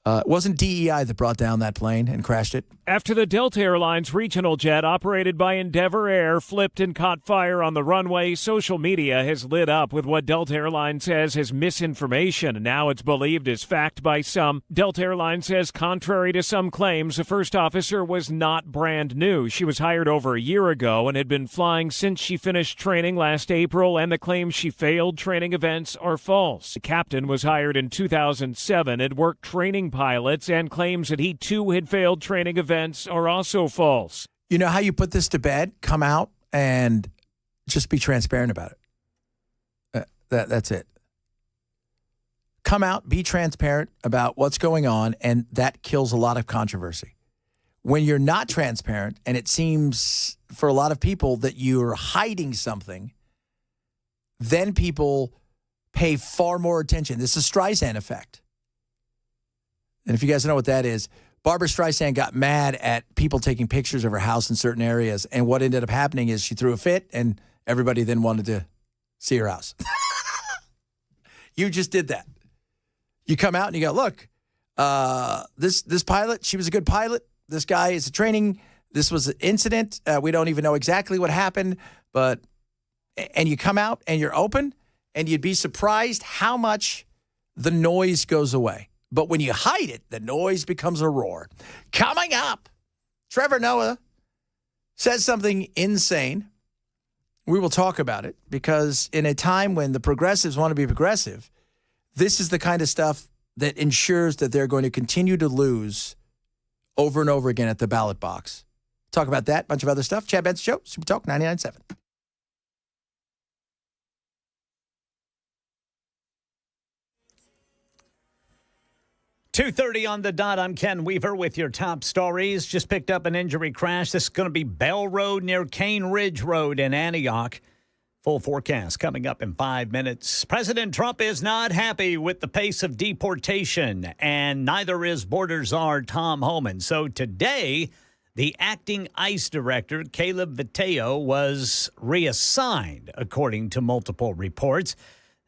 It wasn't DEI that brought down that plane and crashed it. After the Delta Airlines regional jet operated by Endeavor Air flipped and caught fire on the runway, social media has lit up with what Delta Airlines says is misinformation, and now it's believed as fact by some. Delta Airlines says, contrary to some claims, the first officer was not brand new. She was hired over a year ago and had been flying since she finished training last April, and the claims she failed training events are false. The captain was hired in 2007, had worked training pilots, and claims that he too had failed training events are also false. You know how you put this to bed? Come out and just be transparent about it. That's it. Come out, be transparent about what's going on, and that kills a lot of controversy. When you're not transparent, and it seems for a lot of people that you're hiding something, then people pay far more attention. This is Streisand effect. And if you guys know what that is, Barbara Streisand got mad at people taking pictures of her house in certain areas. And what ended up happening is she threw a fit and everybody then wanted to see her house. You just did that. You come out and you go, look, this pilot, she was a good pilot. This guy is a training. This was an incident. We don't even know exactly what happened. And you come out and you're open and you'd be surprised how much the noise goes away. But when you hide it, the noise becomes a roar. Coming up, Trevor Noah says something insane. We will talk about it because in a time when the progressives want to be progressive, this is the kind of stuff that ensures that they're going to continue to lose over and over again at the ballot box. Talk about that, bunch of other stuff. Chad Benson Show, Super Talk 99.7. 2:30 on the dot. I'm Ken Weaver with your top stories. Just picked up an injury crash. This is going to be Bell Road near Cane Ridge Road in Antioch. Full forecast coming up in 5 minutes. President Trump is not happy with the pace of deportation, and neither is border czar Tom Homan. So today, the acting ICE director, Caleb Viteo, was reassigned, according to multiple reports.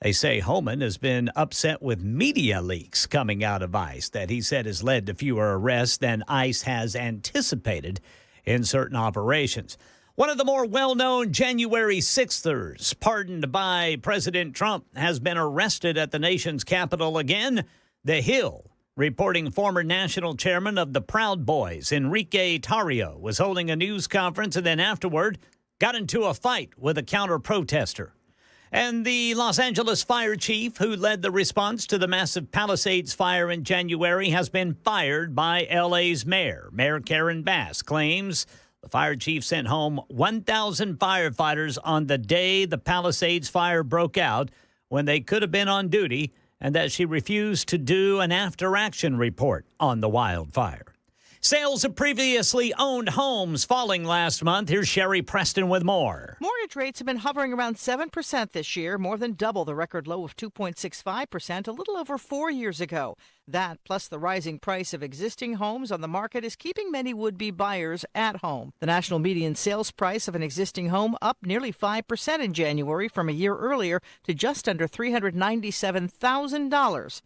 They say Homan has been upset with media leaks coming out of ICE that he said has led to fewer arrests than ICE has anticipated in certain operations. One of the more well-known January 6thers, pardoned by President Trump, has been arrested at the nation's capital again. The Hill, reporting former national chairman of the Proud Boys, Enrique Tarrio, was holding a news conference and then afterward got into a fight with a counter-protester. And the Los Angeles fire chief who led the response to the massive Palisades fire in January has been fired by L.A.'s mayor. Mayor Karen Bass claims The fire chief sent home 1,000 firefighters on the day the Palisades fire broke out when they could have been on duty, and that she refused to do an after-action report on the wildfire. Sales of previously owned homes falling last month. Here's Sherry Preston with more. Mortgage rates have been hovering around 7% this year, more than double the record low of 2.65% a little over 4 years ago. That, plus the rising price of existing homes on the market, is keeping many would-be buyers at home. The national median sales price of an existing home up nearly 5% in January from a year earlier to just under $397,000.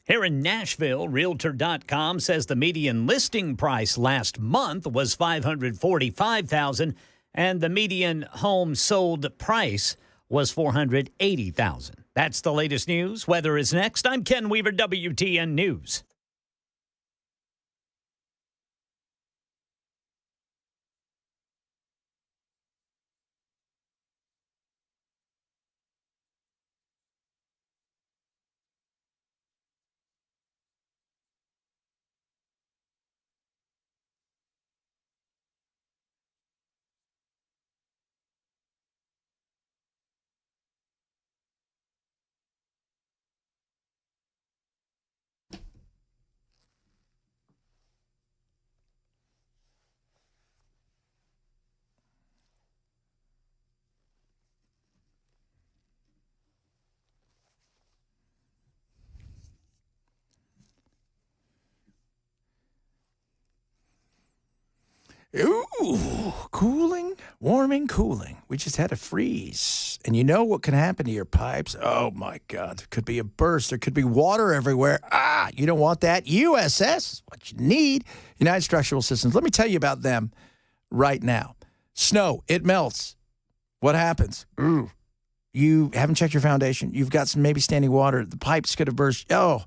Here in Nashville, Realtor.com says the median listing price last month was $545,000, and the median home sold price was $480,000. That's the latest news. Weather is next. I'm Ken Weaver, WTN News. Ooh, cooling, warming, cooling. We just had a freeze. And you know what can happen to your pipes? Oh, my God. There could be a burst. There could be water everywhere. You don't want that. USS is what you need. United Structural Systems. Let me tell you about them right now. Snow, it melts. What happens? Ooh. You haven't checked your foundation. You've got some maybe standing water. The pipes could have burst. Oh,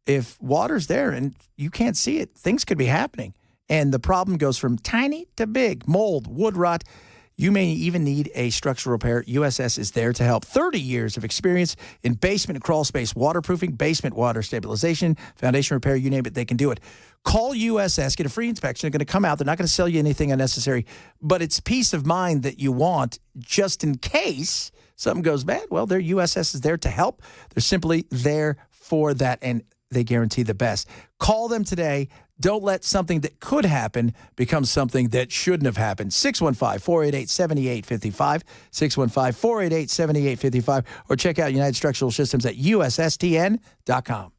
if water's there and you can't see it, things could be happening. And the problem goes from tiny to big. Mold, wood rot. You may even need a structural repair. USS is there to help. 30 years of experience in basement and crawl space waterproofing, basement water stabilization, foundation repair, you name it, they can do it. Call USS, get a free inspection. They're going to come out. They're not going to sell you anything unnecessary, but it's peace of mind that you want just in case something goes bad. Well, their USS is there to help. They're simply there for that, and they guarantee the best. Call them today. Don't let something that could happen become something that shouldn't have happened. 615-488-7855, 615-488-7855, or check out United Structural Systems at USSTN.com.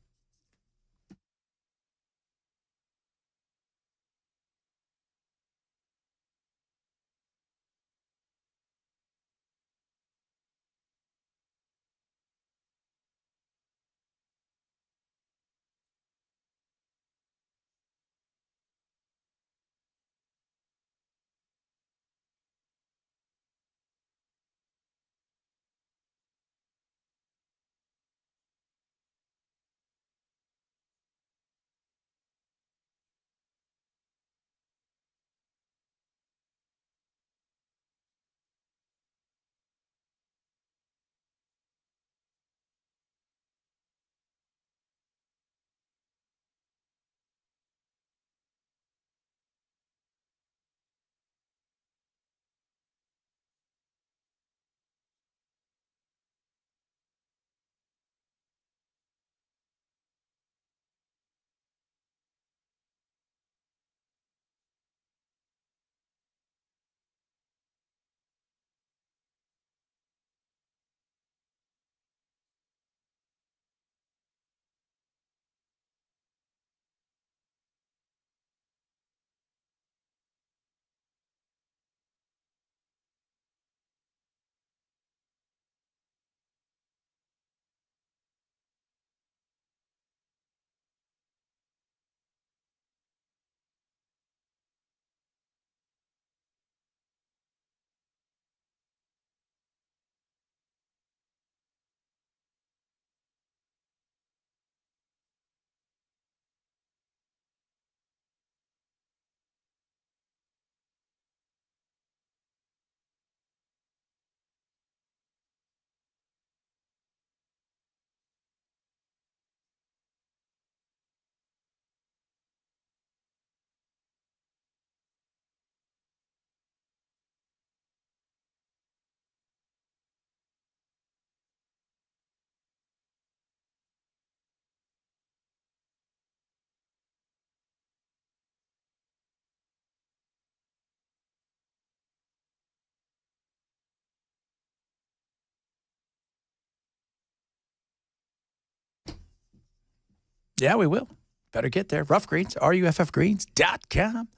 Yeah, we will. Better get there. Rough Greens, ruffgreens.com.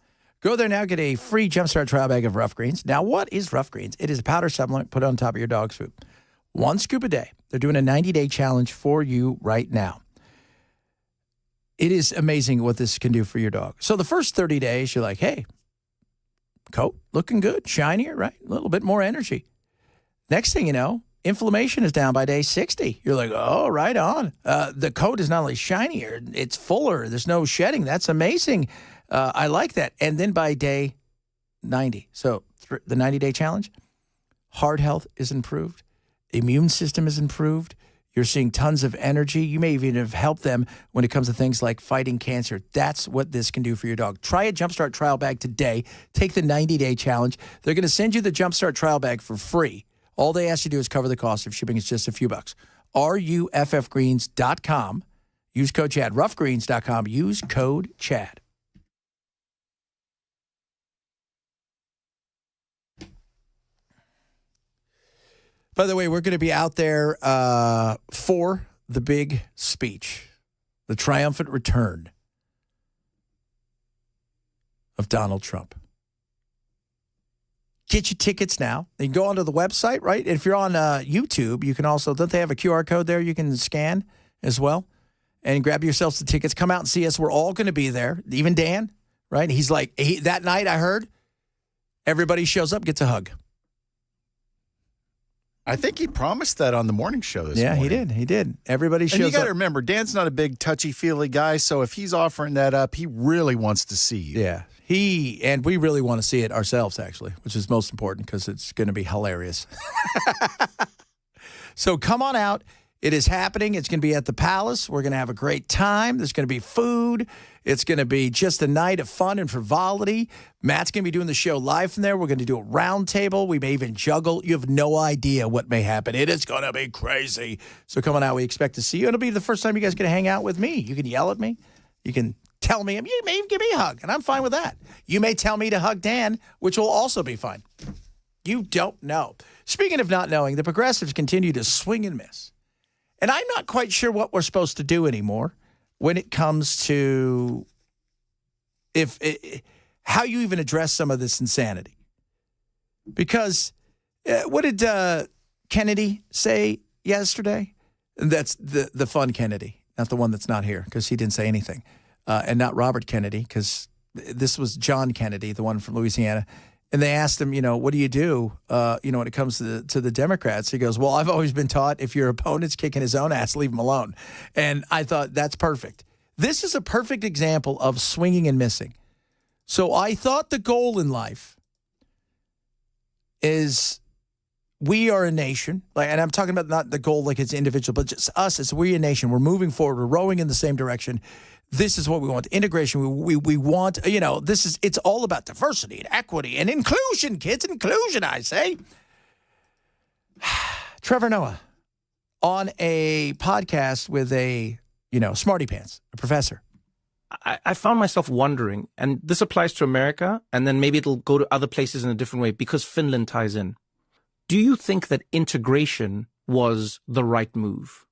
Go there now, get a free Jumpstart trial bag of Rough Greens. Now, what is Rough Greens? It is a powder supplement put on top of your dog's food. 1 scoop a day. They're doing a 90-day challenge for you right now. It is amazing what this can do for your dog. So the first 30 days, you're like, hey, coat looking good, shinier, right? A little bit more energy. Next thing you know, inflammation is down by day 60. You're like, oh, right on. The coat is not only shinier, it's fuller. There's no shedding. That's amazing. I like that. And then by day 90, so the 90-day challenge, heart health is improved. Immune system is improved. You're seeing tons of energy. You may even have helped them when it comes to things like fighting cancer. That's what this can do for your dog. Try a Jumpstart trial bag today. Take the 90-day challenge. They're going to send you the Jumpstart trial bag for free. All they ask you to do is cover the cost of shipping. It's just a few bucks. ruffgreens.com. Use code Chad. Ruffgreens.com. Use code Chad. By the way, we're going to be out there for the big speech, the triumphant return of Donald Trump. Get your tickets now. You can go onto the website, right? If you're on YouTube, you can also, don't they have a QR code there you can scan as well? And grab yourselves the tickets. Come out and see us. We're all going to be there. Even Dan, right? He's like, that night I heard, everybody shows up, gets a hug. I think he promised that on the morning show this morning. Yeah, he did. Everybody shows up. And you got to remember, Dan's not a big touchy-feely guy, so if he's offering that up, he really wants to see you. Yeah, and we really want to see it ourselves, actually, which is most important because it's going to be hilarious. So come on out. It is happening. It's going to be at the Palace. We're going to have a great time. There's going to be food. It's going to be just a night of fun and frivolity. Matt's going to be doing the show live from there. We're going to do a round table. We may even juggle. You have no idea what may happen. It is going to be crazy. So come on out. We expect to see you. It'll be the first time you guys get to hang out with me. You can yell at me. You can tell me. You may even give me a hug, and I'm fine with that. You may tell me to hug Dan, which will also be fine. You don't know. Speaking of not knowing, the progressives continue to swing and miss. And I'm not quite sure what we're supposed to do anymore when it comes to how you even address some of this insanity. Because what did Kennedy say yesterday? That's the fun Kennedy, not the one that's not here, because he didn't say anything. And not Robert Kennedy, because this was John Kennedy, the one from Louisiana. And they asked him, what do you do, when it comes to the Democrats? He goes, well, I've always been taught if your opponent's kicking his own ass, leave him alone. And I thought, that's perfect. This is a perfect example of swinging and missing. So I thought the goal in life is we are a nation, and I'm talking about not the goal like it's individual, but just us as we're a nation. We're moving forward. We're rowing in the same direction. This is what we want. Integration. We want, it's all about diversity and equity and inclusion, kids. Inclusion, I say. Trevor Noah on a podcast with a, smarty pants, a professor. I found myself wondering, and this applies to America, and then maybe it'll go to other places in a different way because Finland ties in. Do you think that integration was the right move?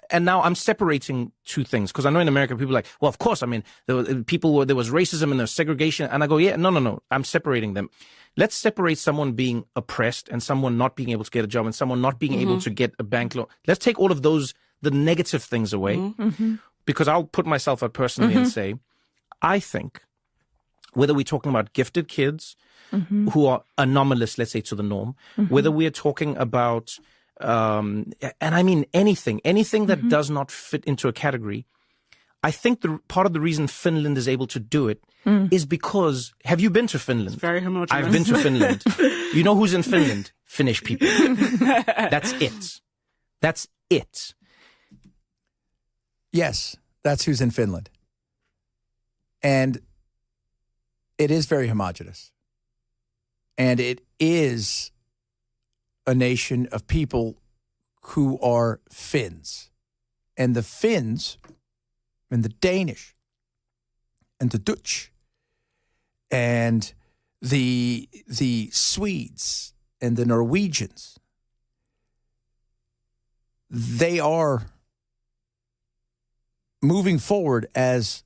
And now I'm separating two things because I know in America people are like, well, of course, there was racism and there's segregation. And I go, yeah, no. I'm separating them. Let's separate someone being oppressed and someone not being able to get a job and someone not being able to get a bank loan. Let's take all of those, the negative things away because I'll put myself up personally and say, I think whether we're talking about gifted kids who are anomalous, let's say, to the norm, whether we're talking about and I mean anything that does not fit into a category. I think part of the reason Finland is able to do it is because, have you been to Finland? It's very homogeneous. I've been to Finland. You know who's in Finland? Finnish people. That's it. That's it. Yes, that's who's in Finland. And it is very homogenous. And it is a nation of people who are Finns. And the Finns and the Danish and the Dutch and the Swedes and the Norwegians, they are moving forward as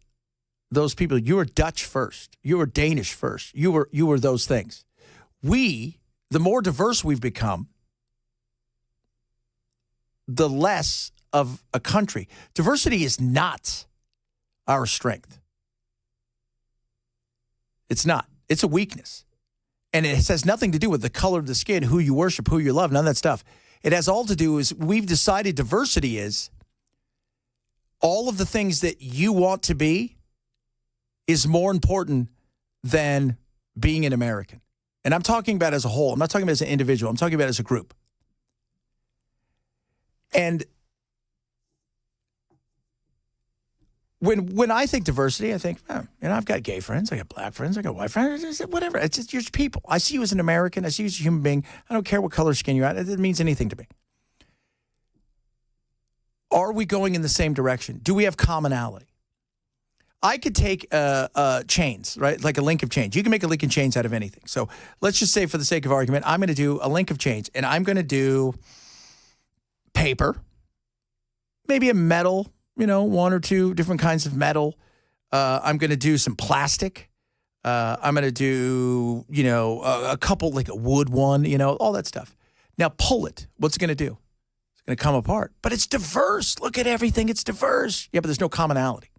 those people. You were Dutch first. You were Danish first. You were those things. The more diverse we've become, the less of a country. Diversity is not our strength. It's not. It's a weakness. And it has nothing to do with the color of the skin, who you worship, who you love, none of that stuff. It has all to do is we've decided diversity is all of the things that you want to be is more important than being an American. And I'm talking about as a whole. I'm not talking about as an individual. I'm talking about as a group. And when I think diversity, I think, I've got gay friends, I got black friends, I got white friends, whatever. It's just you're people. I see you as an American. I see you as a human being. I don't care what color skin you're at. It means anything to me. Are we going in the same direction? Do we have commonality? I could take chains, right? Like a link of chains. You can make a link of chains out of anything. So let's just say for the sake of argument, I'm going to do a link of chains, and I'm going to do paper, maybe a metal, one or two different kinds of metal. I'm going to do some plastic. I'm going to do, a couple, like a wood one, all that stuff. Now pull it. What's it going to do? It's going to come apart. But it's diverse. Look at everything. It's diverse. Yeah, but there's no commonality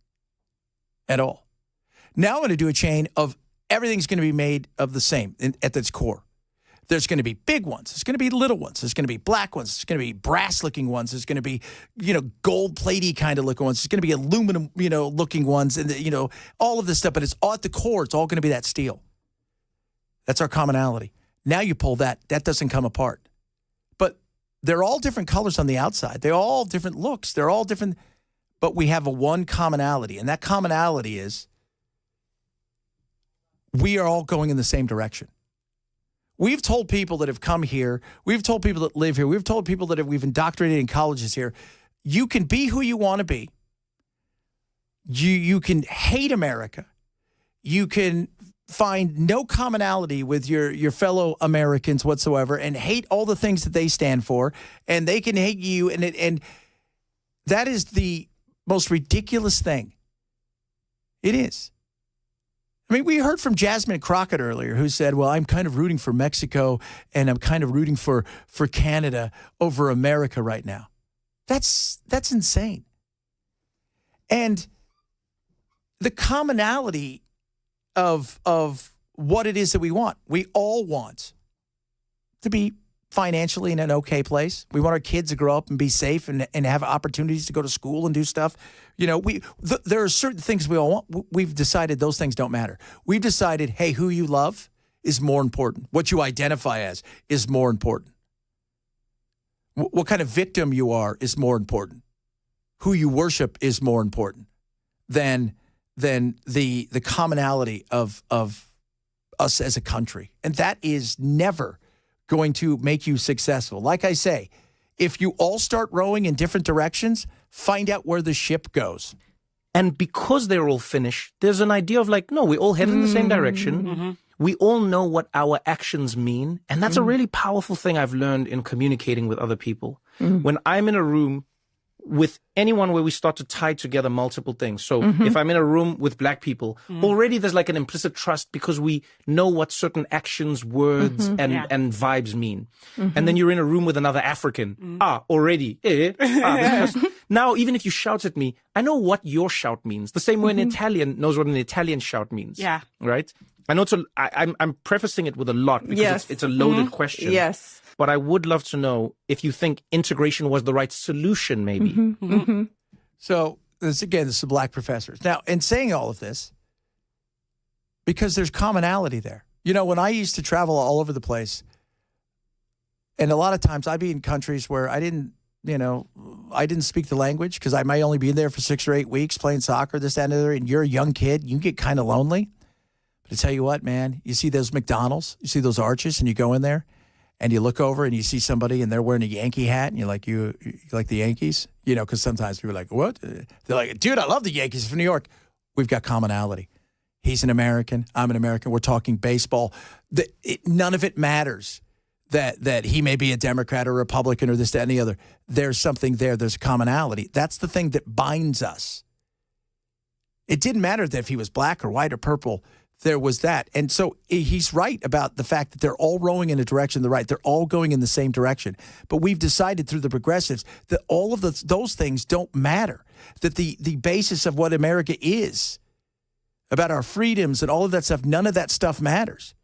at all. Now I'm going to do a chain of everything's going to be made of the same at its core. There's going to be big ones. There's going to be little ones. There's going to be black ones. There's going to be brass-looking ones. There's going to be, gold-platey kind of looking ones. There's going to be aluminum, looking ones, and all of this stuff. But it's all at the core. It's all going to be that steel. That's our commonality. Now you pull that. That doesn't come apart. But they're all different colors on the outside. They're all different looks. They're all different. But we have one commonality, and that commonality is we are all going in the same direction. We've told people that have come here, we've told people that live here, we've told people that we've indoctrinated in colleges here, you can be who you want to be. You can hate America. You can find no commonality with your fellow Americans whatsoever and hate all the things that they stand for, and they can hate you, and that is the most ridiculous thing. It is. I mean, we heard from Jasmine Crockett earlier who said, well, I'm kind of rooting for Mexico and I'm kind of rooting for Canada over America right now. That's insane. And the commonality of what it is that we want, we all want to be financially in an okay place. We want our kids to grow up and be safe and have opportunities to go to school and do stuff. There are certain things we all want. We've decided those things don't matter. We've decided, hey, who you love is more important. What you identify as is more important. What kind of victim you are is more important. Who you worship is more important than the commonality of us as a country. And that is never going to make you successful. Like I say, if you all start rowing in different directions, find out where the ship goes. And because they're all Finnish, there's an idea of no, we all head in the same direction. Mm-hmm. We all know what our actions mean. And that's a really powerful thing I've learned in communicating with other people. Mm-hmm. When I'm in a room with anyone where we start to tie together multiple things. So if I'm in a room with black people, already there's an implicit trust because we know what certain actions, words, and vibes mean. And then you're in a room with another African. Already. Now, even if you shout at me, I know what your shout means. The same way an Italian knows what an Italian shout means. Yeah. Right? I know I'm prefacing it with a lot because it's a loaded question. Yes. But I would love to know if you think integration was the right solution, maybe. So, this is the black professors. Now, in saying all of this, because there's commonality there. When I used to travel all over the place, and a lot of times I'd be in countries where I didn't speak the language because I might only be there for 6 or 8 weeks playing soccer, this, that, and the other, and you're a young kid, you get kind of lonely. But I tell you what, man, you see those McDonald's, you see those arches, and you go in there, and you look over and you see somebody and they're wearing a Yankee hat and you're like, you like the Yankees? Because sometimes people are like, what? They're like, dude, I love the Yankees from New York. We've got commonality. He's an American. I'm an American. We're talking baseball. None of it matters that he may be a Democrat or Republican or this, that, and the other. There's something there. There's a commonality. That's the thing that binds us It didn't matter that if he was black or white or purple. There was that. And so he's right about the fact that they're all rowing in a direction to the right. They're all going in the same direction. But we've decided through the progressives that all of those things don't matter, that the basis of what America is, about our freedoms and all of that stuff, none of that stuff matters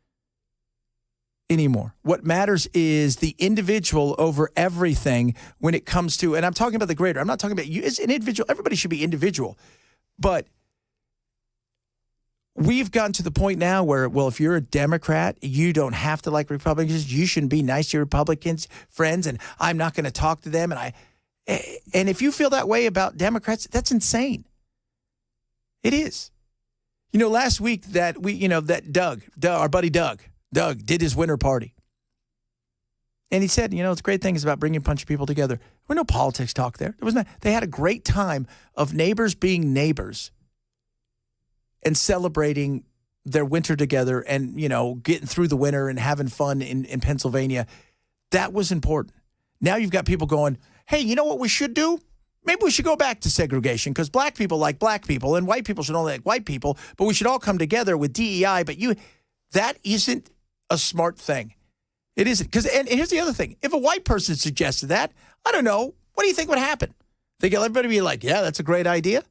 anymore. What matters is the individual over everything when it comes to, and I'm talking about the greater. I'm not talking about you as an individual. Everybody should be individual. But we've gotten to the point now where, well, if you're a Democrat, you don't have to like Republicans. You shouldn't be nice to your Republicans friends, and I'm not going to talk to them. And if you feel that way about Democrats, that's insane. It is. Last week that Doug, our buddy Doug did his winter party. And he said, it's great thing is about bringing a bunch of people together. There was no politics talk there. They had a great time of neighbors being neighbors and celebrating their winter together and, getting through the winter and having fun in Pennsylvania. That was important. Now you've got people going, hey, you know what we should do? Maybe we should go back to segregation because black people like black people and white people should only like white people, but we should all come together with DEI. But that isn't a smart thing. It isn't. And here's the other thing. If a white person suggested that, I don't know, what do you think would happen? Think everybody would be like, yeah, that's a great idea?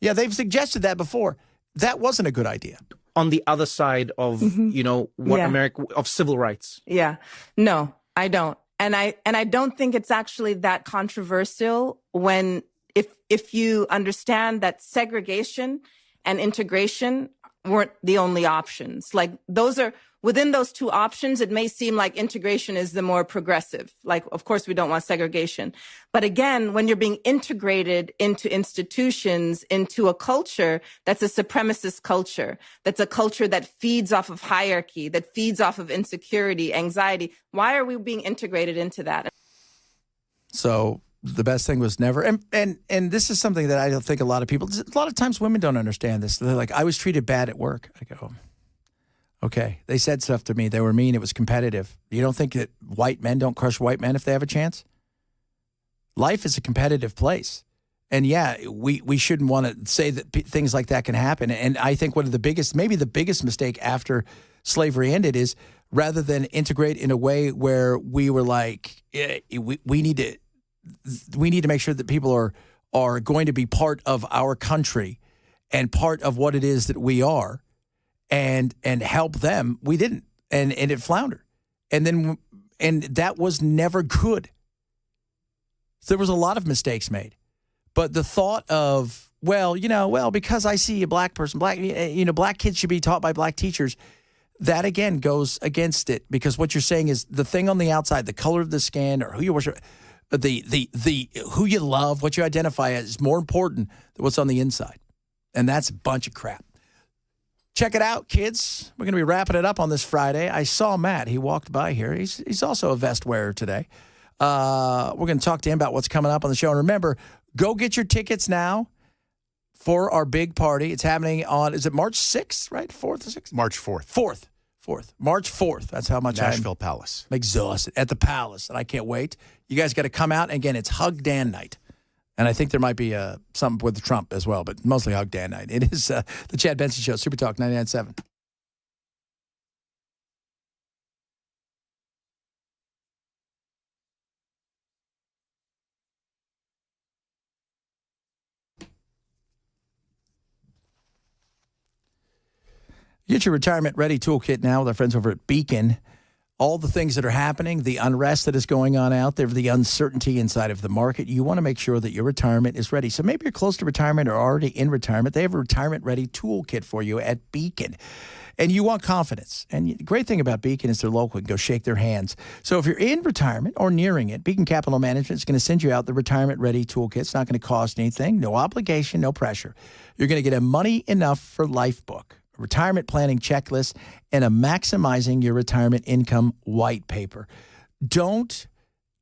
Yeah, they've suggested that before. That wasn't a good idea. On the other side of, America, of civil rights. Yeah. No, I don't. And I don't think it's actually that controversial when if you understand that segregation and integration weren't the only options. Like those are within those two options, it may seem like integration is the more progressive. Like, of course, we don't want segregation. But again, when you're being integrated into institutions, into a culture that's a supremacist culture, that's a culture that feeds off of hierarchy, that feeds off of insecurity, anxiety, why are we being integrated into that? So the best thing was never, and this is something that I don't think a lot of times women don't understand this. They're like, I was treated bad at work. I go, okay, they said stuff to me. They were mean. It was competitive. You don't think that white men don't crush white men if they have a chance? Life is a competitive place. And yeah, we shouldn't want to say that things like that can happen. And I think one of the biggest, maybe the biggest mistake after slavery ended is rather than integrate in a way where we were like, we need to make sure that people are going to be part of our country and part of what it is that we are. And help them. We didn't, and it floundered, and that was never good. So there was a lot of mistakes made, but the thought of because I see a black person, black kids should be taught by black teachers. That again goes against it because what you're saying is the thing on the outside, the color of the skin, or who you worship, the who you love, what you identify as, is more important than what's on the inside, and that's a bunch of crap. Check it out, kids. We're going to be wrapping it up on this Friday. I saw Matt. He walked by here. He's also a vest wearer today. We're going to talk to him about what's coming up on the show. And remember, go get your tickets now for our big party. It's happening on, is it March 6th, right? 4th or 6th? March 4th. 4th. March 4th. That's how much Nashville Palace. I'm exhausted at the Palace, and I can't wait. You guys got to come out. And again, it's Hug Dan night. And I think there might be something with Trump as well, but mostly Hug Dan night. It is the Chad Benson Show, Super Talk 99.7. Get your retirement ready toolkit now with our friends over at Beacon. All the things that are happening, the unrest that is going on out there, the uncertainty inside of the market, you want to make sure that your retirement is ready. So maybe you're close to retirement or already in retirement. They have a retirement-ready toolkit for you at Beacon. And you want confidence. And the great thing about Beacon is they're local. You can go shake their hands. So if you're in retirement or nearing it, Beacon Capital Management is going to send you out the retirement-ready toolkit. It's not going to cost anything. No obligation, no pressure. You're going to get a Money Enough for Life book, retirement planning checklist, and a maximizing your retirement income white paper. Don't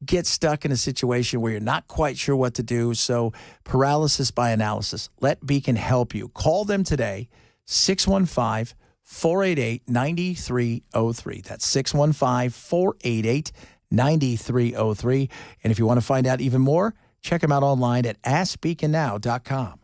get stuck in a situation where you're not quite sure what to do. So paralysis by analysis. Let Beacon help you. Call them today, 615-488-9303. That's 615-488-9303. And if you want to find out even more, check them out online at askbeaconnow.com.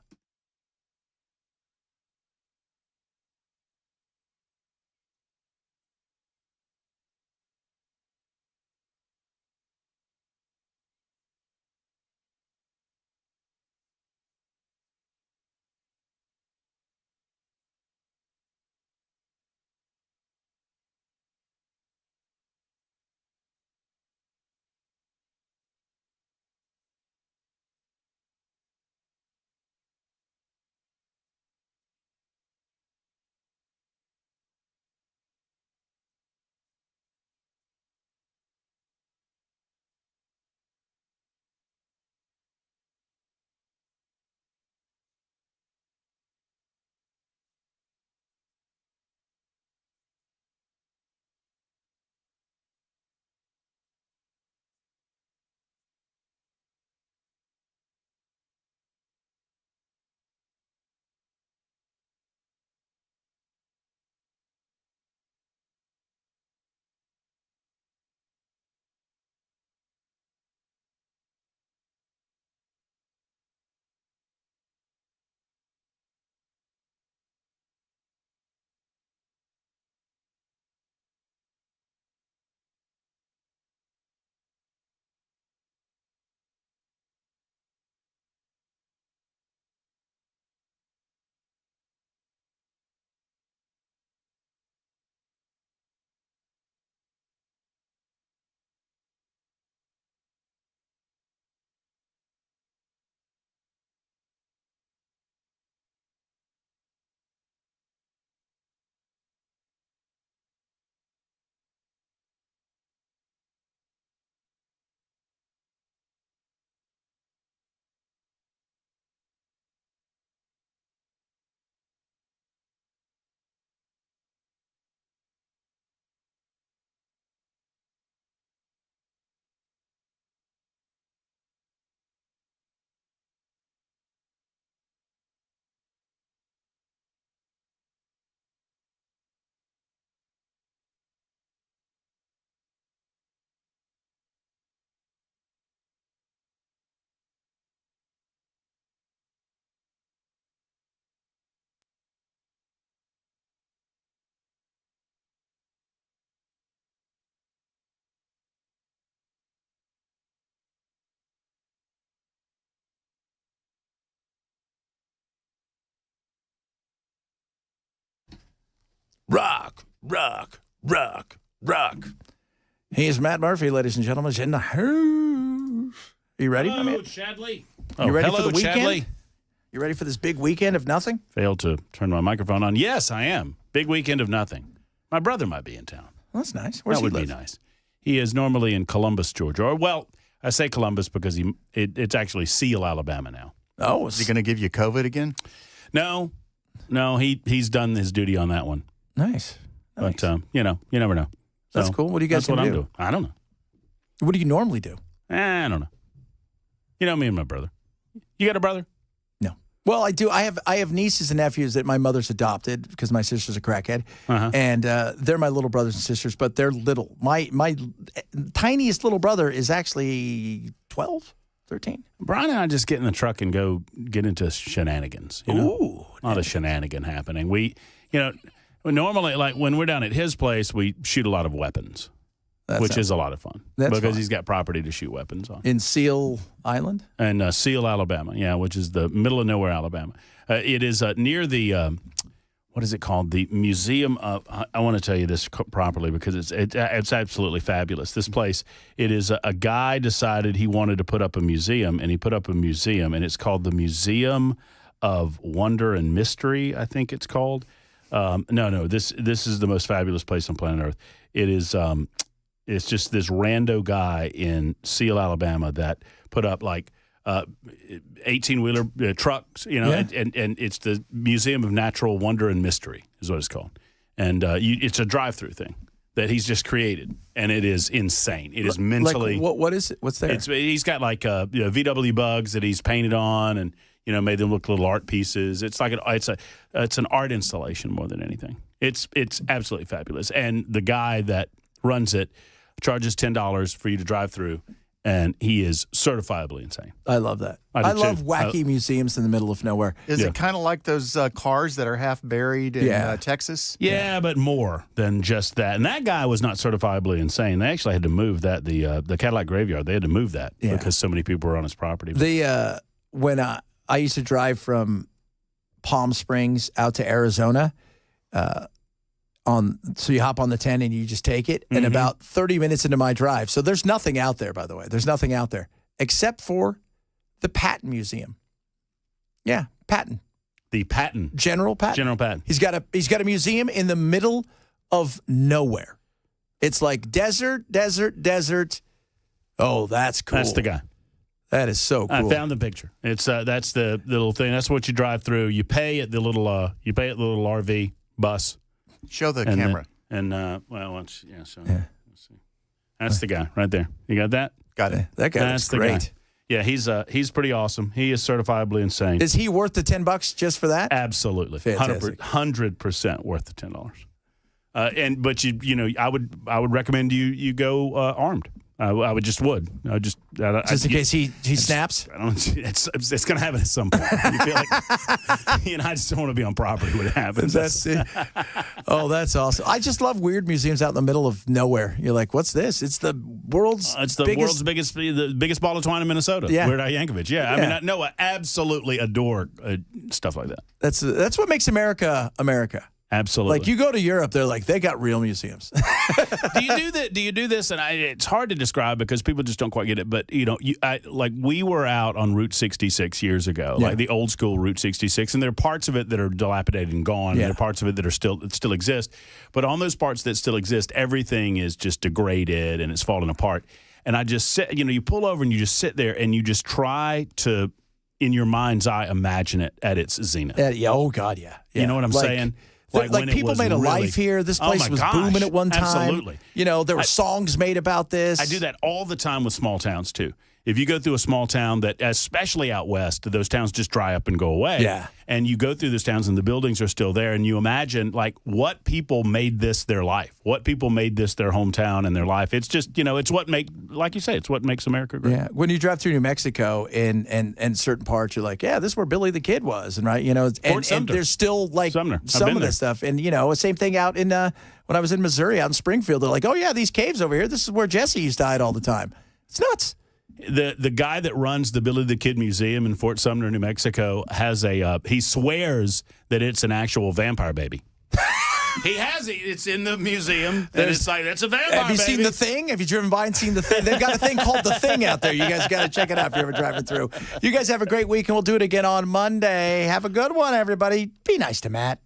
Rock, rock, rock, rock. He is Matt Murphy, ladies and gentlemen, in the house. Are you ready? Hello, Chadley. You ready for the weekend? Chadley. You ready for this big weekend of nothing? Failed to turn my microphone on. Yes, I am. Big weekend of nothing. My brother might be in town. Well, that's nice. Where's that he would live? be nice. He is normally in Columbus, Georgia. Or, well, I say Columbus because it's actually Seal, Alabama now. Oh, is he going to give you COVID again? No, he's done his duty on that one. Nice. But, you never know. That's So, cool. What do you guys That's what gonna I'm do? doing. I don't know. What do you normally do? I don't know. You know me and my brother. You got a brother? No. Well, I do. I have nieces and nephews that my mother's adopted because my sister's a crackhead, and they're my little brothers and sisters. But they're little. My tiniest little brother is actually 12, 13. Brian and I just get in the truck and go get into shenanigans. You know? Ooh, a lot of shenanigan happening. We normally, like when we're down at his place, we shoot a lot of weapons, which is a lot of fun because he's got property to shoot weapons on. In Seal Island? And Seal, Alabama, which is the middle of nowhere, Alabama. It is near the, what is it called? The Museum of, I want to tell you this properly because it's absolutely fabulous. This place, it is a guy decided he wanted to put up a museum, and he put up a museum, and it's called the Museum of Wonder and Mystery, I think it's called. No, this is the most fabulous place on planet Earth. It is, it's just this rando guy in Seal, Alabama that put up like 18-wheeler trucks, and it's the Museum of Natural Wonder and Mystery is what it's called. And it's a drive-through thing that he's just created, and it is insane. It is mentally. Like, what is it? What's there? He's got like VW bugs that he's painted on, and made them look little art pieces. It's like it's an art installation more than anything. It's absolutely fabulous. And the guy that runs it charges $10 for you to drive through, and he is certifiably insane. I love that. I love wacky museums in the middle of nowhere. Is it kind of like those cars that are half buried in Texas? Yeah, but more than just that. And that guy was not certifiably insane. They actually had to move that. The Cadillac Graveyard, they had to move that because so many people were on his property. When I used to drive from Palm Springs out to Arizona, so you hop on the 10 and you just take it, and about 30 minutes into my drive, so there's nothing out there, by the way. There's nothing out there except for the Patton Museum. Yeah, Patton. The Patton. General Patton. General Patton. He's got a museum in the middle of nowhere. It's like desert. Oh, that's cool. That's the guy. That is so cool. I found the picture. It's that's the little thing. That's what you drive through. You pay at the little RV bus. Show the camera. Let's see. That's the guy right there. You got that? Got it. That guy is great. Guy. Yeah, he's pretty awesome. He is certifiably insane. Is he worth the $10 just for that? Absolutely. Fantastic. 100% worth the $10. But I would recommend you go armed. I would just in case he snaps. It's going to happen at some point. You feel like I just don't want to be on property when it happens. That's that's awesome. I just love weird museums out in the middle of nowhere. You're like, what's this? It's the world's biggest ball of twine in Minnesota. Yeah. Weird Al Yankovic. Yeah. I absolutely adore stuff like that. That's what makes America America. Absolutely. Like you go to Europe, they're like, they got real museums. Do you do this? And it's hard to describe because people just don't quite get it. But we were out on Route 66 years ago, like the old school Route 66, and there are parts of it that are dilapidated and gone. And there are parts of it that are still exist. But on those parts that still exist, everything is just degraded and it's falling apart. And I just sit, you pull over and you just sit there and you just try to, in your mind's eye, imagine it at its zenith. Oh God, yeah. You know what I'm saying? Like people made a life here. This place was booming at one time. Absolutely. There were songs made about this. I do that all the time with small towns, too. If you go through a small town that, especially out west, those towns just dry up and go away. Yeah. And you go through those towns and the buildings are still there, and you imagine, what people made this their life, what people made this their hometown and their life. It's just, it's what like you say, it's what makes America great. Yeah. When you drive through New Mexico and certain parts, you're like, yeah, this is where Billy the Kid was. And and there's still some of this stuff. And, same thing out in, when I was in Missouri, out in Springfield, they're like, oh yeah, these caves over here, this is where Jesse used to hide all the time. It's nuts. The guy that runs the Billy the Kid Museum in Fort Sumner, New Mexico, has he swears that it's an actual vampire baby. He has it. It's in the museum. And it's like, that's a vampire, Have you seen baby. The Thing? Have you driven by and seen The Thing? They've got a thing called The Thing out there. You guys got to check it out if you're ever driving through. You guys have a great week, and we'll do it again on Monday. Have a good one, everybody. Be nice to Matt.